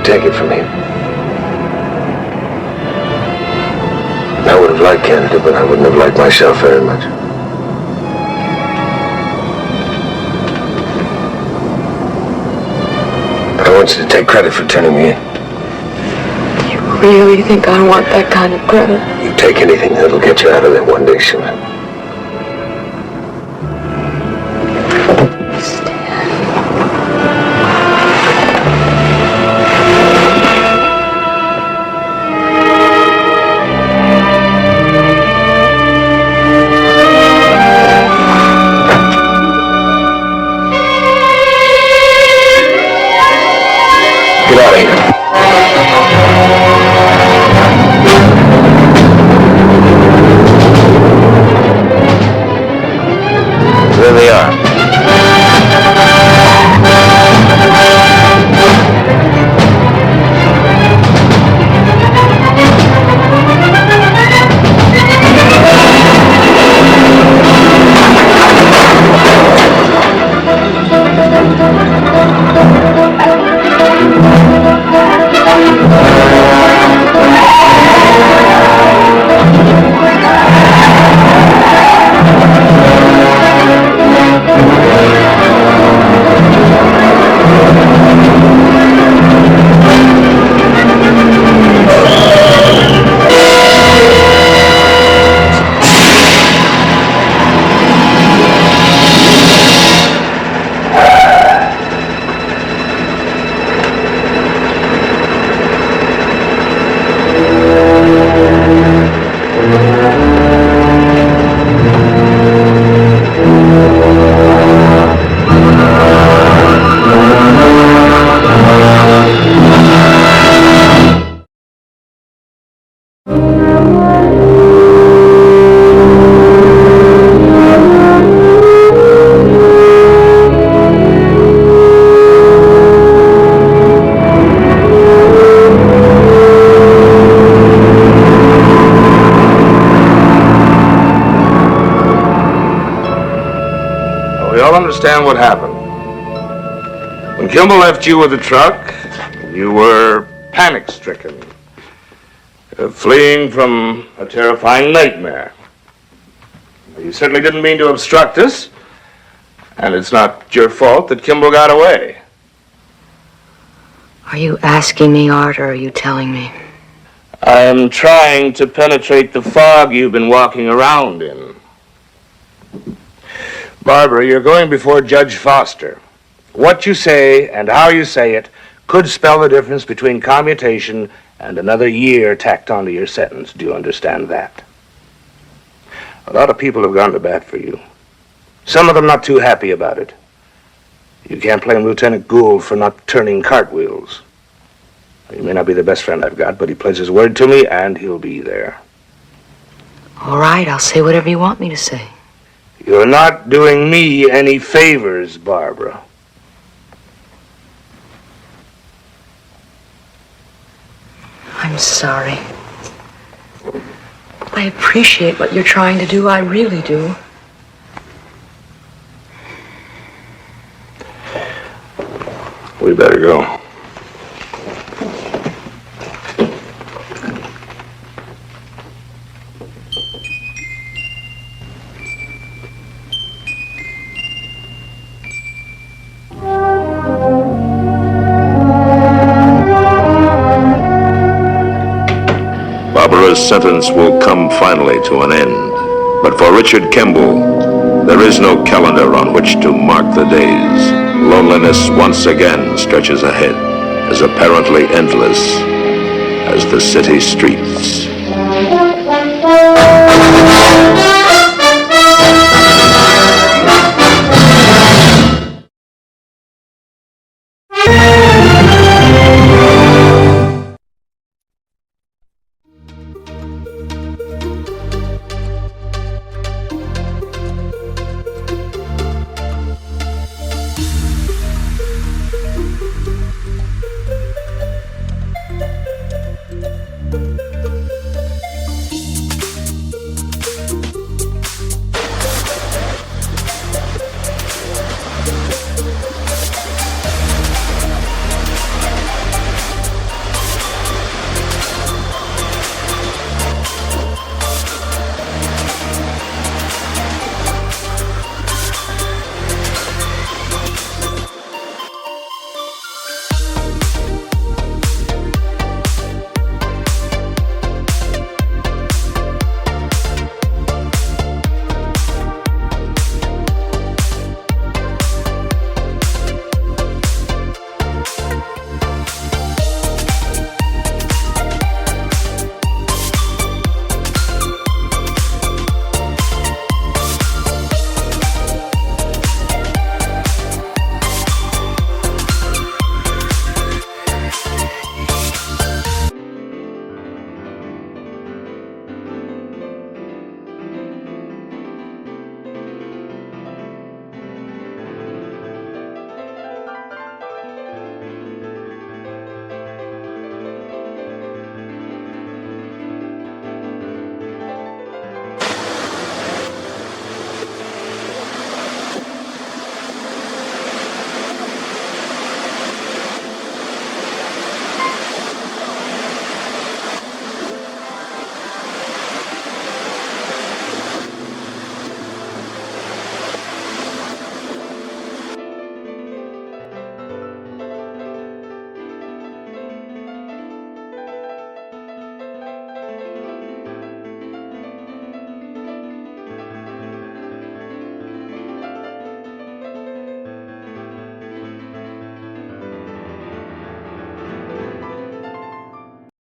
Take it from here. I would have liked Canada, but I wouldn't have liked myself very much. I want you to take credit for turning me in. You really think I want that kind of credit? You take anything that'll get you out of there one day, Shimon. Get out of here. understand what happened. When Kimball left you with the truck, you were panic-stricken, fleeing from a terrifying nightmare. You certainly didn't mean to obstruct us, and it's not your fault that Kimball got away. Are you asking me, Art, or are you telling me? I am trying to penetrate the fog you've been walking around in. Barbara, you're going before Judge Foster. What you say and how you say it could spell the difference between commutation and another year tacked onto your sentence. Do you understand that? A lot of people have gone to bat for you. Some of them not too happy about it. You can't blame Lieutenant Gould for not turning cartwheels. He may not be the best friend I've got, but he pledged his word to me, and he'll be there. All right, I'll say whatever you want me to say. You're not doing me any favors, Barbara. I'm sorry. I appreciate what you're trying to do. I really do. We better go. Barbara's sentence will come finally to an end. But for Richard Kimball, there is no calendar on which to mark the days. Loneliness once again stretches ahead, as apparently endless as the city streets.